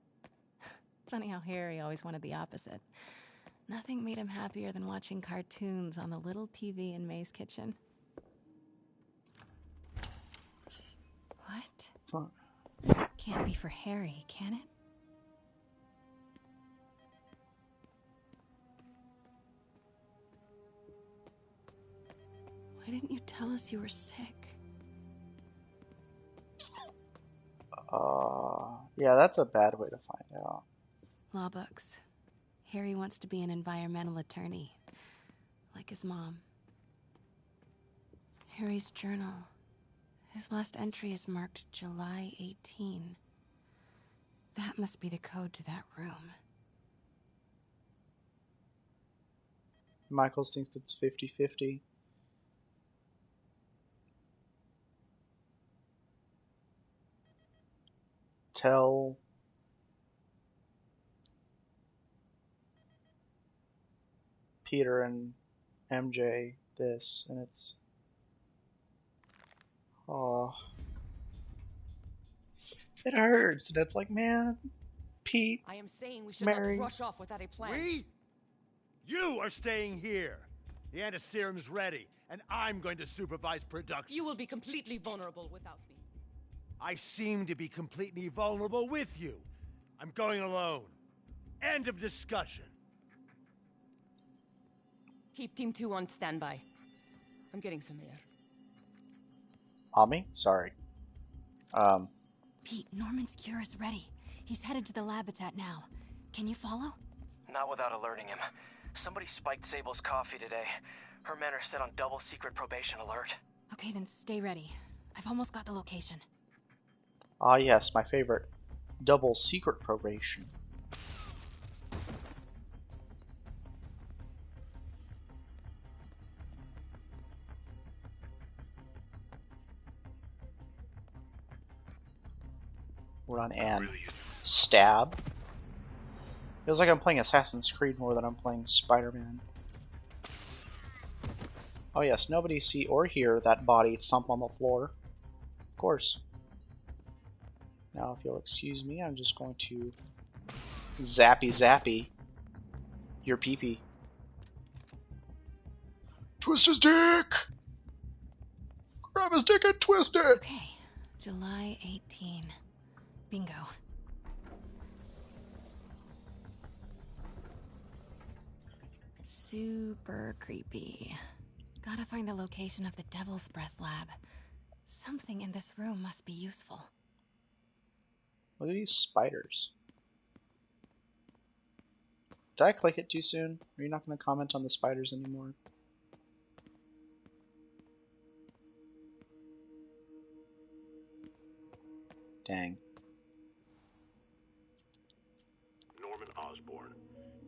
Funny how Harry always wanted the opposite. Nothing made him happier than watching cartoons on the little TV in May's kitchen. What? Huh. This can't be for Harry, can it? Why didn't you tell us you were sick? Yeah, that's a bad way to find out. Law books. Harry wants to be an environmental attorney, like his mom. Harry's journal. His last entry is marked July 18. That must be the code to that room. Michaels thinks it's 50-50. Tell Peter and MJ this, and it's, oh, it hurts, and it's like, man, Pete, I am saying we should Mary. not rush off without a plan. We? You are staying here. The antiserum's ready, and I'm going to supervise production. You will be completely vulnerable without me. I seem to be completely vulnerable with you. I'm going alone. End of discussion. Keep Team 2 on standby. I'm getting some air. Ami? Sorry. Pete, Norman's cure is ready. He's headed to the lab it's at now. Can you follow? Not without alerting him. Somebody spiked Sable's coffee today. Her men are set on double secret probation alert. Okay, then stay ready. I've almost got the location. Ah, yes, my favorite. Double secret probation. Run and stab. Feels like I'm playing Assassin's Creed more than I'm playing Spider-Man. Oh yes, nobody see or hear that body thump on the floor. Of course. Now if you'll excuse me, I'm just going to zappy your pee-pee. Twist his dick! Grab his dick and twist it! Okay, July 18. Bingo. Super creepy. Gotta find the location of the Devil's Breath lab. Something in this room must be useful. Look at these spiders. Did I click it too soon? Are you not going to comment on the spiders anymore? Dang. Norman Osborn,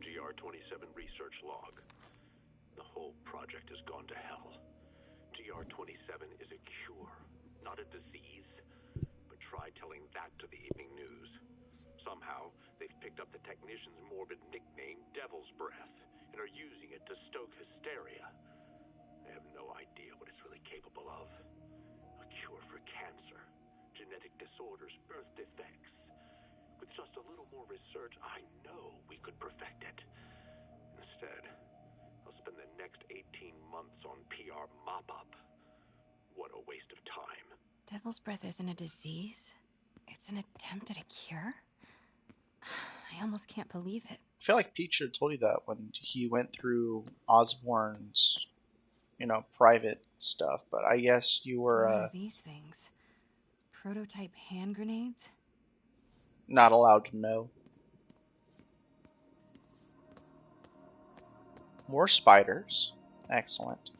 GR-27 research log. The whole project has gone to hell. Pt.5 is a cure, not a disease. But try telling that to the evening news. Somehow, they've picked up the technician's morbid nickname, Devil's Breath, and are using it to stoke hysteria. They have no idea what it's really capable of. A cure for cancer, genetic disorders, birth defects. With just a little more research, I know we could perfect it. Instead, I'll spend the next 18 months on PR mop-up. What a waste of time. Devil's Breath isn't a disease. It's an attempt at a cure? I almost can't believe it. I feel like Pete should have told you that when he went through Osborn's, private stuff. But I guess you were What are these things? Prototype hand grenades? not allowed to know. More spiders. Excellent.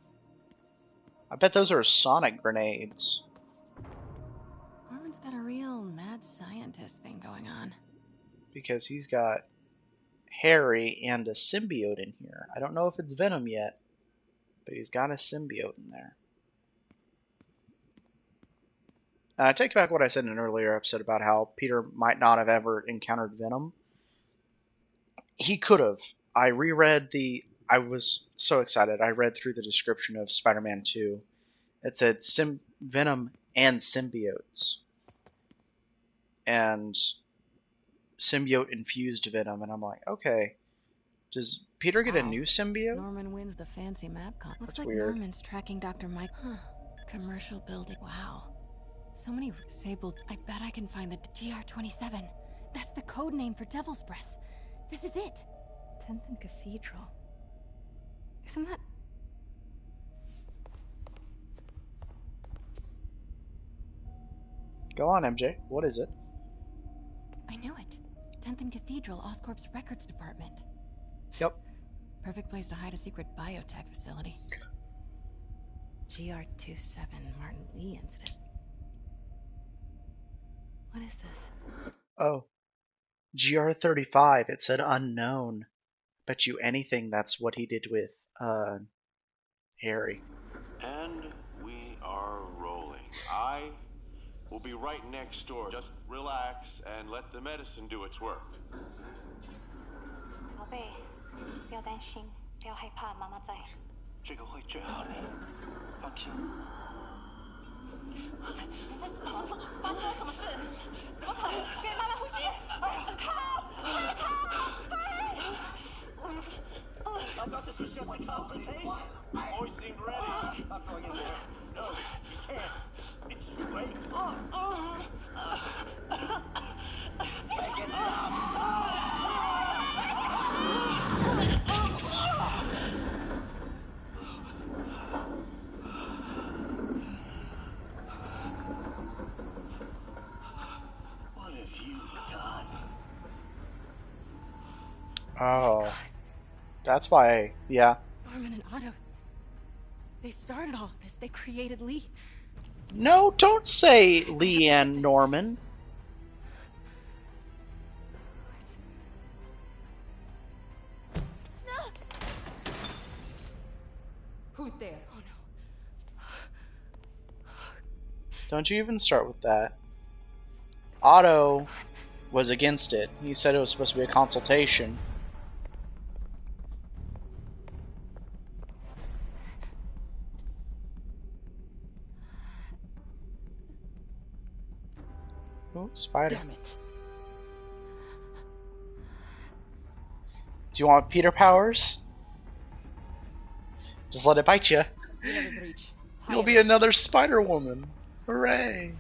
I bet those are sonic grenades. Norman's got a real mad scientist thing going on. Because he's got Harry and a symbiote in here. I don't know if it's Venom yet, but he's got a symbiote in there. And I take back what I said in an earlier episode about how Peter might not have ever encountered Venom. He could have. I was so excited. I read through the description of Spider-Man 2. It said Venom and symbiotes. And symbiote infused Venom. And I'm like, okay. Does Peter get a new symbiote? Norman wins the fancy map con. Looks That's like weird. Norman's tracking Dr. Mike. Huh. Commercial building. Wow. So many Sable. I bet I can find the GR-27. That's the code name for Devil's Breath. This is it. 10th and Cathedral. Isn't that... Go on, MJ. What is it? I knew it. 10th and Cathedral, Oscorp's records department. Yep. Perfect place to hide a secret biotech facility. GR-27 Martin Lee incident. What is this? Oh. GR-35. It said unknown. Bet you anything that's what he did with, Harry. And we are rolling. I will be right next door. Just relax and let the medicine do its work. 宝贝，不要担心，不要害怕，妈妈在。这个会治好你，放心。你在什么？发生了什么事？怎么可能？给妈妈呼吸！I thought this was just a consultation. Boy seemed ready. I'm going in there. No, you can't. It's too late. Make it stop. What have you done? Oh. That's why, yeah. Norman and Otto. They started all of this. They created Lee. No, don't say Lee and Norman. No! Who's there? Oh no. Don't you even start with that. Otto was against it. He said it was supposed to be a consultation. Oh, spider. Damn it. Do you want Peter powers? Just let it bite you. You'll be another Spider-Woman. Hooray!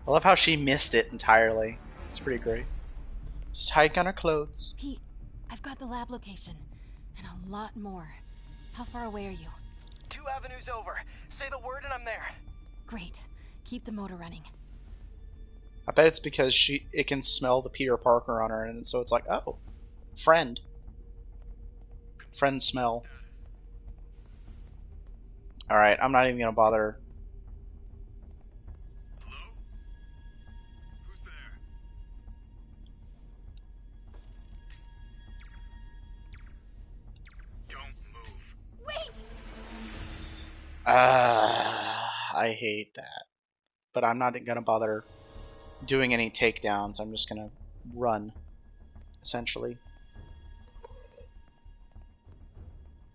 I love how she missed it entirely. It's pretty great. Just hiding on her clothes. Pete, I've got the lab location. And a lot more. How far away are you? 2 avenues over. Say the word and I'm there. Great. Keep the motor running. I bet it's because it can smell the Peter Parker on her, and so it's like, oh, friend. Friend smell. Alright, I'm not even gonna bother. Hello? Who's there? I hate that. But I'm not gonna bother doing any takedowns. I'm just gonna run, essentially.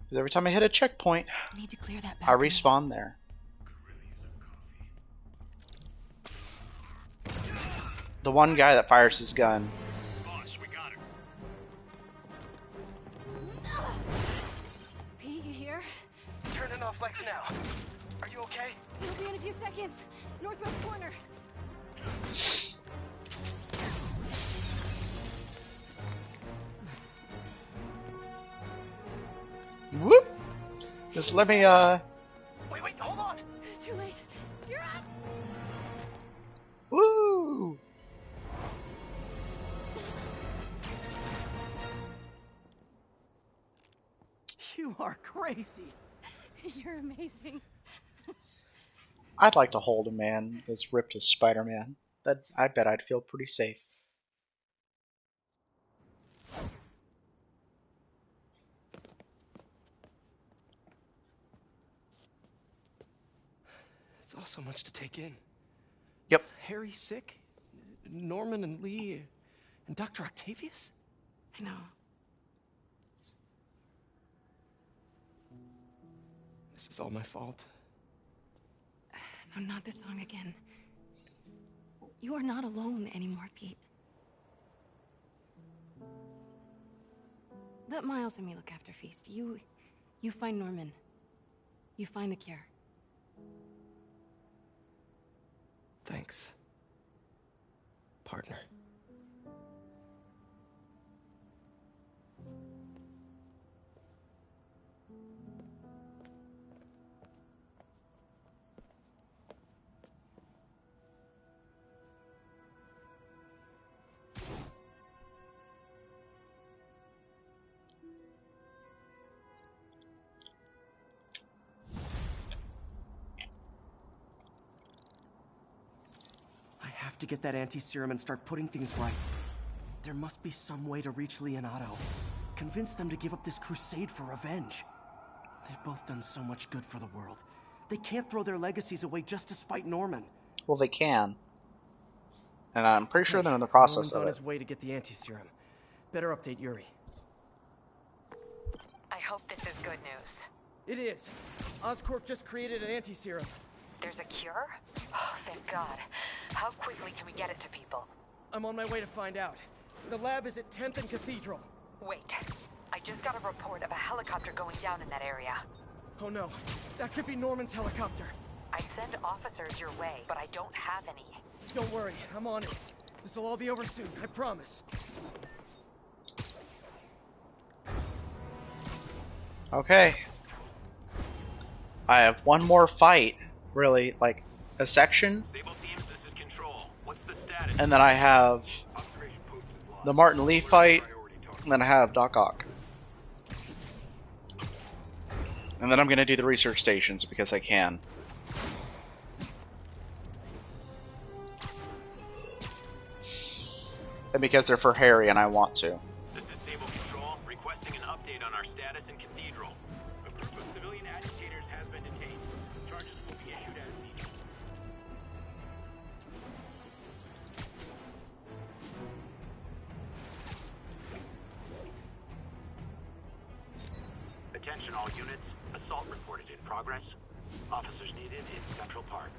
Because every time I hit a checkpoint, I need to clear that I balcony. respawn there. The one guy that fires his gun. Boss, we got him. Pete, you here? Turning off Lex now. Are you okay? It'll be in a few seconds. Northwest corner. Whoop! Just let me, Wait, hold on! Too late. You're up! Woo! You are crazy. You're amazing. I'd like to hold a man as ripped as Spider-Man. I bet I'd feel pretty safe. It's all so much to take in. Yep. Harry's sick? Norman and Lee and Dr. Octavius? I know. This is all my fault. No, not this song again. You are not alone anymore, Pete. Let Miles and me look after Feast. You find Norman. You find the cure. Thanks, partner. I have to get that anti-serum and start putting things right. There must be some way to reach Leonardo. Convince them to give up this crusade for revenge. They've both done so much good for the world. They can't throw their legacies away just to spite Norman. Well, they can. And I'm pretty sure they're in the process Norman's of on it. his way to get the anti-serum. Better update Yuri. I hope this is good news. It is. Oscorp just created an anti-serum. There's a cure? Oh, thank God. How quickly can we get it to people? I'm on my way to find out. The lab is at 10th and Cathedral. Wait. I just got a report of a helicopter going down in that area. Oh no. That could be Norman's helicopter. I send officers your way, but I don't have any. Don't worry, I'm on it. This will all be over soon, I promise. Okay. I have one more fight, really, like a section. And then I have the Martin Lee fight, and then I have Doc Ock. And then I'm going to do the research stations because I can. And because they're for Harry and I want to. This is Sable Control, requesting an update on our status in Cathedral. A group of civilian agitators has been detained. Charges will be issued as needed. Attention all units. Assault reported in progress. Officers needed in Central Park.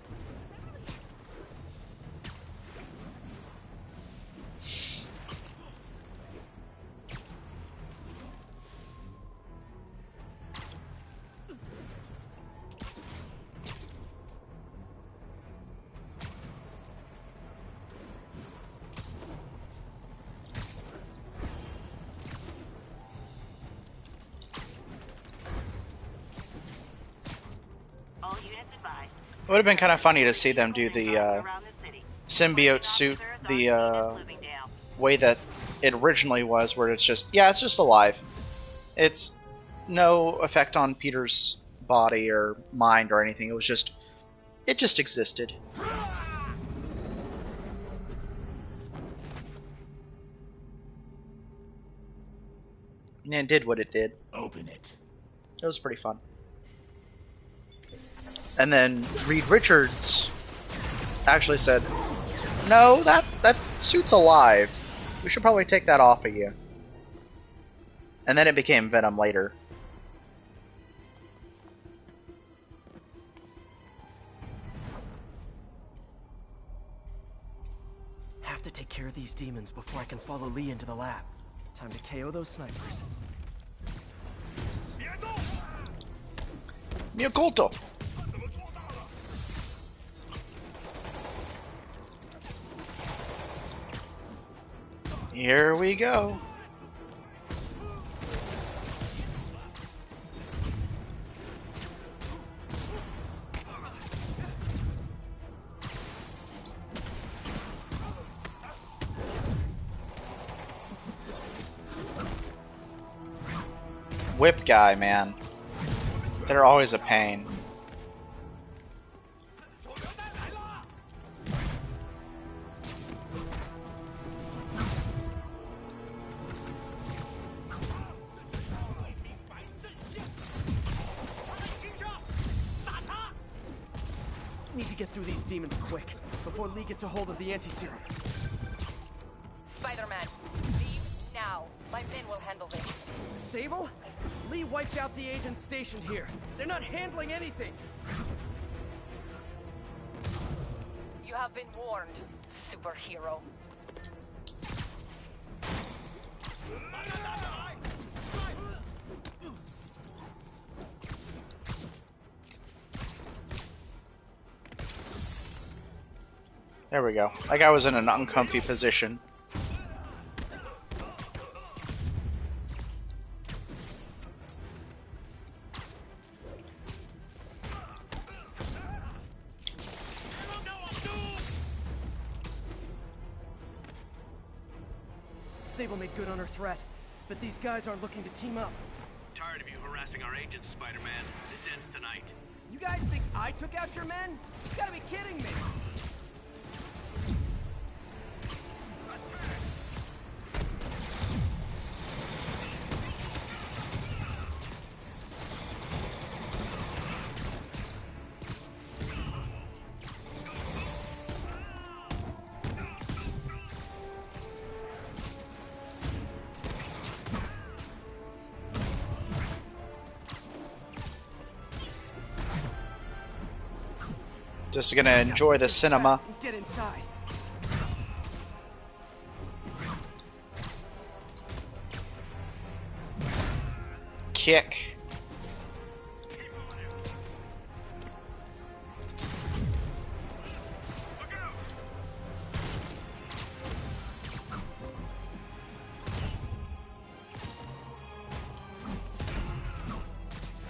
It would have been kind of funny to see them do the symbiote suit the way that it originally was, where it's just, yeah, it's just alive. It's no effect on Peter's body or mind or anything. It just existed. And it did what it did. Open it. It was pretty fun. And then Reed Richards actually said, "No, that suit's alive. We should probably take that off of you." And then it became Venom later. Have to take care of these demons before I can follow Lee into the lab. Time to KO those snipers. Mi occulto. Here we go. Whip guy, man. They're always a pain. Need to get through these demons quick, before Lee gets a hold of the anti-serum. Spider-Man, leave now. My men will handle this. Sable? Lee wiped out the agents stationed here. They're not handling anything. You have been warned, superhero. There we go. That guy was in an uncomfy position. Sable made good on her threat, but these guys aren't looking to team up. Tired of you harassing our agents, Spider-Man. This ends tonight. You guys think I took out your men? You gotta be kidding me! Just gonna enjoy the cinema. Get inside. Kick.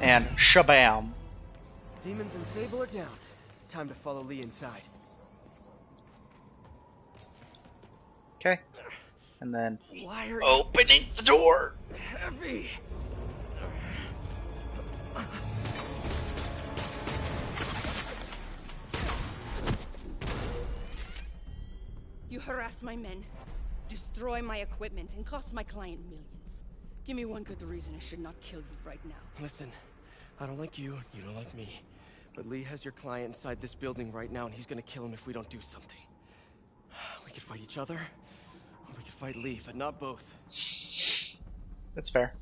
And shabam. Demons and Sable are down. Time to follow Lee inside. Okay. And then Why are opening the door. Heavy. You harass my men, destroy my equipment, and cost my client millions. Give me one good reason I should not kill you right now. Listen, I don't like you, you don't like me. But Lee has your client inside this building right now, and he's gonna kill him if we don't do something. We could fight each other, or we could fight Lee, but not both. That's fair.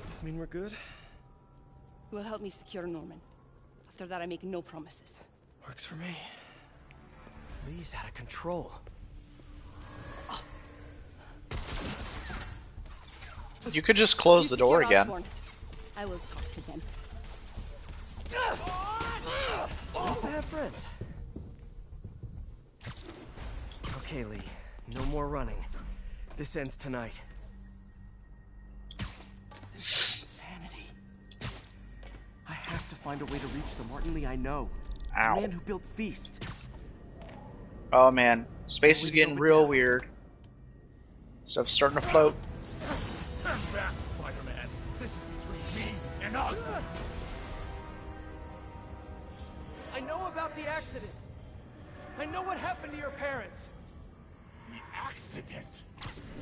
Does this mean we're good? You will help me secure Norman. After that, I make no promises. Works for me. Lee's out of control. You could just close the door again. I will talk to them. Nice to have friends. Okay, Lee. No more running. This ends tonight. This is insanity. I have to find a way to reach the Martin Lee I know. Ow. The man who built Feast. Oh man, space is getting real weird. Stuff's starting to float. Stand back, Spider-Man. This is between me and Osborn. I know about the accident. I know what happened to your parents. The accident?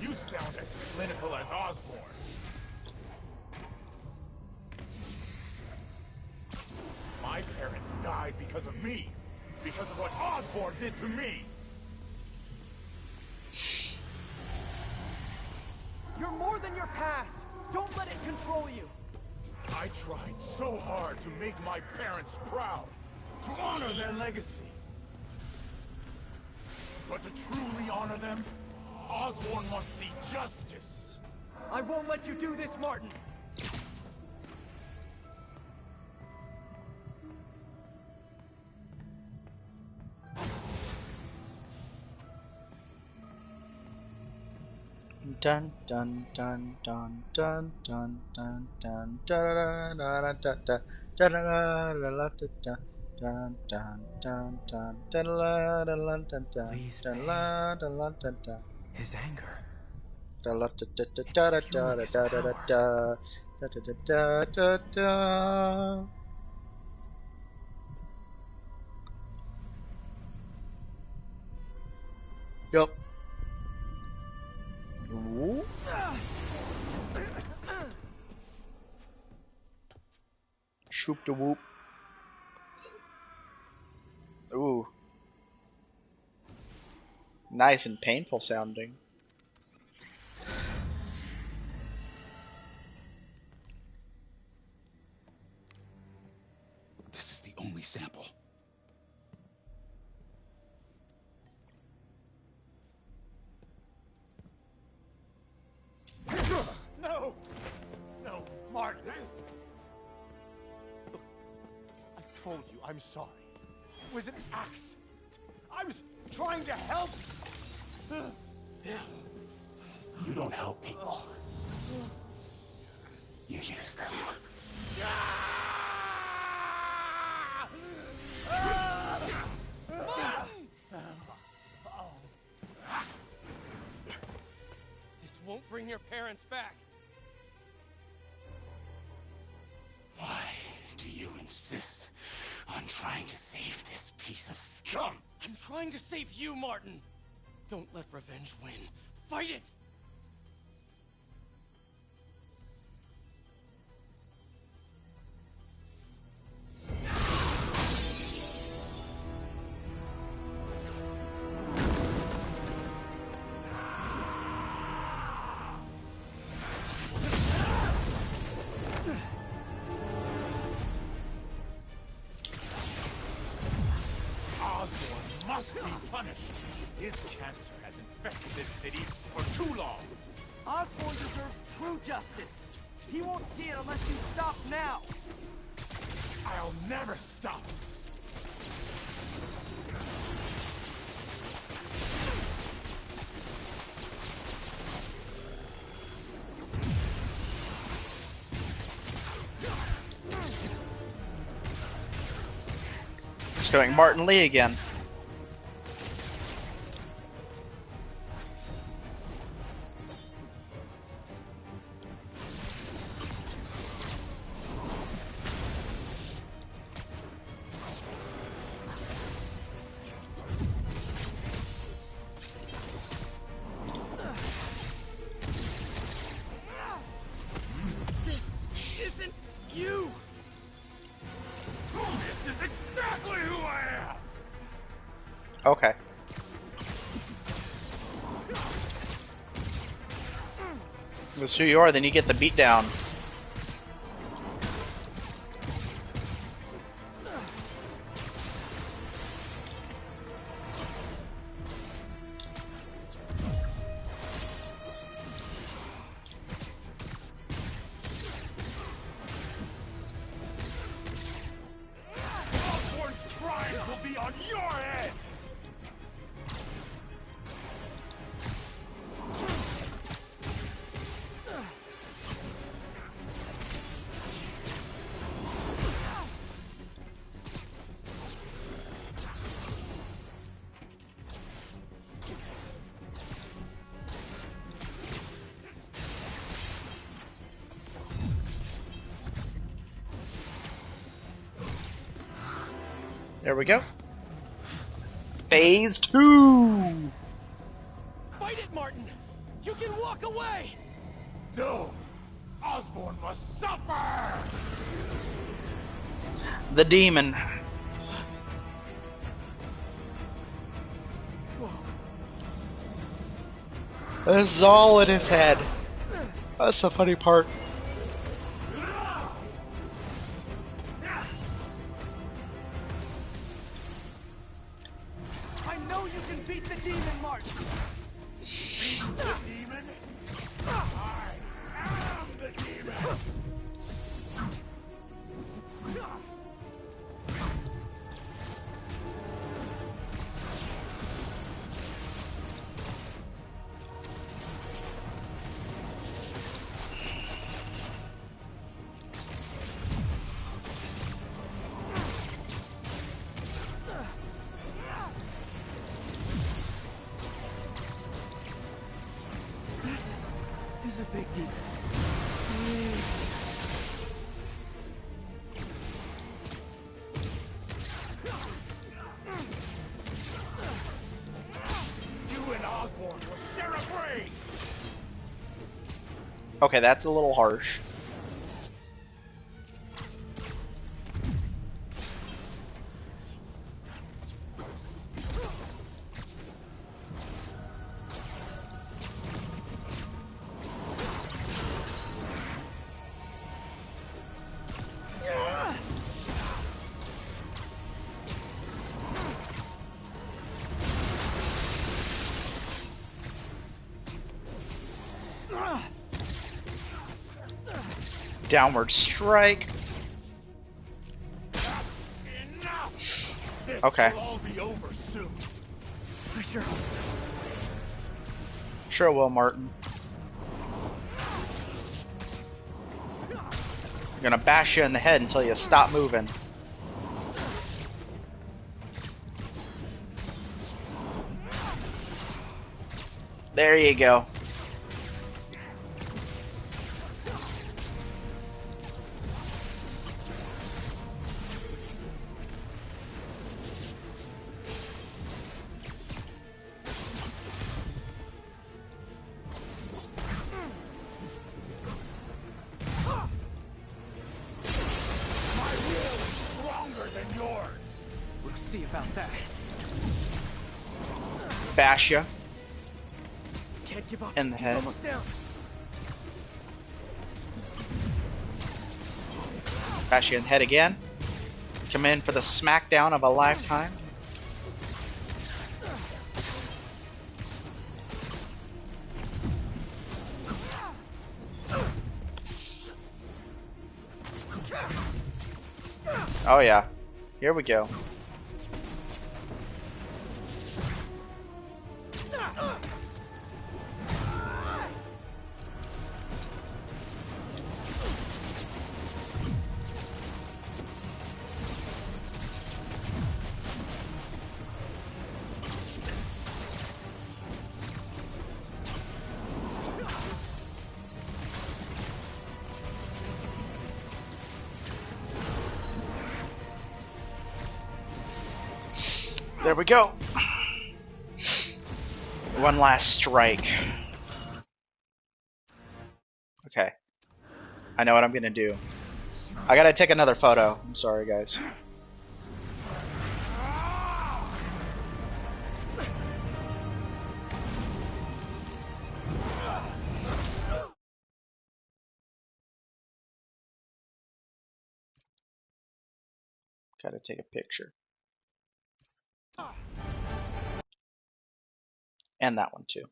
You sound as clinical as Osborn. My parents died because of me. Because of what Osborn did to me. You're more than your past. Don't let it control you. I tried so hard to make my parents proud. To honor their legacy. But to truly honor them, Osborn must see justice. I won't let you do this, Martin. Dun dun dun dun dun dun dun dun da da da da da da da da da dun dun dun dun da da da da da Please, da da da da da. His anger. Da da da da da da da da da da da da da da. Yup. Ooh. Shoop da whoop. Ooh. Nice and painful sounding. This is the only sample. No! No, Martin! Look, I told you I'm sorry. It was an accident. I was trying to help. You don't help people. You use them. This won't bring your parents back. Why do you insist on trying to save this piece of scum? I'm trying to save you, Martin. Don't let revenge win. Fight it! Osborn must be punished. His cancer has infected this city for too long. Osborn deserves true justice. He won't see it unless you stop now. I'll never stop. It's going Martin Lee again. This isn't you! This is exactly who I am! Okay. If it's who you are, then you get the beat down. Osborn's crimes will be on your head! There we go. Phase 2! Fight it, Martin! You can walk away! No! Osborn must suffer! The demon. This is all in his head. That's the funny part. I know you can beat the demon, Martin! Beat the demon? I am the demon! This is a big deal. You and Osborn will share a brain! Okay, that's a little harsh. Downward strike. Okay. It'll all be over soon. I sure hope so. Sure will, Martin. I'm gonna bash you in the head until you stop moving. There you go. We'll see about that. Bash you Can't give up. in the He's head. almost down. Bash you in the head again. Come in for the smackdown of a lifetime. Oh yeah. Here we go. There we go. One last strike. Okay. I know what I'm gonna do. I gotta take another photo. I'm sorry, guys. Gotta take a picture. And that one too.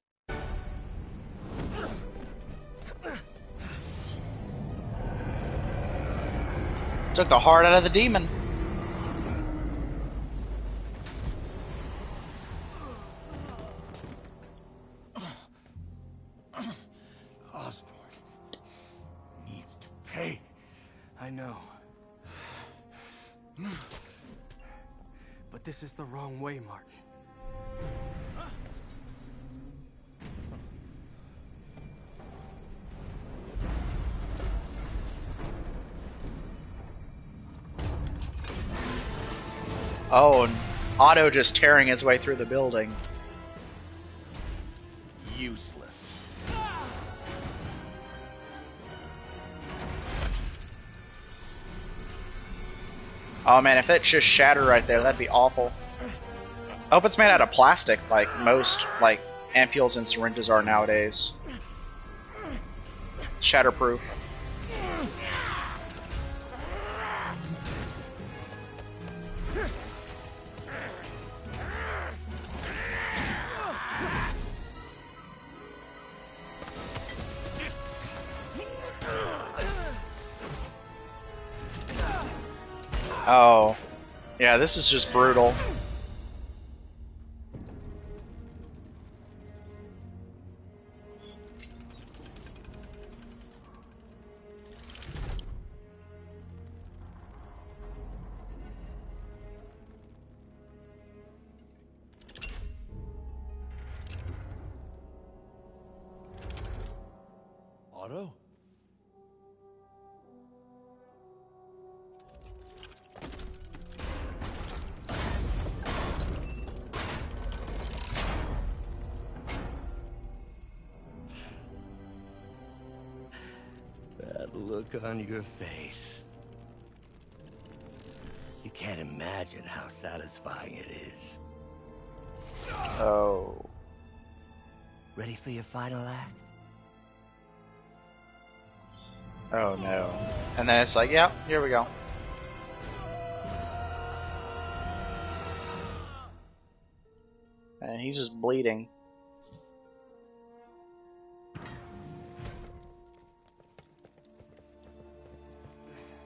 Took the heart out of the demon. Osborn needs to pay. I know. But this is the wrong way, Martin. Oh, and Otto just tearing his way through the building. Useless. Oh man, if it just shattered right there, that'd be awful. I hope it's made out of plastic, like most like ampules and syringes are nowadays. Shatterproof. Oh, yeah, this is just brutal. Otto? That look on your face. You can't imagine how satisfying it is. Oh. Ready for your final act? Oh no. And then it's like, yeah, here we go. And he's just bleeding.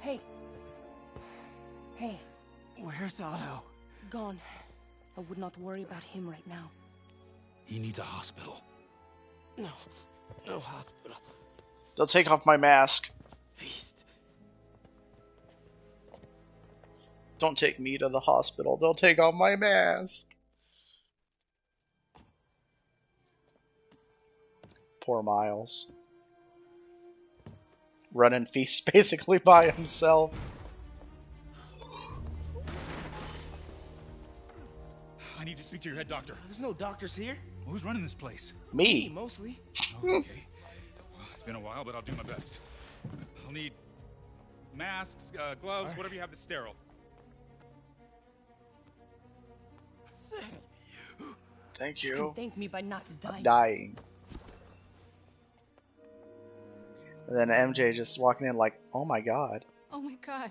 Hey. Hey. Where's Otto? Gone. I would not worry about him right now. He needs a hospital. No. No hospital. They'll take off my mask. Feast. Don't take me to the hospital. They'll take off my mask. Poor Miles. Running Feast basically by himself. I need to speak to your head doctor. There's no doctors here. Who's running this place? Me. Mostly. Oh, okay. Well, it's been a while, but I'll do my best. I'll need masks, gloves, whatever you have that's sterile. Thank You you. can thank me by not dying. I'm dying. And then MJ just walking in like, oh my god. Oh my god.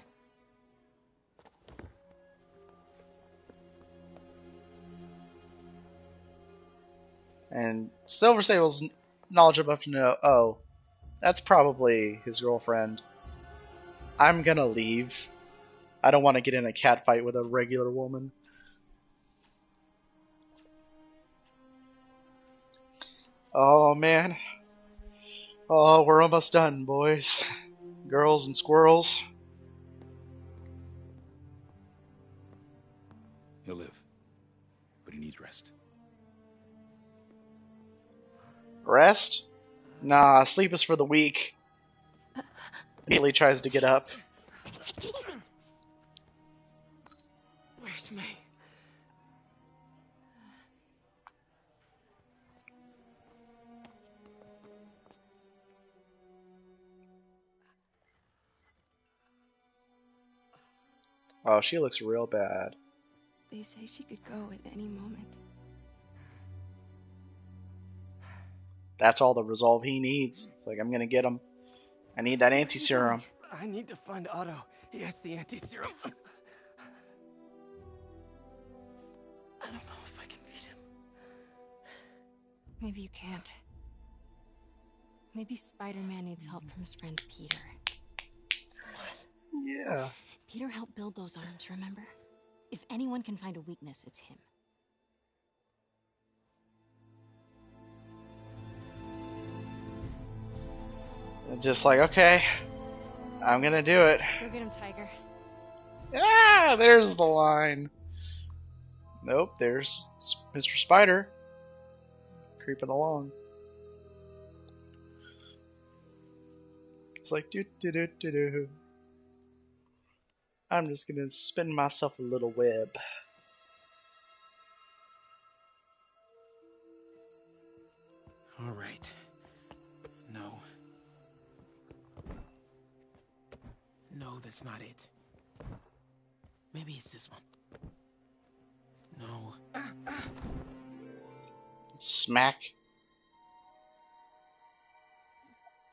And Silver Sable's knowledgeable enough to know, oh, that's probably his girlfriend. I'm gonna leave. I don't want to get in a cat fight with a regular woman. Oh man. Oh, we're almost done, boys. Girls and squirrels. He'll live, but he needs rest. Rest? Nah, sleep is for the weak. Immediately tries to get up. Take it easy. Where's May? Oh, she looks real bad. They say she could go at any moment. That's all the resolve he needs. It's like, I'm gonna get him. I need that anti-serum. I need to find Otto. He has the anti-serum. I don't know if I can beat him. Maybe you can't. Maybe Spider-Man needs help from his friend Peter. Yeah. Peter helped build those arms, remember? If anyone can find a weakness, it's him. Just like, okay, I'm gonna do it. Go get him, Tiger. Ah, there's the line. Nope, there's Mr. Spider creeping along. It's like, do do do do do. I'm just gonna spin myself a little web. Great. No. No, that's not it. Maybe it's this one. No. Smack.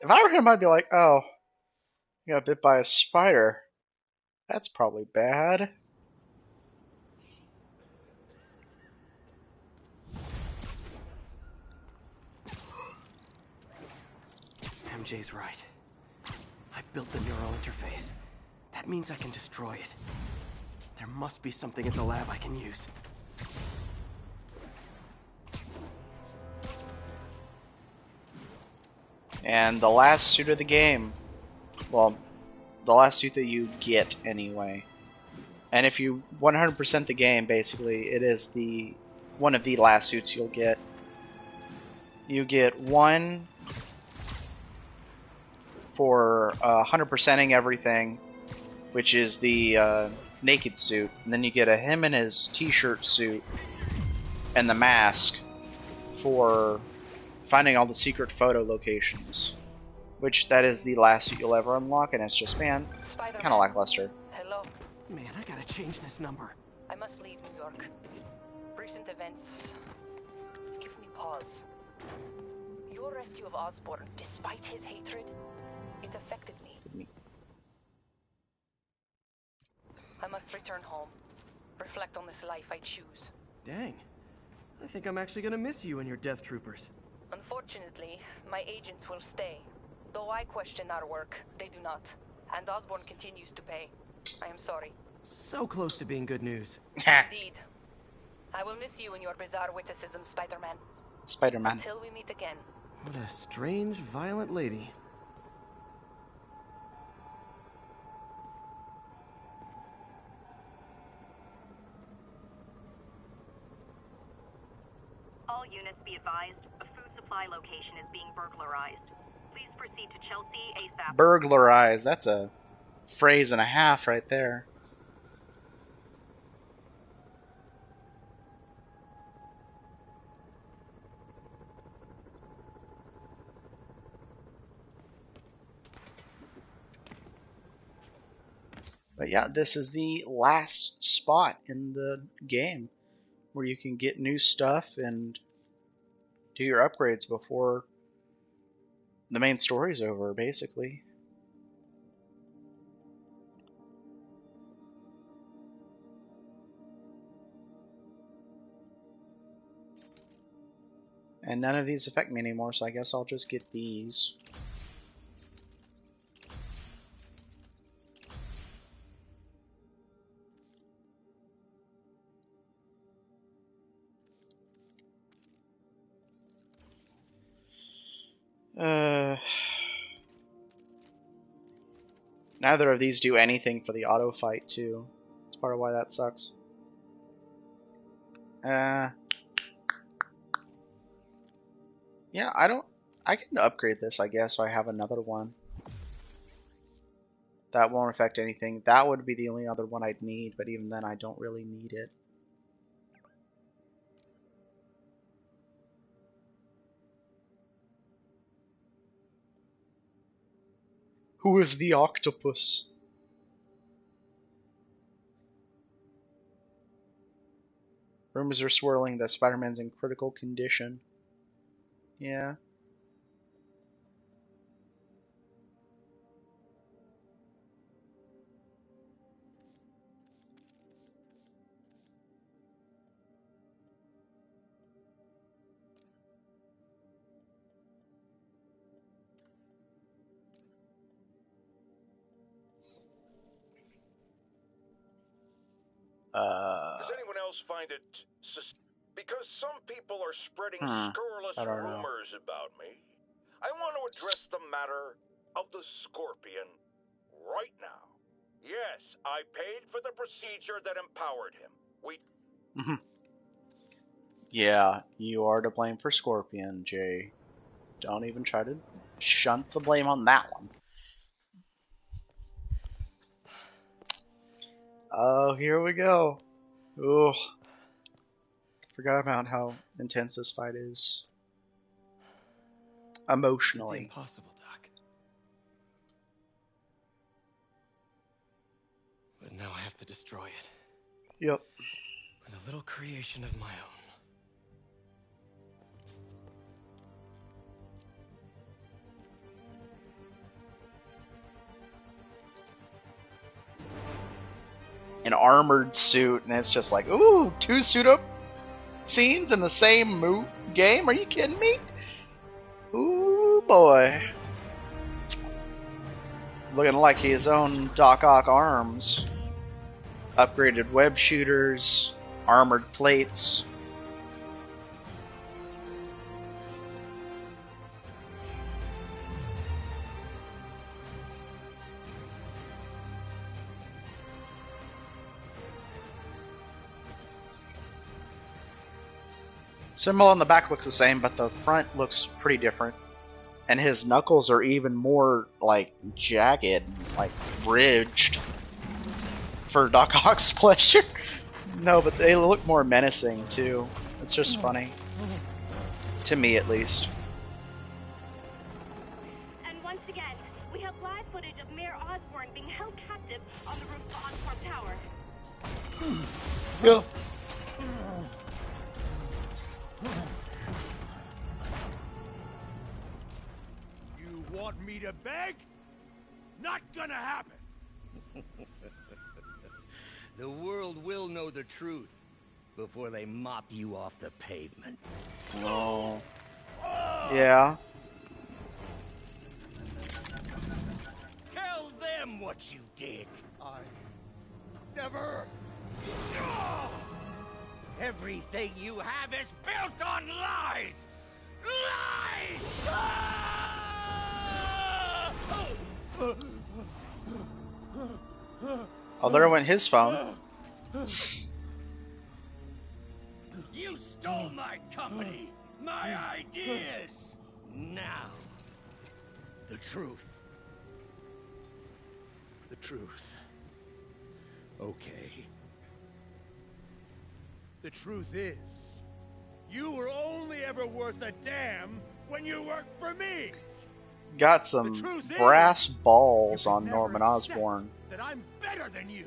If I were him, I'd be like, oh, I got bit by a spider. That's probably bad. MJ's right. I built the neural interface. That means I can destroy it. There must be something at the lab I can use. And the last suit of the game. Well, the last suit that you get anyway. And if you 100% the game, basically, it is the one of the last suits you'll get. You get one for 100%ing everything, which is the naked suit. And then you get a him and his t-shirt suit and the mask for finding all the secret photo locations. Which that is the last suit you'll ever unlock, and it's just, man, kind of lackluster. Hello. Man, I gotta change this number. I must leave New York. Recent events give me pause. Your rescue of Osborn, despite his hatred, it affected me. I must return home. Reflect on this life I choose. Dang. I think I'm actually gonna miss you and your death troopers. Unfortunately, my agents will stay. Though I question our work, they do not. And Osborn continues to pay. I am sorry. So close to being good news. Indeed. I will miss you and your bizarre witticism, Spider-Man. Spider-Man. Until we meet again. What a strange, violent lady. All units be advised, a food supply location is being burglarized. Please proceed to Chelsea ASAP. Burglarize. That's a phrase and a half right there. But yeah, this is the last spot in the game where you can get new stuff and do your upgrades before the main story's over, basically. And none of these affect me anymore, so I guess I'll just get these. Neither of these do anything for the auto fight, too. That's part of why that sucks. Yeah, I can upgrade this, I guess, so I have another one. That won't affect anything. That would be the only other one I'd need, but even then I don't really need it. Who is the octopus? Rumors are swirling that Spider-Man's in critical condition. Yeah. Does anyone else find it because some people are spreading scurrilous I don't know. rumors about me? I want to address the matter of the Scorpion right now. Yes, I paid for the procedure that empowered him. Yeah, you are to blame for Scorpion, Jay. Don't even try to shunt the blame on that one. Oh, here we go. Ugh. Forgot about how intense this fight is. emotionally. Impossible, Doc. But now I have to destroy it. Yep. With a little creation of my own. An armored suit, and it's just like, ooh, 2 suit-up scenes in the same game? Are you kidding me? Ooh, boy. Looking like his own Doc Ock arms. Upgraded web shooters, armored plates. Symbol on the back looks the same, but the front looks pretty different. And his knuckles are even more, like, jagged, like, ridged. For Doc Ock's pleasure. No, but they look more menacing, too. It's just funny. To me, at least. And once again, we have live footage of Mayor Osborn being held captive on the roof of Osborn Tower. Yeah. You want me to beg? Not gonna happen. The world will know the truth before they mop you off the pavement. Oh. Yeah. Tell them what you did. I never. Everything you have is built on lies! Lies! Oh, there went his phone. You stole my company, my ideas! Now, the truth. The truth. Okay. The truth is, you were only ever worth a damn when you worked for me. Got some brass balls on Norman Osborn. That I'm better than you.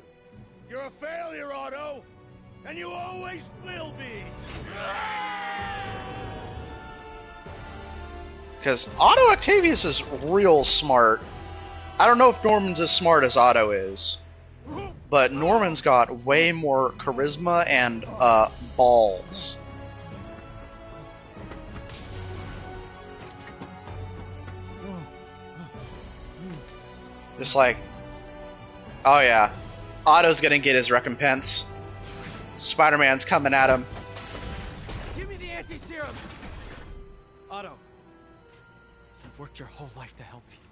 You're a failure, Otto, and you always will be. Because Otto Octavius is real smart. I don't know if Norman's as smart as Otto is, but Norman's got way more charisma and balls. Just like, oh yeah, Otto's gonna get his recompense. Spider-Man's coming at him. Give me the anti-serum! Otto, you've worked your whole life to help people.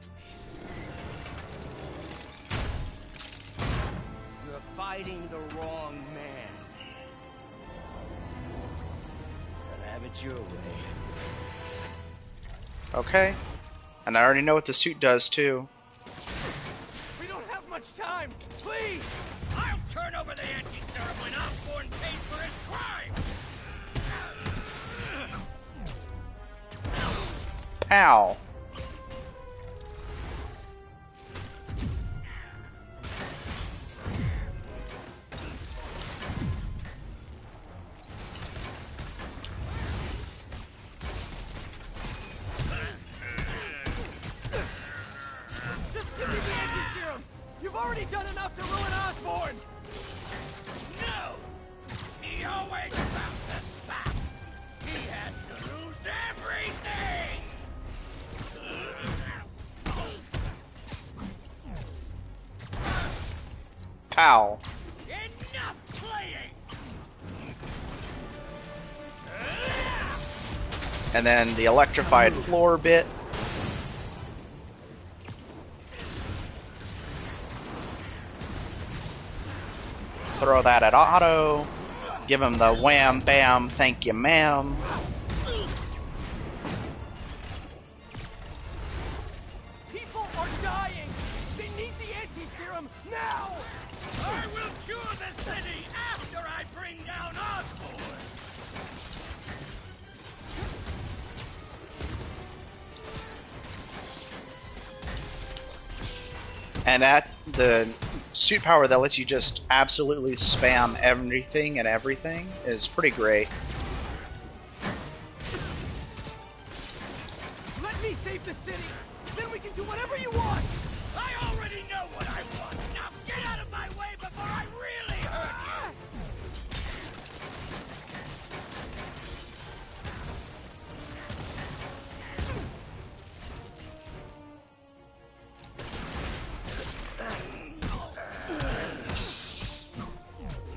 Please. You're fighting the wrong man. But have it your way. Okay. And I already know what the suit does, too. We don't have much time! Please! I'll turn over the anti-serum when Osborn pays for his crime! Pow. You've already done enough to ruin Osborn! No! He always bounces back! He has to lose everything! Pow. Enough playing! And then the electrified floor bit. Throw that at Otto. Give him the wham bam thank you ma'am. People are dying! They need the anti-serum now! I will cure the city after I bring down Osborn! And at the suit power that lets you just absolutely spam everything and everything is pretty great. Let me save the city! Then we can do whatever you want! I already know what I want! Now get out of my way before I really hurt you!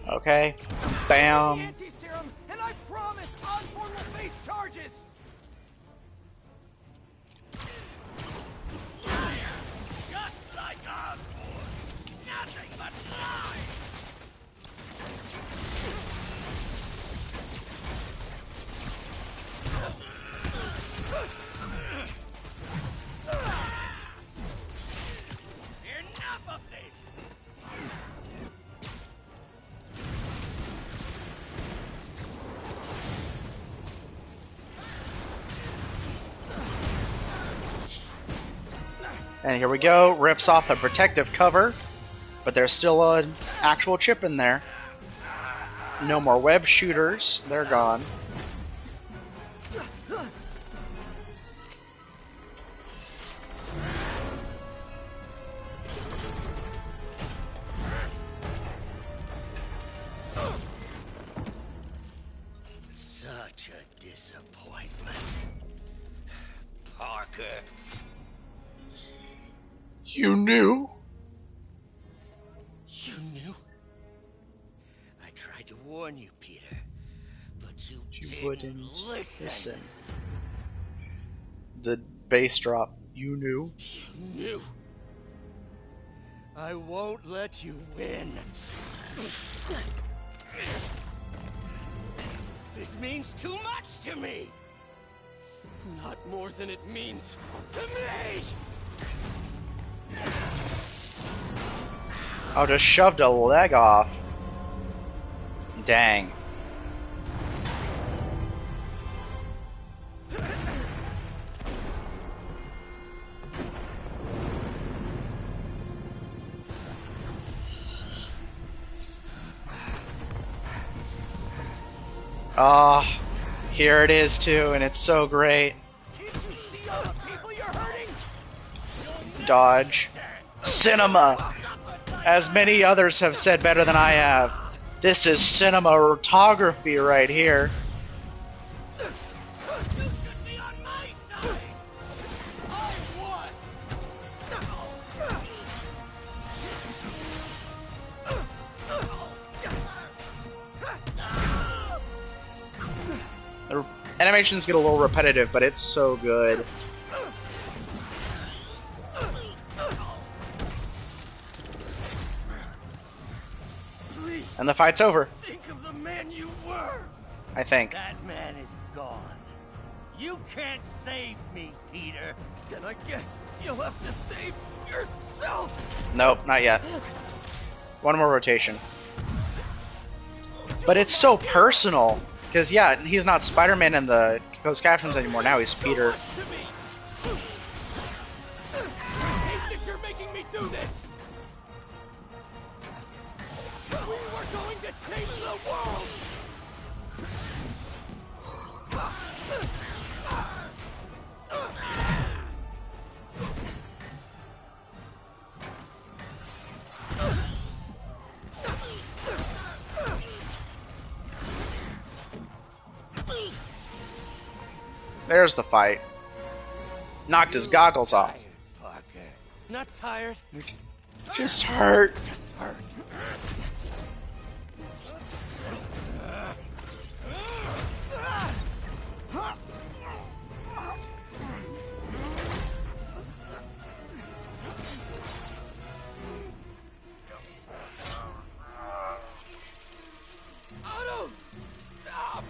Okay. Bam. Anti-serum, and I promise Osborn will face charges! Just like Osborn! Nothing but lies! Enough of this! And here we go. Rips off the protective cover, but there's still an actual chip in there. No more web shooters. They're gone. Such a disappointment. Parker. You knew? You knew? I tried to warn you, Peter, but you wouldn't listen. The bass drop. You knew? You knew. I won't let you win. This means too much to me. Not more than it means to me. Oh, just shoved a leg off. Dang. Ah, here it is too, and it's so great. Can't you see all the people you're hurting? Dodge. Cinema! As many others have said better than I have. This is cinematography right here. The animations get a little repetitive, but it's so good. And the fight's over. Think of the man you were. I think. That man is gone. You can't save me, Peter. Then I guess you'll have to save yourself. Nope, not yet. One more rotation. But it's so personal. Because, yeah, he's not Spider-Man in the closed captions anymore. Now he's Peter. I hate that you're making me do this. We were going to save the world. There's the fight. Knocked his goggles off. Parker. Not tired. Just hurt. Just hurt. Otto! Stop!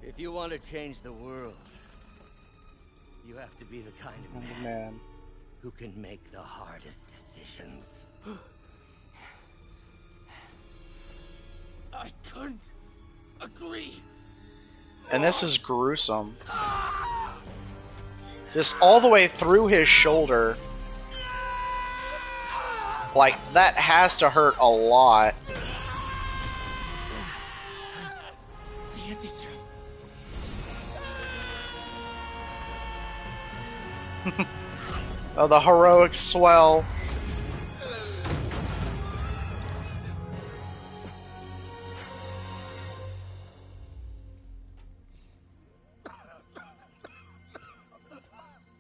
If you want to change the world, you have to be the kind of man who can make the hardest decisions. I couldn't agree. And this is gruesome. Just all the way through his shoulder. Like, that has to hurt a lot. Oh, the heroic swell.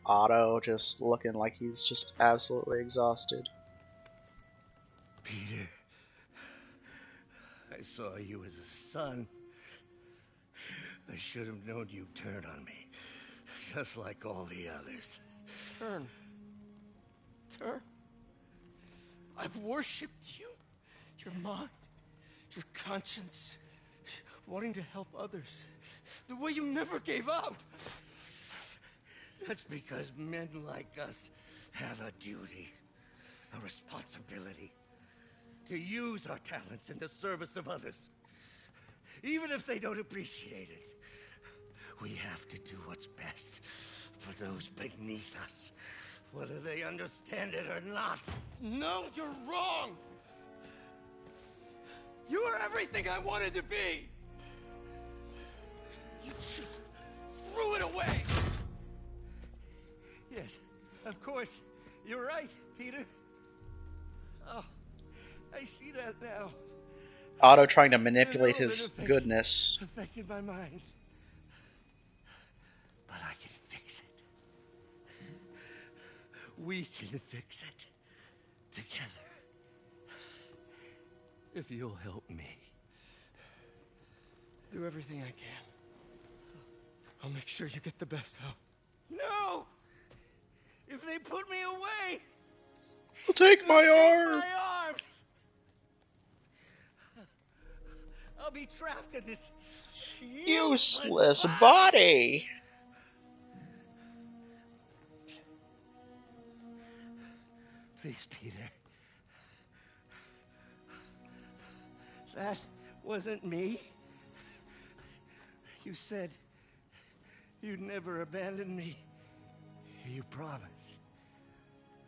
Otto just looking like he's just absolutely exhausted. Peter, I saw you as a son. I should have known you'd turn on me, just like all the others. Turn. I've worshipped you. Your mind, your conscience, wanting to help others. The way you never gave up. That's because men like us have a duty, a responsibility, to use our talents in the service of others. Even if they don't appreciate it, we have to do what's best for those beneath us, whether they understand it or not. No, you're wrong. You are everything I wanted to be. You just threw it away. Yes, of course. You're right, Peter. Oh, I see that now. Otto trying to manipulate his goodness. Affected my mind. But I can fix it. We can fix it. Together. If you'll help me. Do everything I can. I'll make sure you get the best help. No! If they put me away! Take my arm! My arms! I'll be trapped in this useless body! Please, Peter. That wasn't me. You said you'd never abandon me. You promised.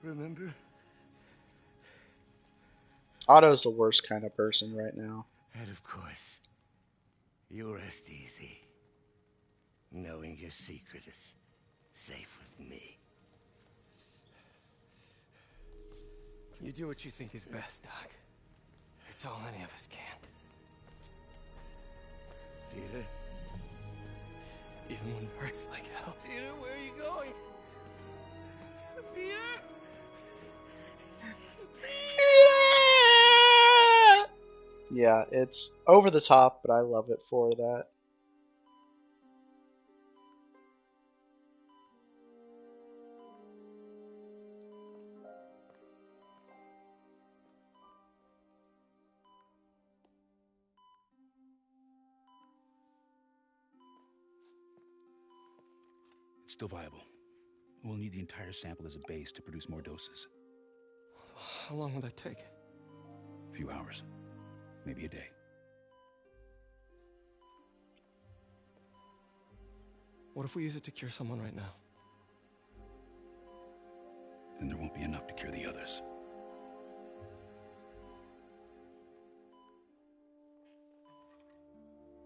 Remember? Otto's the worst kind of person right now. And of course, you rest easy, knowing your secret is safe with me. You do what you think is best, Doc. It's all any of us can. Peter? Even when it hurts like hell. Peter, where are you going? Peter? Yeah, it's over the top, but I love it for that. It's still viable. We'll need the entire sample as a base to produce more doses. How long will that take? A few hours. Maybe a day. What if we use it to cure someone right now? Then there won't be enough to cure the others.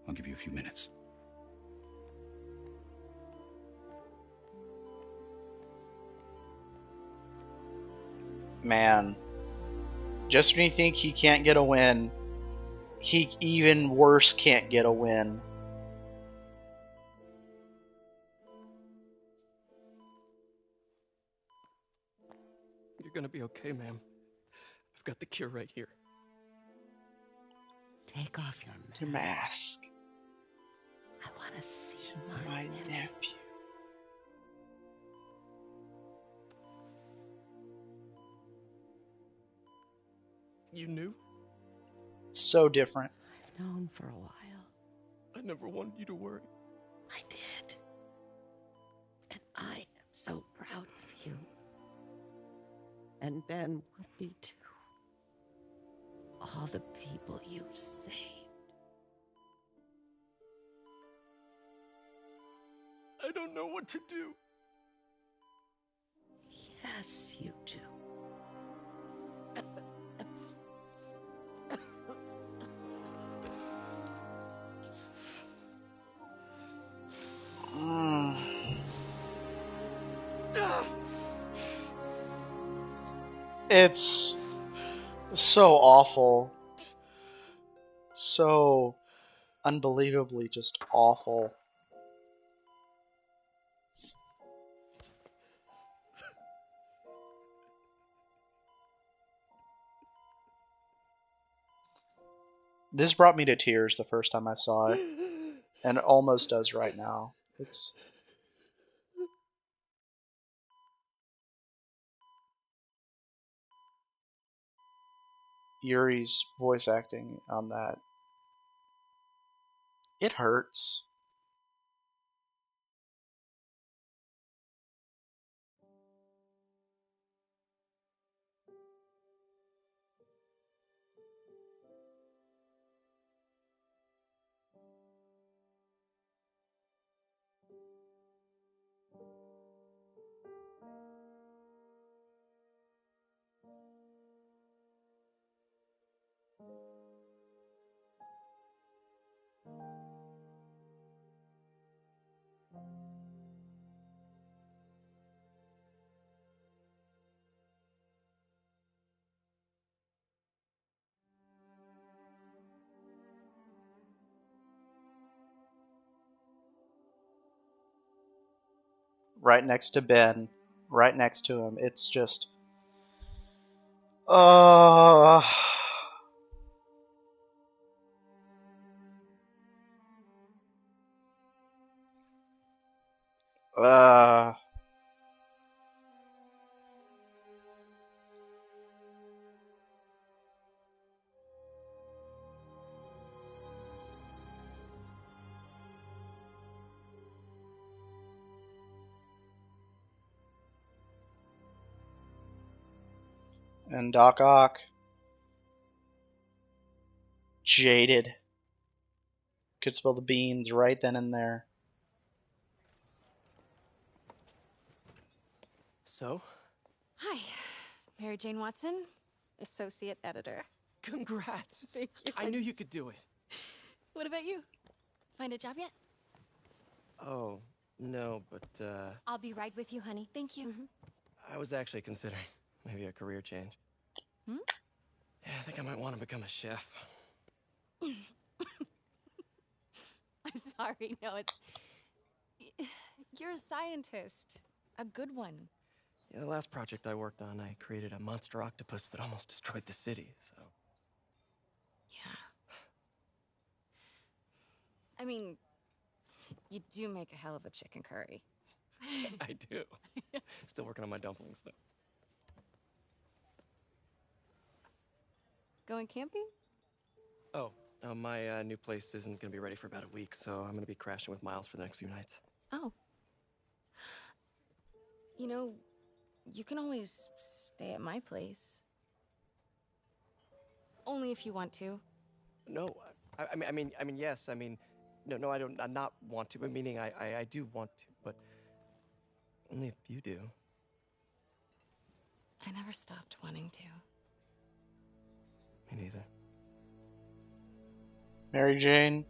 I'll give you a few minutes. Man. Just when you think he can't get a win, he even worse can't get a win. You're gonna be okay, ma'am. I've got the cure right here. Take off your mask. I want to see my nephew. You knew? So different. I've known for a while. I never wanted you to worry. I did. And I am so proud of you. And Ben would be too. All the people you've saved. I don't know what to do. Yes, you do. It's so awful. So unbelievably just awful. This brought me to tears the first time I saw it, and it almost does right now. It's Yuri's voice acting on that. It hurts. Right next to Ben, right next to him. It's just, uh, uh, and Doc Ock, jaded, could spill the beans right then and there. So? Hi, Mary Jane Watson, associate editor. Congrats! Thank you. I knew you could do it. What about you? Find a job yet? Oh, no, but, I'll be right with you, honey. Thank you. I was actually considering maybe a career change. Hmm? Yeah, I think I might want to become a chef. I'm sorry, no, it's... You're a scientist. A good one. Yeah, the last project I worked on, I created a monster octopus that almost destroyed the city, so... Yeah. I mean, you do make a hell of a chicken curry. I do. Still working on my dumplings, though. Going camping? Oh, my new place isn't gonna be ready for about a week, so I'm gonna be crashing with Miles for the next few nights. Oh. You know, you can always stay at my place. Only if you want to. No, I mean, yes, I mean, no, I don't, I not want to, but meaning I do want to, but only if you do. I never stopped wanting to. Me neither. Mary Jane.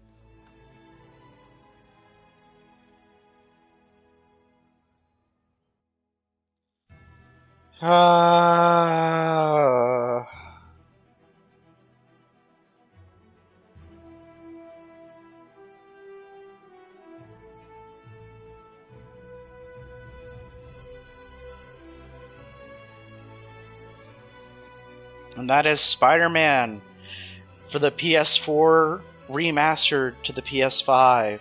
And that is Spider-Man for the PS4 remastered to the PS5.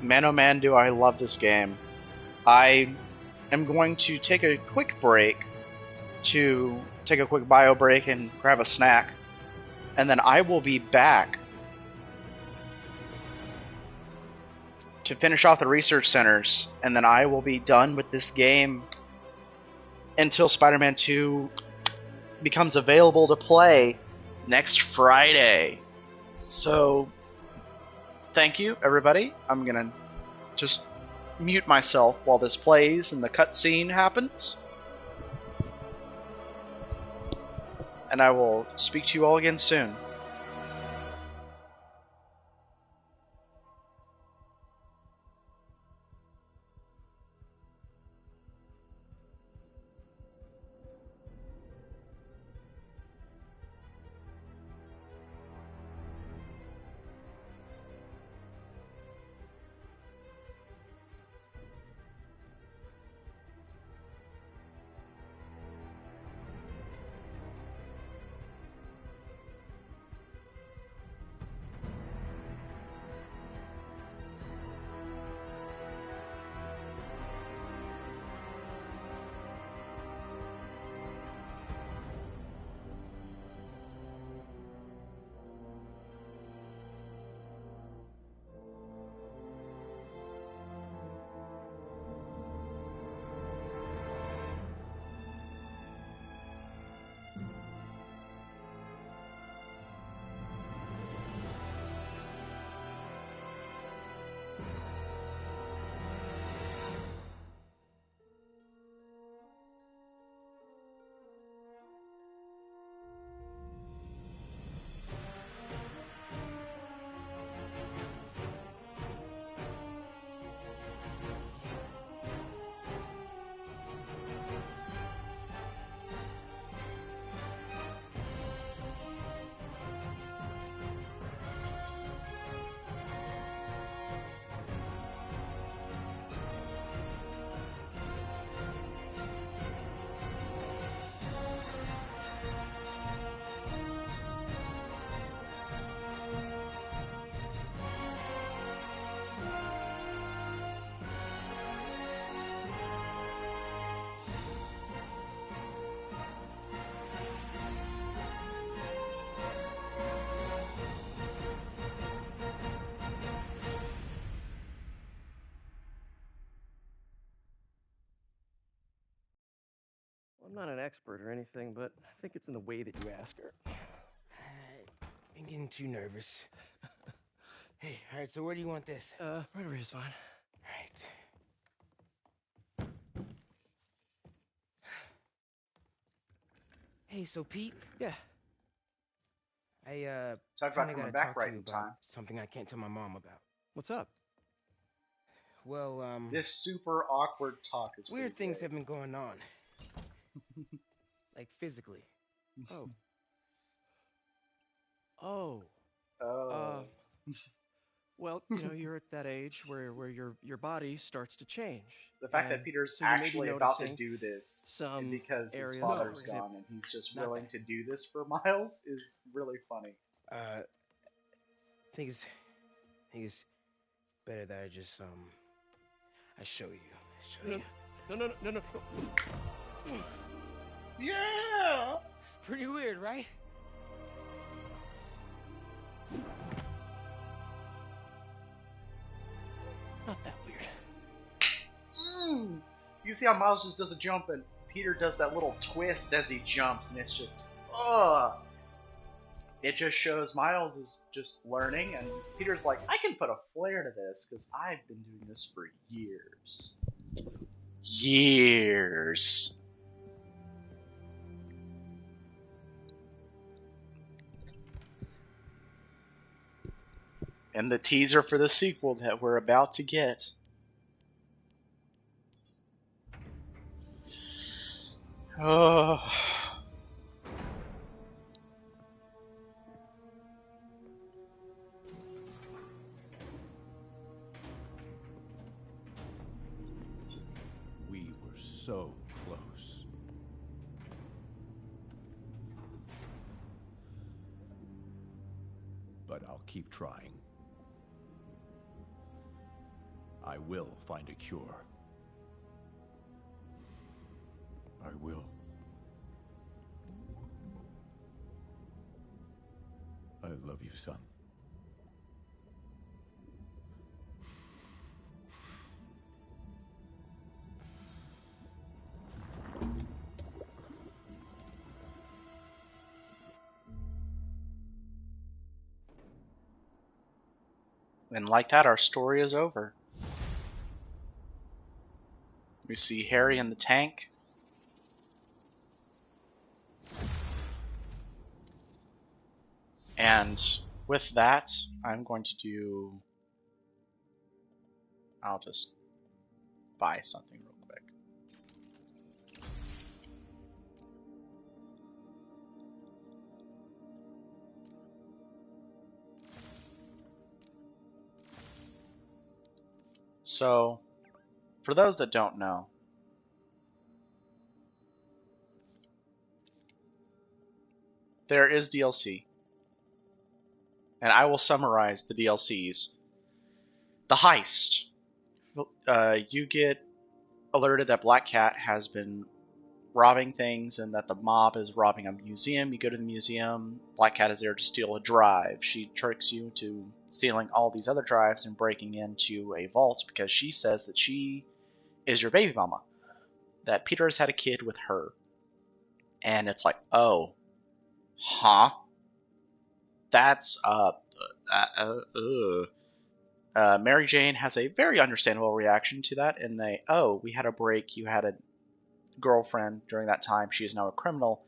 Man, oh man, do I love this game. I am going to take a quick break to take a quick bio break and grab a snack, and then I will be back to finish off the research centers, and then I will be done with this game until Spider-Man 2 becomes available to play next Friday. So, thank you, everybody. I'm going to just mute myself while this plays and the cutscene happens. And I will speak to you all again soon. I'm not an expert or anything, but I think it's in the way that you ask her. I'm getting too nervous. Hey, all right, so where do you want this? Right over here's fine. Right. Hey, so Pete? Yeah. I, Talk about kinda coming gotta back talk right to you in about time. something I can't tell my mom about. What's up? Well, This super awkward talk is weird pretty things great. have been going on. Like, physically. Oh. Oh. Oh. Well, you know, you're at that age where your body starts to change. The fact that And Peter's so you may be actually about to noticing do this some because his areas, father's for example, gone and he's just not willing that. to do this for Miles is really funny. I think it's better that I just, I show you. No. Yeah! It's pretty weird, right? Not that weird. You see how Miles just does a jump and Peter does that little twist as he jumps, and it's just, ugh. It just shows Miles is just learning, and Peter's like, I can put a flair to this because I've been doing this for years. Years. And the teaser for the sequel that we're about to get. Oh. We were so close. But I'll keep trying. I will find a cure. I will. I love you, son. And like that, our story is over. We see Harry in the tank. And with that, I'm going to do... I'll just buy something real quick. So, for those that don't know, there is DLC. And I will summarize the DLCs. The heist. You get alerted that Black Cat has been robbing things and that the mob is robbing a museum. You go to the museum. Black Cat is there to steal a drive. She tricks you into stealing all these other drives and breaking into a vault because she says that she is your baby mama. That Peter has had a kid with her. And it's like, oh, huh? That's, Mary Jane has a very understandable reaction to that, and we had a break, you had a girlfriend during that time, she is now a criminal,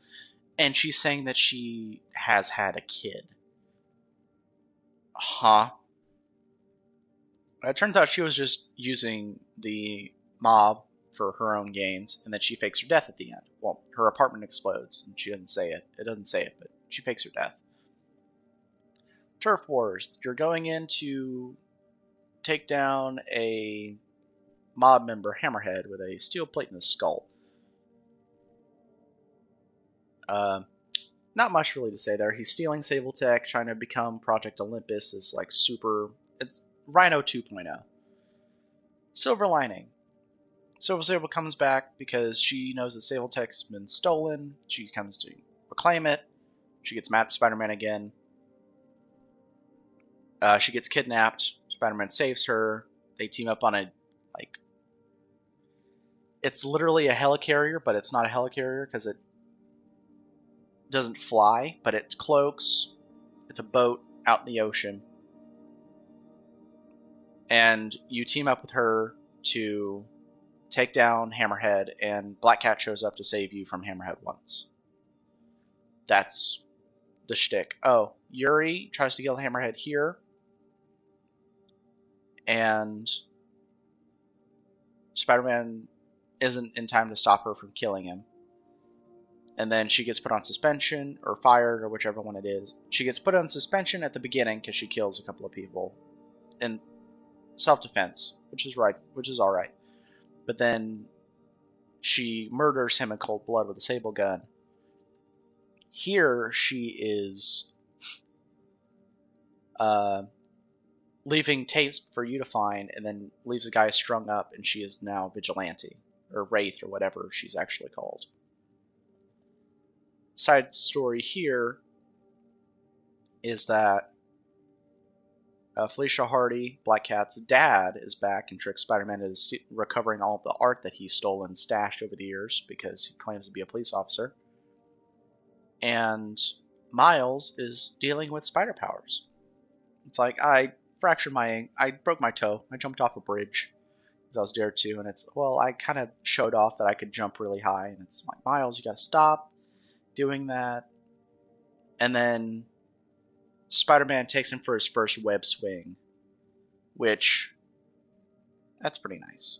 and she's saying that she has had a kid. Huh? It turns out she was just using the mob for her own gains, and then she fakes her death at the end. Well, her apartment explodes, and she doesn't say it. It doesn't say it, but she fakes her death. Turf Wars. You're going in to take down a mob member, Hammerhead, with a steel plate in his skull. Not much really to say there. He's stealing Sable Tech, trying to become Project Olympus, this like super... It's Rhino 2.0. Silver lining. Silver Sable comes back because she knows that Sable Tech's been stolen. She comes to reclaim it. She gets mad at Spider-Man again. She gets kidnapped. Spider-Man saves her. They team up on a, like... It's literally a helicarrier, but it's not a helicarrier because it doesn't fly, but it cloaks. It's a boat out in the ocean. And you team up with her to take down Hammerhead, and Black Cat shows up to save you from Hammerhead once. That's the shtick. Oh, Yuri tries to kill Hammerhead here, and Spider-Man isn't in time to stop her from killing him. And then she gets put on suspension, or fired, or whichever one it is. She gets put on suspension at the beginning because she kills a couple of people in self-defense, which is alright. But then she murders him in cold blood with a sable gun. Here she is leaving tapes for you to find, and then leaves a guy strung up, and she is now Vigilante, or Wraith, or whatever she's actually called. Side story here is that Felicia Hardy, Black Cat's dad, is back and tricks Spider-Man into recovering all of the art that he stole and stashed over the years because he claims to be a police officer. And Miles is dealing with spider powers. It's like, I broke my toe. I jumped off a bridge because I was dared to, and it's, well, I kind of showed off that I could jump really high, and it's like, Miles, you gotta stop doing that. And then Spider-Man takes him for his first web swing, which, that's pretty nice.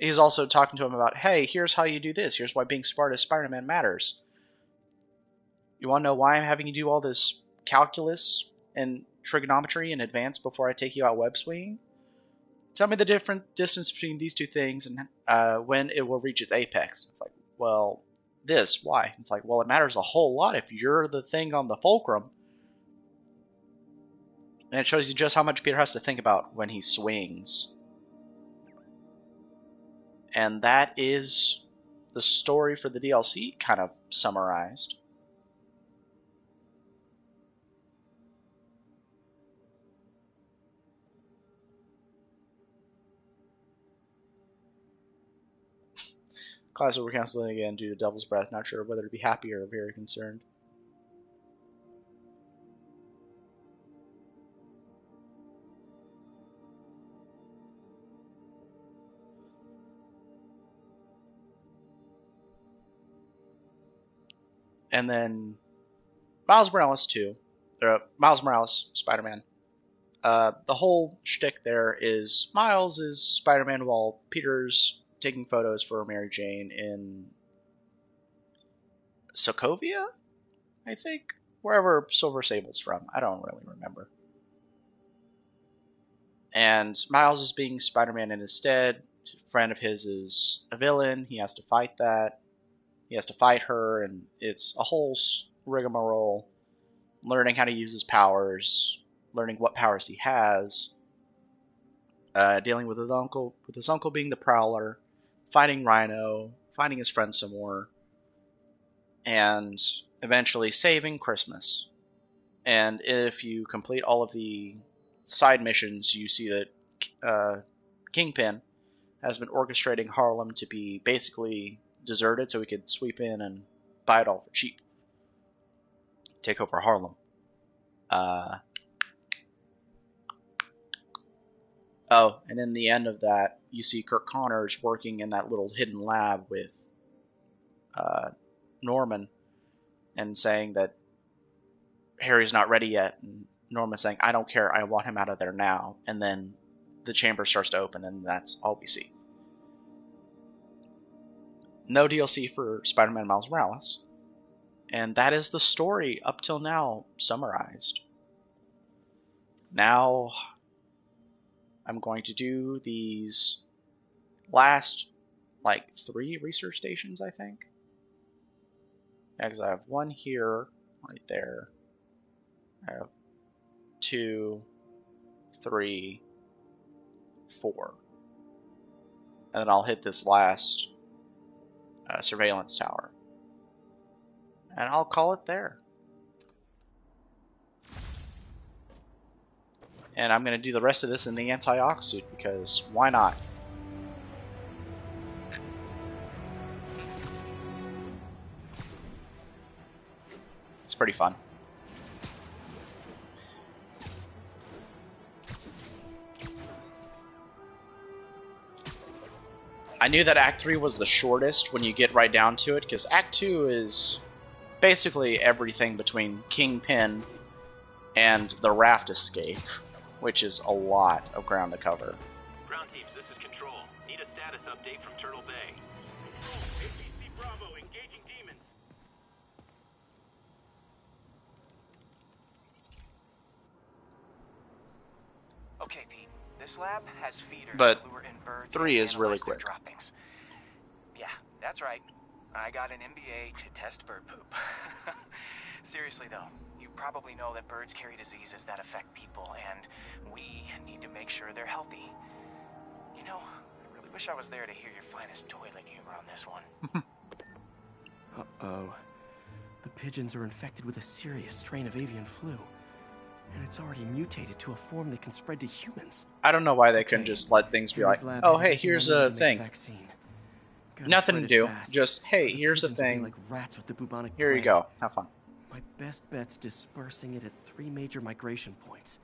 He's also talking to him about, hey, here's how you do this. Here's why being smart as Spider-Man matters. You want to know why I'm having you do all this calculus and trigonometry in advance before I take you out web swinging? Tell me the different distance between these two things and when it will reach its apex. It's like, well, this, why? It's like, well, it matters a whole lot if you're the thing on the fulcrum. And it shows you just how much Peter has to think about when he swings. And that is the story for the DLC, kind of summarized. Classes were canceled again due to Devil's Breath. Not sure whether to be happy or very concerned. And then Miles Morales 2, Miles Morales Spider-Man. The whole shtick there is Miles is Spider-Man while Peter's taking photos for Mary Jane in Sokovia, I think, wherever Silver Sable's from. I don't really remember. And Miles is being Spider-Man in his stead. A friend of his is a villain. He has to fight that. He has to fight her, and it's a whole rigmarole. Learning how to use his powers, learning what powers he has, dealing with his uncle being the Prowler, fighting Rhino, finding his friend some more, and eventually saving Christmas. And if you complete all of the side missions, you see that Kingpin has been orchestrating Harlem to be basically deserted so he could sweep in and buy it all for cheap. Take over Harlem. Oh, and in the end of that, you see Kirk Connors working in that little hidden lab with Norman and saying that Harry's not ready yet. And Norman's saying, I don't care, I want him out of there now. And then the chamber starts to open, and that's all we see. No DLC for Spider-Man Miles Morales. And that is the story up till now summarized. Now I'm going to do these last, 3 research stations, I think. Yeah, because I have 1 here, right there. I have 2, 3, 4. And then I'll hit this last surveillance tower. And I'll call it there. And I'm going to do the rest of this in the anti-ox suit, because why not? It's pretty fun. I knew that Act 3 was the shortest when you get right down to it, because Act 2 is basically everything between Kingpin and the raft escape, which is a lot of ground to cover. Ground teams, this is Control. Need a status update from Turtle Bay. APC Bravo, engaging demons. Okay, Pete. This lab has feeders But to lure in birds 3 and is really analyze their quick. droppings. Yeah, that's right. I got an MBA to test bird poop. Seriously though, you probably know that birds carry diseases that affect people, and we need to make sure they're healthy. You know, I really wish I was there to hear your finest toilet humor on this one. Uh-oh. The pigeons are infected with a serious strain of avian flu. And it's already mutated to a form that can spread to humans. I don't know why they couldn't just let things be like, oh, hey, here's a thing. Nothing to do. Just, hey, here's a thing. Like rats with the bubonic Here you plague. go. Have fun. My best bet's dispersing it at 3 major migration points.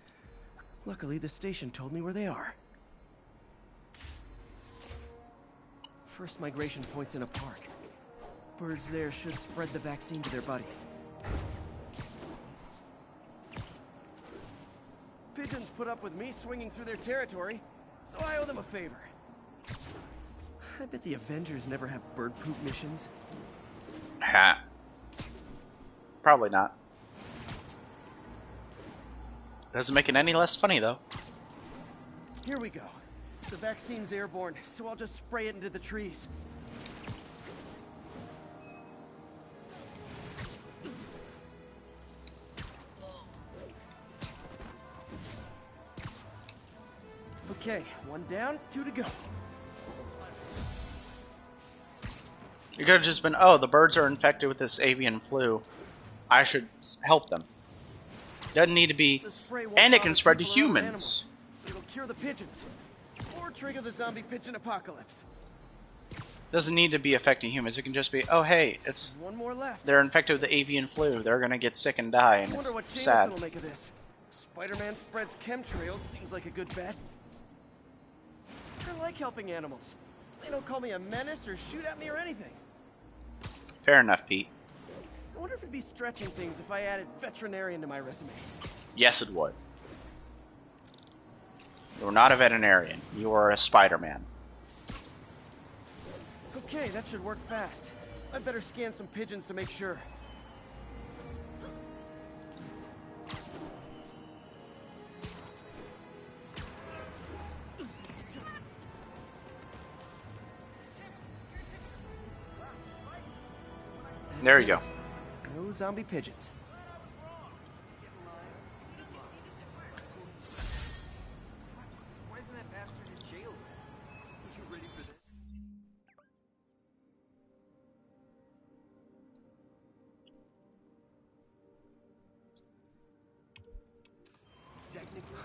Luckily, the station told me where they are. First migration point's in a park. Birds there should spread the vaccine to their buddies. Pigeons put up with me swinging through their territory, so I owe them a favor. I bet the Avengers never have bird poop missions. Ha. Probably not. Doesn't make it any less funny, though. Here we go. The vaccine's airborne, so I'll just spray it into the trees. Okay, 1 down, 2 to go. You could have just been, oh, the birds are infected with this avian flu. I should help them. Doesn't need to be, and it can spread to humans. It'll cure the pigeons, or trigger the zombie pigeon apocalypse. Doesn't need to be affecting humans. It can just be, oh, hey, it's 1 more left. they're infected with the avian flu. They're gonna get sick and die, and I wonder it's what sad. Jameson will make of this. Spider-Man spreads chemtrails. Seems like a good bet. I like helping animals. They don't call me a menace or shoot at me or anything. Fair enough, Pete. I wonder if it'd be stretching things if I added veterinarian to my resume. Yes, it would. You're not a veterinarian. You are a Spider-Man. Okay, that should work fast. I'd better scan some pigeons to make sure. There you go. No zombie pigeons. Why isn't that bastard in jail? Are you ready for this?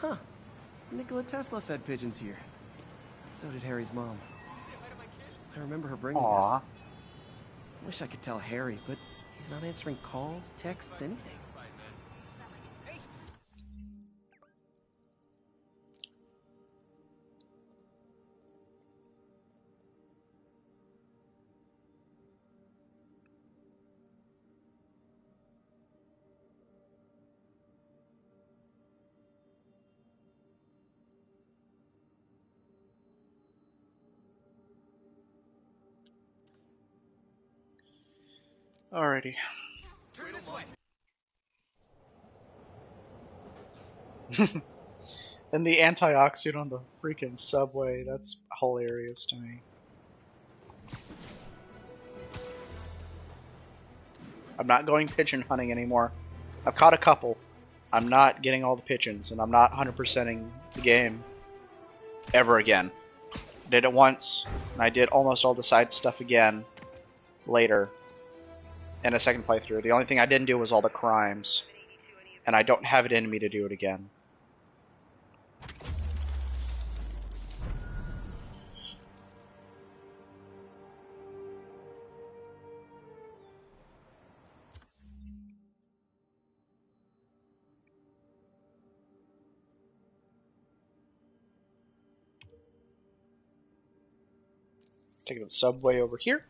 Huh. Nikola Tesla fed pigeons here. So did Harry's mom. I remember her bringing Aww. this. Wish I could tell Harry, but he's not answering calls, texts, anything. Alrighty. Turn this way. And the antioxidant on the freaking subway, that's hilarious to me. I'm not going pigeon hunting anymore. I've caught a couple. I'm not getting all the pigeons, and I'm not 100%ing the game ever again. I did it once, and I did almost all the side stuff again later in a second playthrough. The only thing I didn't do was all the crimes, and I don't have it in me to do it again. Taking the subway over here.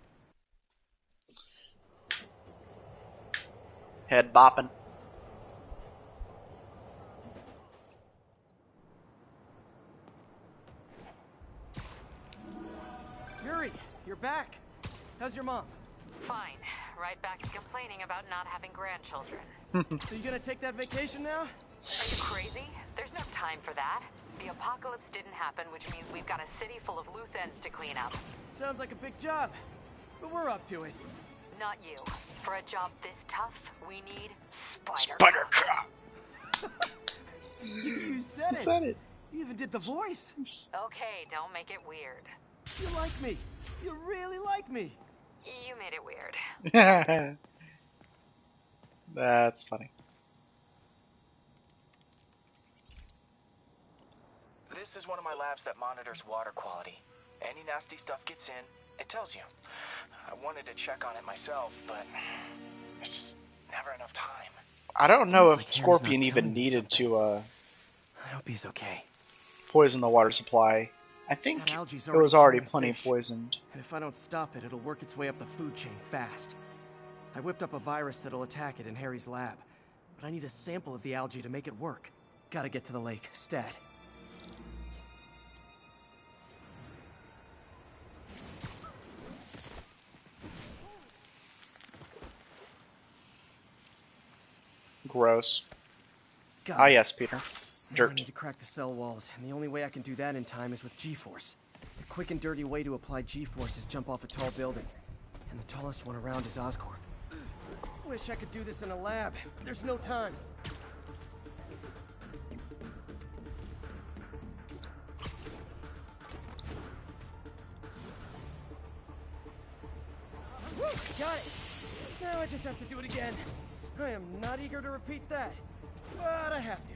Head bopping. Yuri, you're back. How's your mom? Fine. Right back to complaining about not having grandchildren. So you gonna take that vacation now? Are you crazy? There's no time for that. The apocalypse didn't happen, which means we've got a city full of loose ends to clean up. Sounds like a big job, but we're up to it. Not you. For a job this tough, we need Spider Cop. You said it. You said it. You even did the voice. Okay, don't make it weird. You like me. You really like me. You made it weird. That's funny. This is one of my labs that monitors water quality. Any nasty stuff gets in, it tells you. I wanted to check on it myself, but there's just never enough time. I don't know if Like Harry's Scorpion not even telling me needed to I hope he's okay. poison the water supply. I think That algae's it was already killing plenty fish. poisoned. And if I don't stop it, it'll work its way up the food chain fast. I whipped up a virus that'll attack it in Harry's lab. But I need a sample of the algae to make it work. Gotta get to the lake, stat. Gross. Got Ah it. yes, Peter. Now I Dirt. need to crack the cell walls, and the only way I can do that in time is with G-force. The quick and dirty way to apply G-force is jump off a tall building. And the tallest one around is Oscorp. Wish I could do this in a lab. There's no time. Woo, got it! Now I just have to do it again. I am not eager to repeat that, but I have to.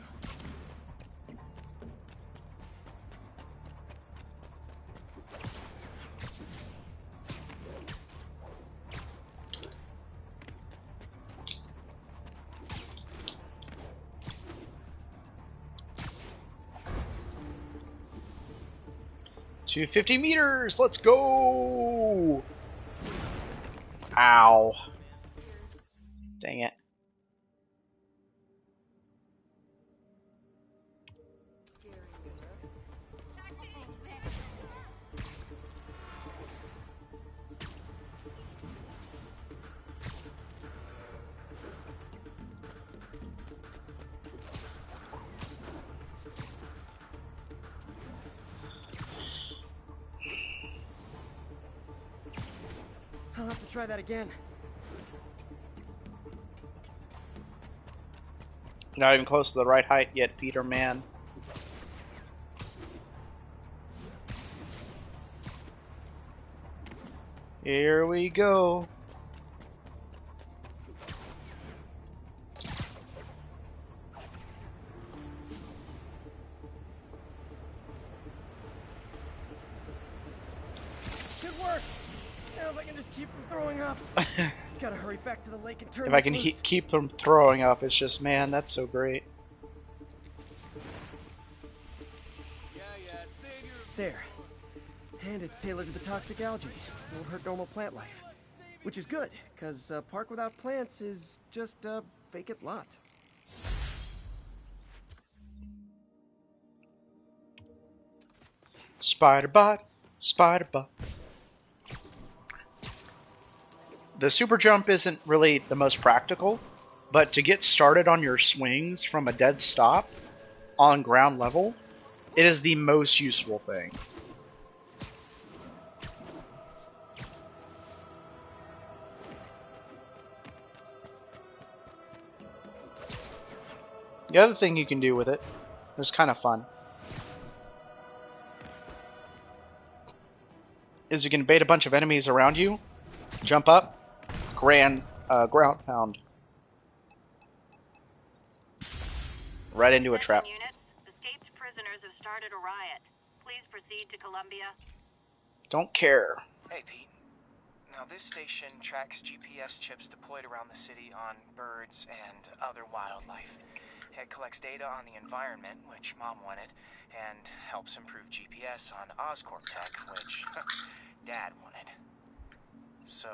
To 50 meters. Let's go. Ow. Dang it. I'll have to try that again. Not even close to the right height yet, Peter, man. Here we go. Good work. Now if I can just keep from throwing up. Gotta hurry back to the lake and turn If I this can loose. keep from throwing up, it's just, man, that's so great. There. And it's tailored to the toxic algae. Won't hurt normal plant life. Which is good, because a park without plants is just a vacant lot. Spider-Bot, Spider-Bot. The super jump isn't really the most practical, but to get started on your swings from a dead stop on ground level, it is the most useful thing. The other thing you can do with it is kind of fun, is you can bait a bunch of enemies around you, jump up, ground pound right into a trap. Units, escaped prisoners have started a riot. Please proceed to Columbia. Don't care. Hey, Pete. Now, this station tracks GPS chips deployed around the city on birds and other wildlife. It collects data on the environment, which Mom wanted, and helps improve GPS on Oscorp tech, which Dad wanted. So,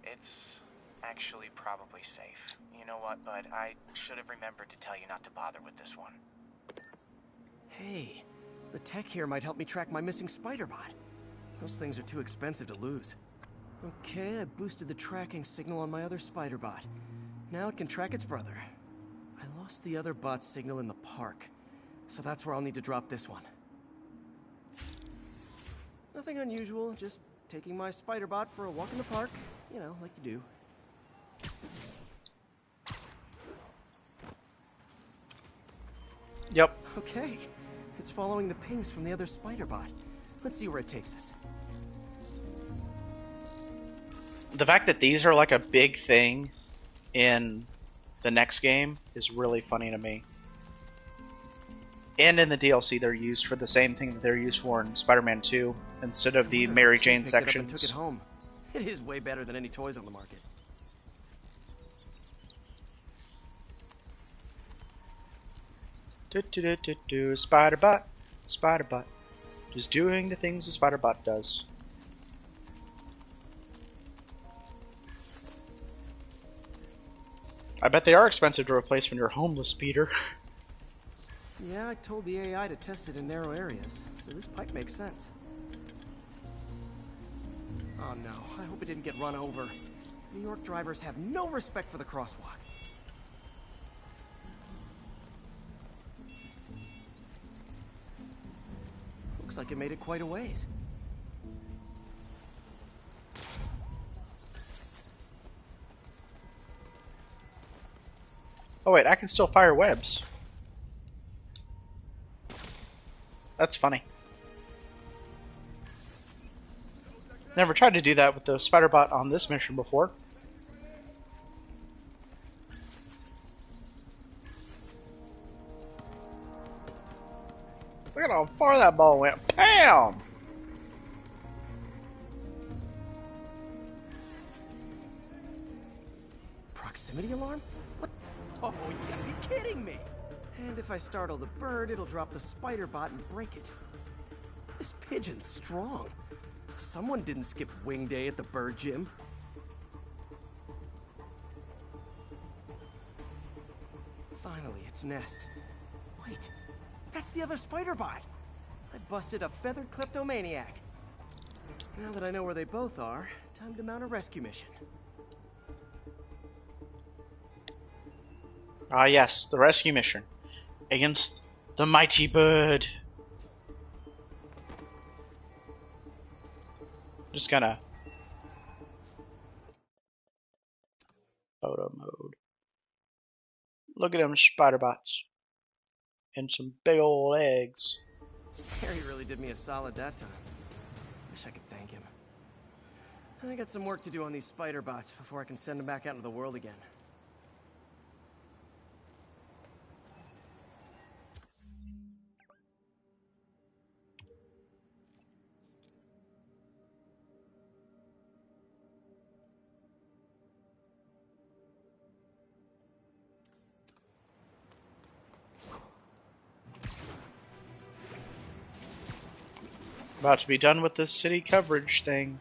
it's actually probably safe. You know what, bud? I should have remembered to tell you not to bother with this one. Hey, the tech here might help me track my missing spider-bot. Those things are too expensive to lose. Okay, I boosted the tracking signal on my other spider-bot. Now it can track its brother. I lost the other bot's signal in the park, so that's where I'll need to drop this one. Nothing unusual, just taking my spider-bot for a walk in the park. You know, like you do. Yep. Okay, it's following the pings from the other spider-bot. Let's see where it takes us. The fact that these are like a big thing in the next game is really funny to me. And in the DLC, they're used for the same thing that they're used for in Spider-Man 2, instead of the Mary Jane sections. Took it home. It is way better than any toys on the market. Spider-Bot, Spider-Bot, just doing the things a Spider-Bot does. I bet they are expensive to replace when you're homeless, Peter. Yeah, I told the AI to test it in narrow areas, so this pipe makes sense. Oh no, I hope it didn't get run over. New York drivers have no respect for the crosswalk. Looks like it made it quite a ways. Oh wait, I can still fire webs. That's funny. Never tried to do that with the Spider-Bot on this mission before. Look at how far that ball went. Bam! Proximity alarm? What? Oh, you gotta be kidding me! And if I startle the bird, it'll drop the spider-bot and break it. This pigeon's strong. Someone didn't skip wing day at the bird gym. Finally, its nest. Wait, that's the other spider bot. I busted a feathered kleptomaniac. Now that I know where they both are, time to mount a rescue mission. Ah, yes, the rescue mission against the mighty bird. Just gonna photo mode. Look at them spider bots and some big old eggs. Harry really did me a solid that time. Wish I could thank him. I got some work to do on these spider bots before I can send them back out into the world again. About to be done with this city coverage thing.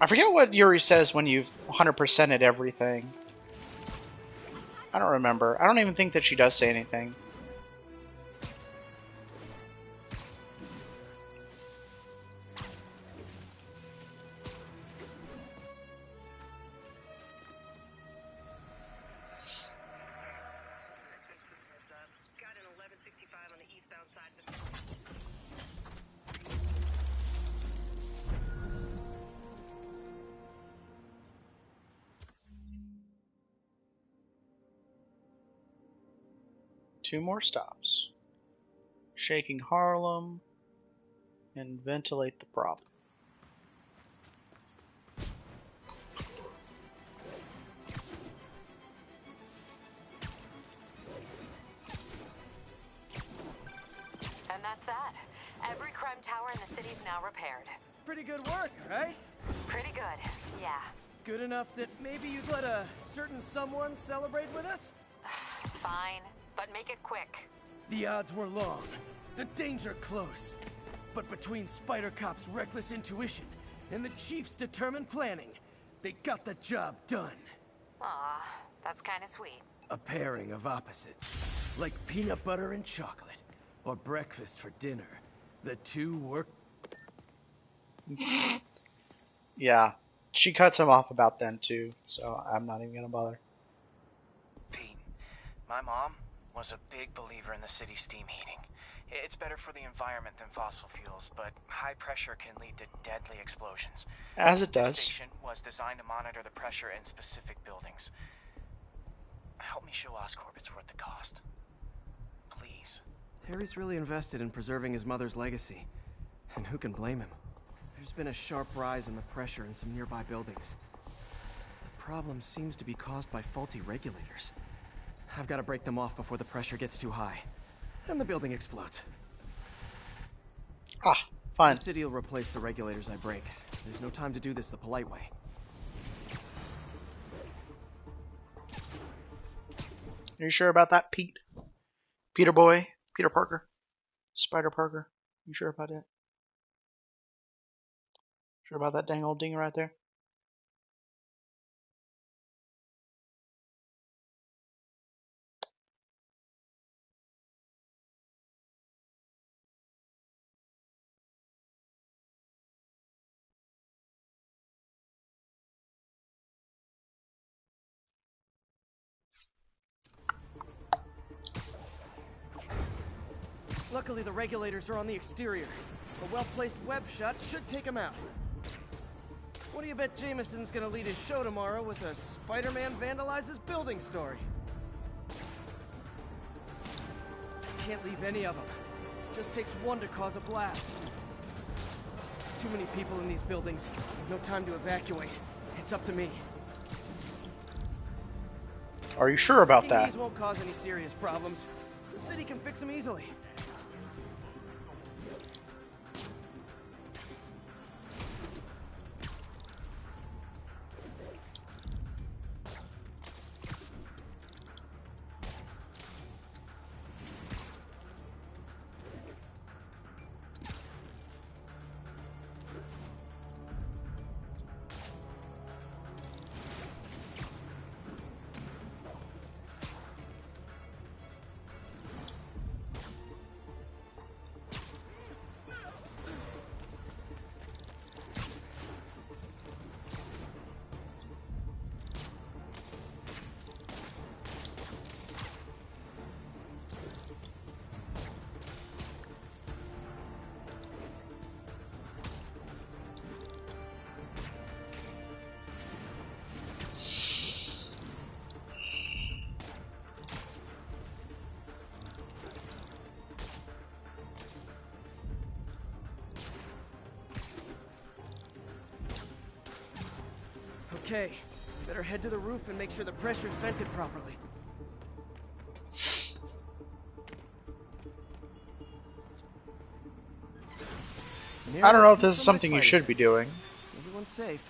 I forget what Yuri says when you've 100%ed everything. I don't remember. I don't even think that she does say anything. Two more stops. Shaking Harlem and ventilate the problem. And that's that. Every crime tower in the city's now repaired. Pretty good work, right? Pretty good, yeah. Good enough that maybe you'd let a certain someone celebrate with us? Fine, but make it quick. The odds were long, the danger close. But between Spider Cop's reckless intuition and the Chief's determined planning, they got the job done. Aw, that's kind of sweet. A pairing of opposites, like peanut butter and chocolate, or breakfast for dinner. The two work. Yeah, she cuts him off about them too, so I'm not even gonna bother. Pete, my mom was a big believer in the city's steam heating. It's better for the environment than fossil fuels, but high pressure can lead to deadly explosions. As it does. The station was designed to monitor the pressure in specific buildings. Help me show Oscorp it's worth the cost. Please. Harry's really invested in preserving his mother's legacy. And who can blame him? There's been a sharp rise in the pressure in some nearby buildings. The problem seems to be caused by faulty regulators. I've got to break them off before the pressure gets too high. And the building explodes. Ah, fine. The city will replace the regulators I break. There's no time to do this the polite way. Are you sure about that, Pete? Peter boy? Peter Parker? Spider Parker? You sure about that? Sure about that dang old ding right there? Luckily, the regulators are on the exterior. A well-placed web shot should take them out. What do you bet Jameson's gonna lead his show tomorrow with a Spider-Man vandalizes building story? Can't leave any of them. Just takes one to cause a blast. Too many people in these buildings. No time to evacuate. It's up to me. Are you sure about that? These won't cause any serious problems. The city can fix them easily. Okay, better head to the roof and make sure the pressure's vented properly. I don't know if this is something you should be doing. Everyone's safe.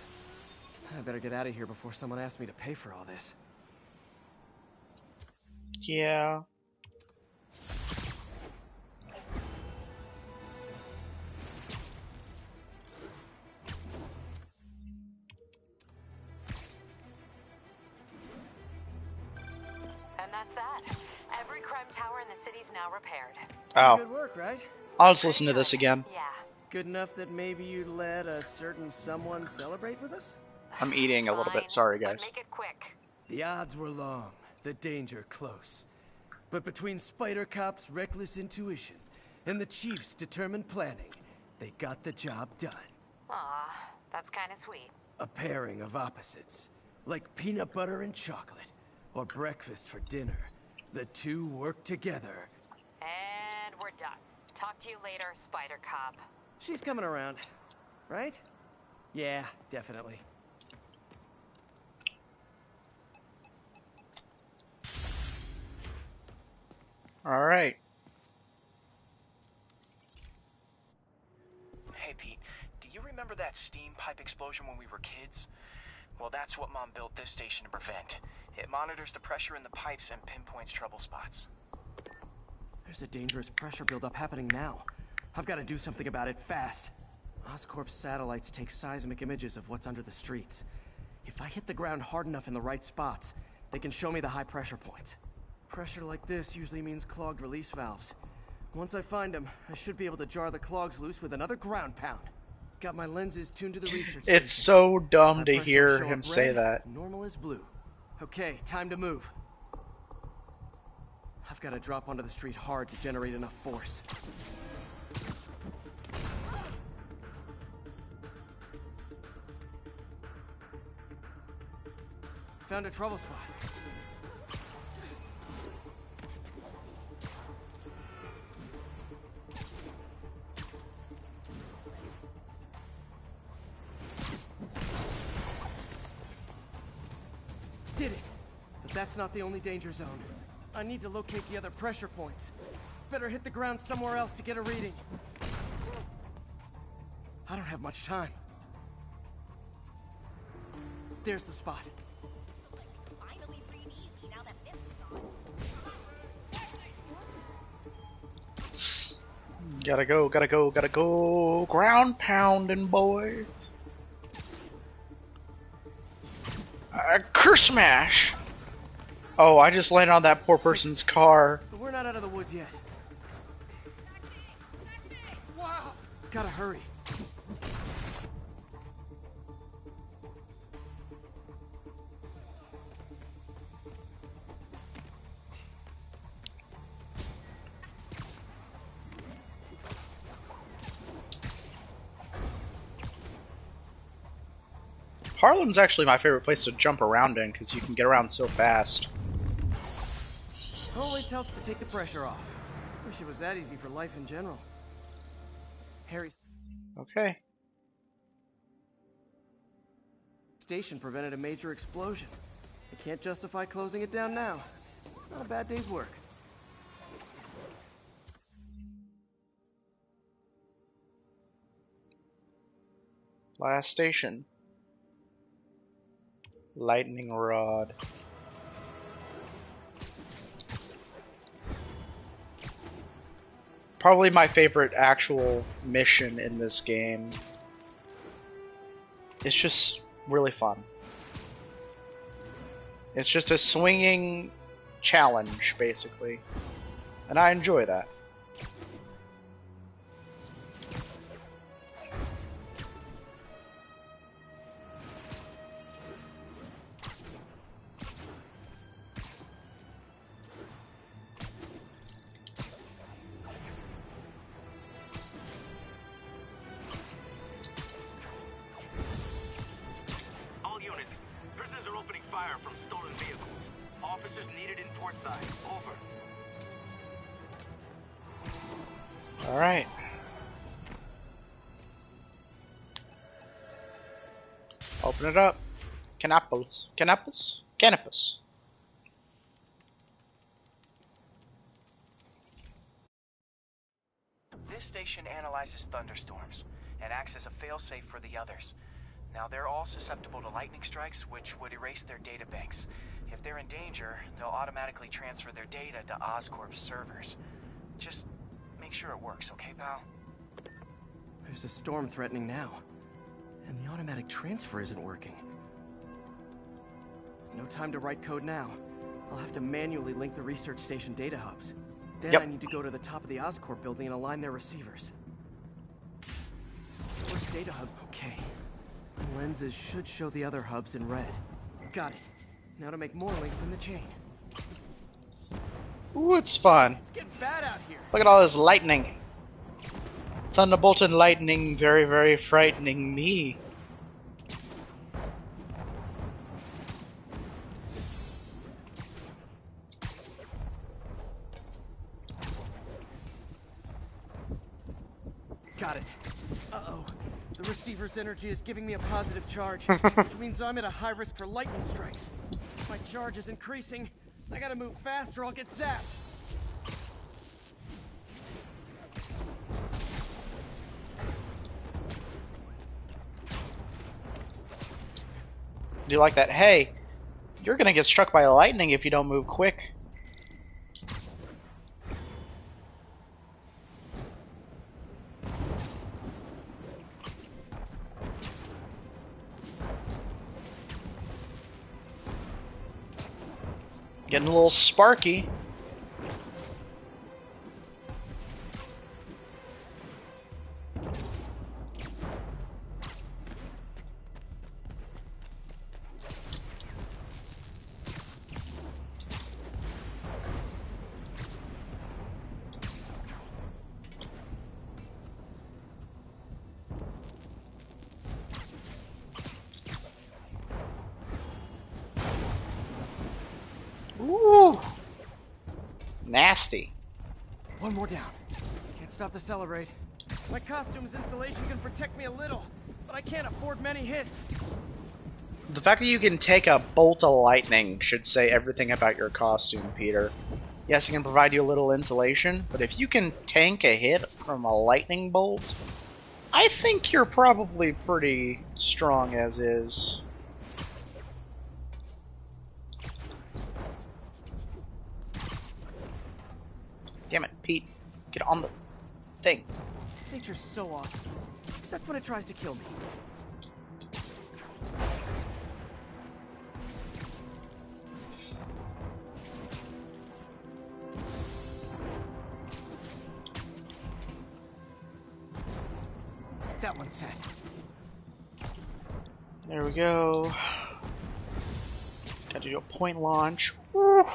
I better get out of here before someone asks me to pay for all this. Yeah. And that's that. Every crime tower in the city's now repaired. Oh. Good work, right? I'll just listen to this again. Yeah. Good enough that maybe you'd let a certain someone celebrate with us? I'm eating a little bit. Sorry, guys. Make it quick. The odds were long, the danger close. But between Spider Cop's reckless intuition and the Chief's determined planning, they got the job done. Aw, that's kind of sweet. A pairing of opposites, like peanut butter and chocolate, or breakfast for dinner. The two work together. And we're done. Talk to you later, Spider Cop. She's coming around, right? Yeah, definitely. All right. Hey, Pete, do you remember that steam pipe explosion when we were kids? Well, that's what Mom built this station to prevent. It monitors the pressure in the pipes and pinpoints trouble spots. There's a dangerous pressure buildup happening now. I've got to do something about it fast. Oscorp's satellites take seismic images of what's under the streets. If I hit the ground hard enough in the right spots, they can show me the high pressure points. Pressure like this usually means clogged release valves. Once I find them, I should be able to jar the clogs loose with another ground pound. Got my lenses tuned to the research station. It's so dumb High to pressure hear will show him up say red, that. Normal is blue. Okay, time to move. I've got to drop onto the street hard to generate enough force. Found a trouble spot. Did it! But that's not the only danger zone. I need to locate the other pressure points. Better hit the ground somewhere else to get a reading. I don't have much time. There's the spot. Finally breathe easy now that this is on. Gotta go, gotta go, gotta go. Ground pounding, boys. Curse smash! Oh, I just landed on that poor person's car. But we're not out of the woods yet. Wow! Gotta hurry. Harlem's actually my favorite place to jump around in because you can get around so fast. Always helps to take the pressure off. Wish it was that easy for life in general. Harry's Okay. station prevented a major explosion. I can't justify closing it down now. Not a bad day's work. Last station. Lightning rod. Probably my favorite actual mission in this game. It's just really fun. It's just a swinging challenge, basically. And I enjoy that. All units, prisoners are opening fire from stolen vehicles. Officers needed in port side. Over. Alright. Open it up. Canopus. This station analyzes thunderstorms and acts as a failsafe for the others. Now, they're all susceptible to lightning strikes, which would erase their data banks. If they're in danger, they'll automatically transfer their data to Oscorp's servers. Just make sure it works, okay, pal? There's a storm threatening now, and the automatic transfer isn't working. No time to write code now. I'll have to manually link the research station data hubs. Then I need to go to the top of the Oscorp building and align their receivers. First data hub, okay. The lenses should show the other hubs in red. Got it. Now to make more links in the chain. Ooh, it's fun. It's getting bad out here. Look at all this lightning. Thunderbolt and lightning, very, very frightening me. Got it. Uh-oh. The receiver's energy is giving me a positive charge, which means I'm at a high risk for lightning strikes. If my charge is increasing, I gotta move fast or I'll get zapped. Do you like that? Hey, you're gonna get struck by lightning if you don't move quick. Getting a little sparky. Ooh, nasty. One more down. Can't stop the celebrate. My costume's insulation can protect me a little, but I can't afford many hits. The fact that you can take a bolt of lightning should say everything about your costume, Peter. Yes, it can provide you a little insulation, but if you can tank a hit from a lightning bolt, I think you're probably pretty strong as is. Damn it, Pete. Get on the thing. Nature's so awesome, except when it tries to kill me. That one's set. There we go. Got to do a point launch. Woo.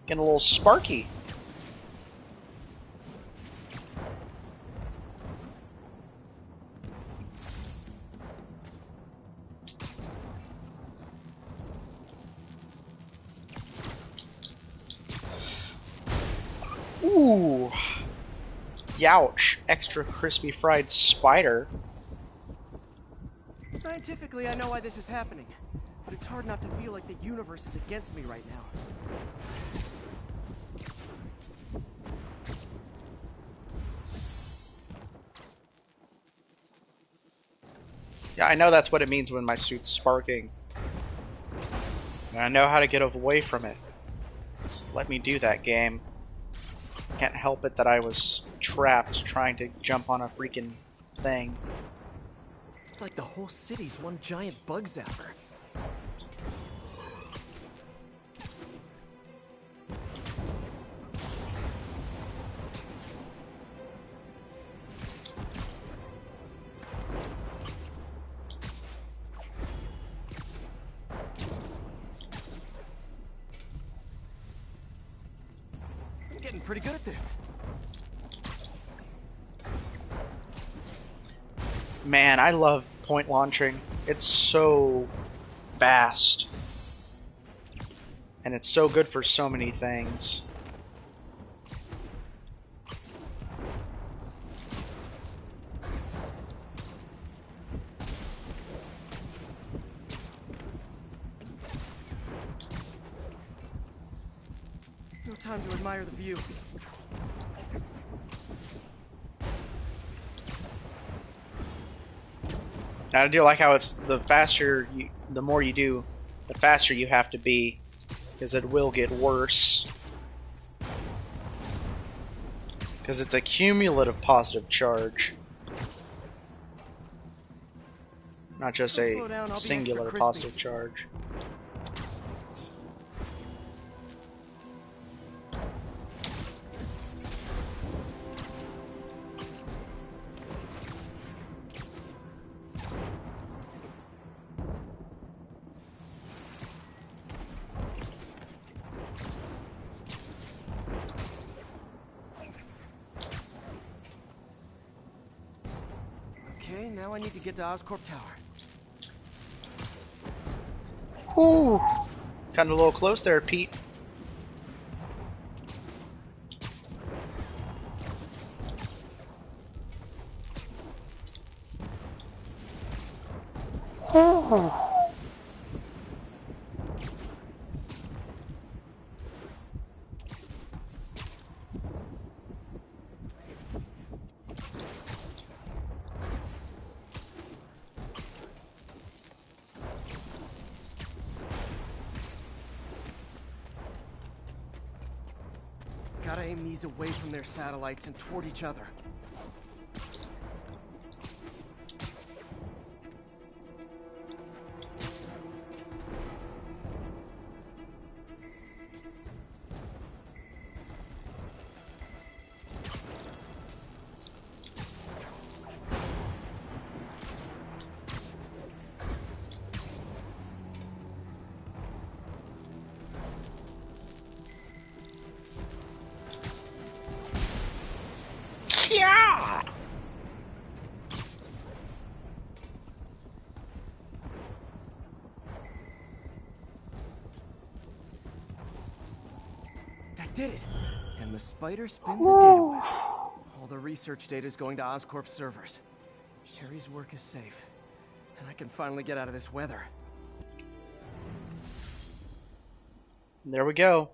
Getting a little sparky. Ooh. Youch. Extra crispy fried spider. Scientifically, I know why this is happening, but it's hard not to feel like the universe is against me right now. Yeah, I know that's what it means when my suit's sparking. And I know how to get away from it. So let me do that, game. Can't help it that I was trapped trying to jump on a freaking thing. It's like the whole city's one giant bug zapper. I'm getting pretty good at this. Man, I love point launching. It's so fast. And it's so good for so many things. No time to admire the view. I do like how it's the faster you, the more you do, the faster you have to be, because it will get worse. Because it's a cumulative positive charge, not just a singular positive charge. Okay, now I need to get to Oscorp Tower. Whew. Kind of a little close there, Pete. Gotta aim these away from their satellites and toward each other. Yeah. That did it. And the spider spins a data web. All the research data is going to Oscorp's servers. Harry's work is safe. And I can finally get out of this weather. There we go.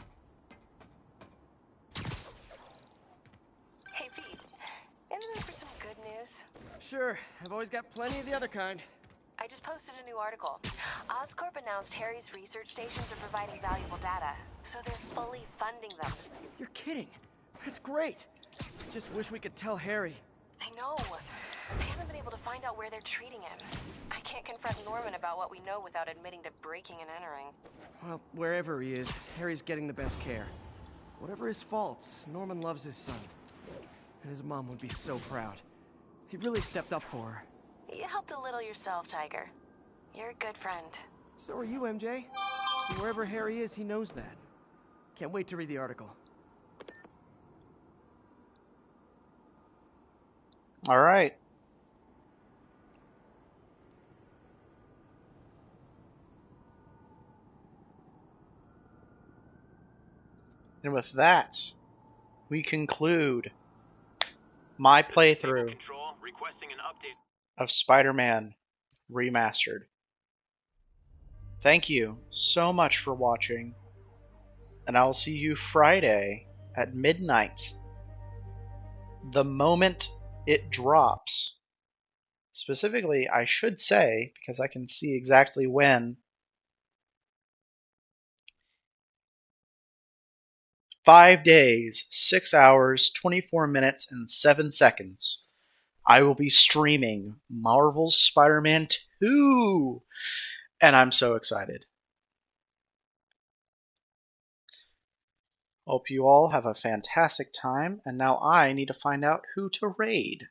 Hey, Pete. In the mood for some good news? Sure, I've always got plenty of the other kind. I just posted a new article. Oscorp announced Harry's research stations are providing valuable data, so they're fully funding them. You're kidding. That's great. Just wish we could tell Harry. I know. I haven't been able to find out where they're treating him. I can't confront Norman about what we know without admitting to breaking and entering. Well, wherever he is, Harry's getting the best care. Whatever his faults, Norman loves his son. And his mom would be so proud. He really stepped up for her. You helped a little yourself, Tiger. You're a good friend. So are you, MJ. And wherever Harry is, he knows that. Can't wait to read the article. All right. And with that, we conclude my playthrough of Spider-Man Remastered. Thank you so much for watching, and I'll see you Friday at midnight. The moment it drops. Specifically, I should say, because I can see exactly when, 5 days, 6 hours, 24 minutes, and 7 seconds, I will be streaming Marvel's Spider-Man 2, and I'm so excited. Hope you all have a fantastic time, and now I need to find out who to raid.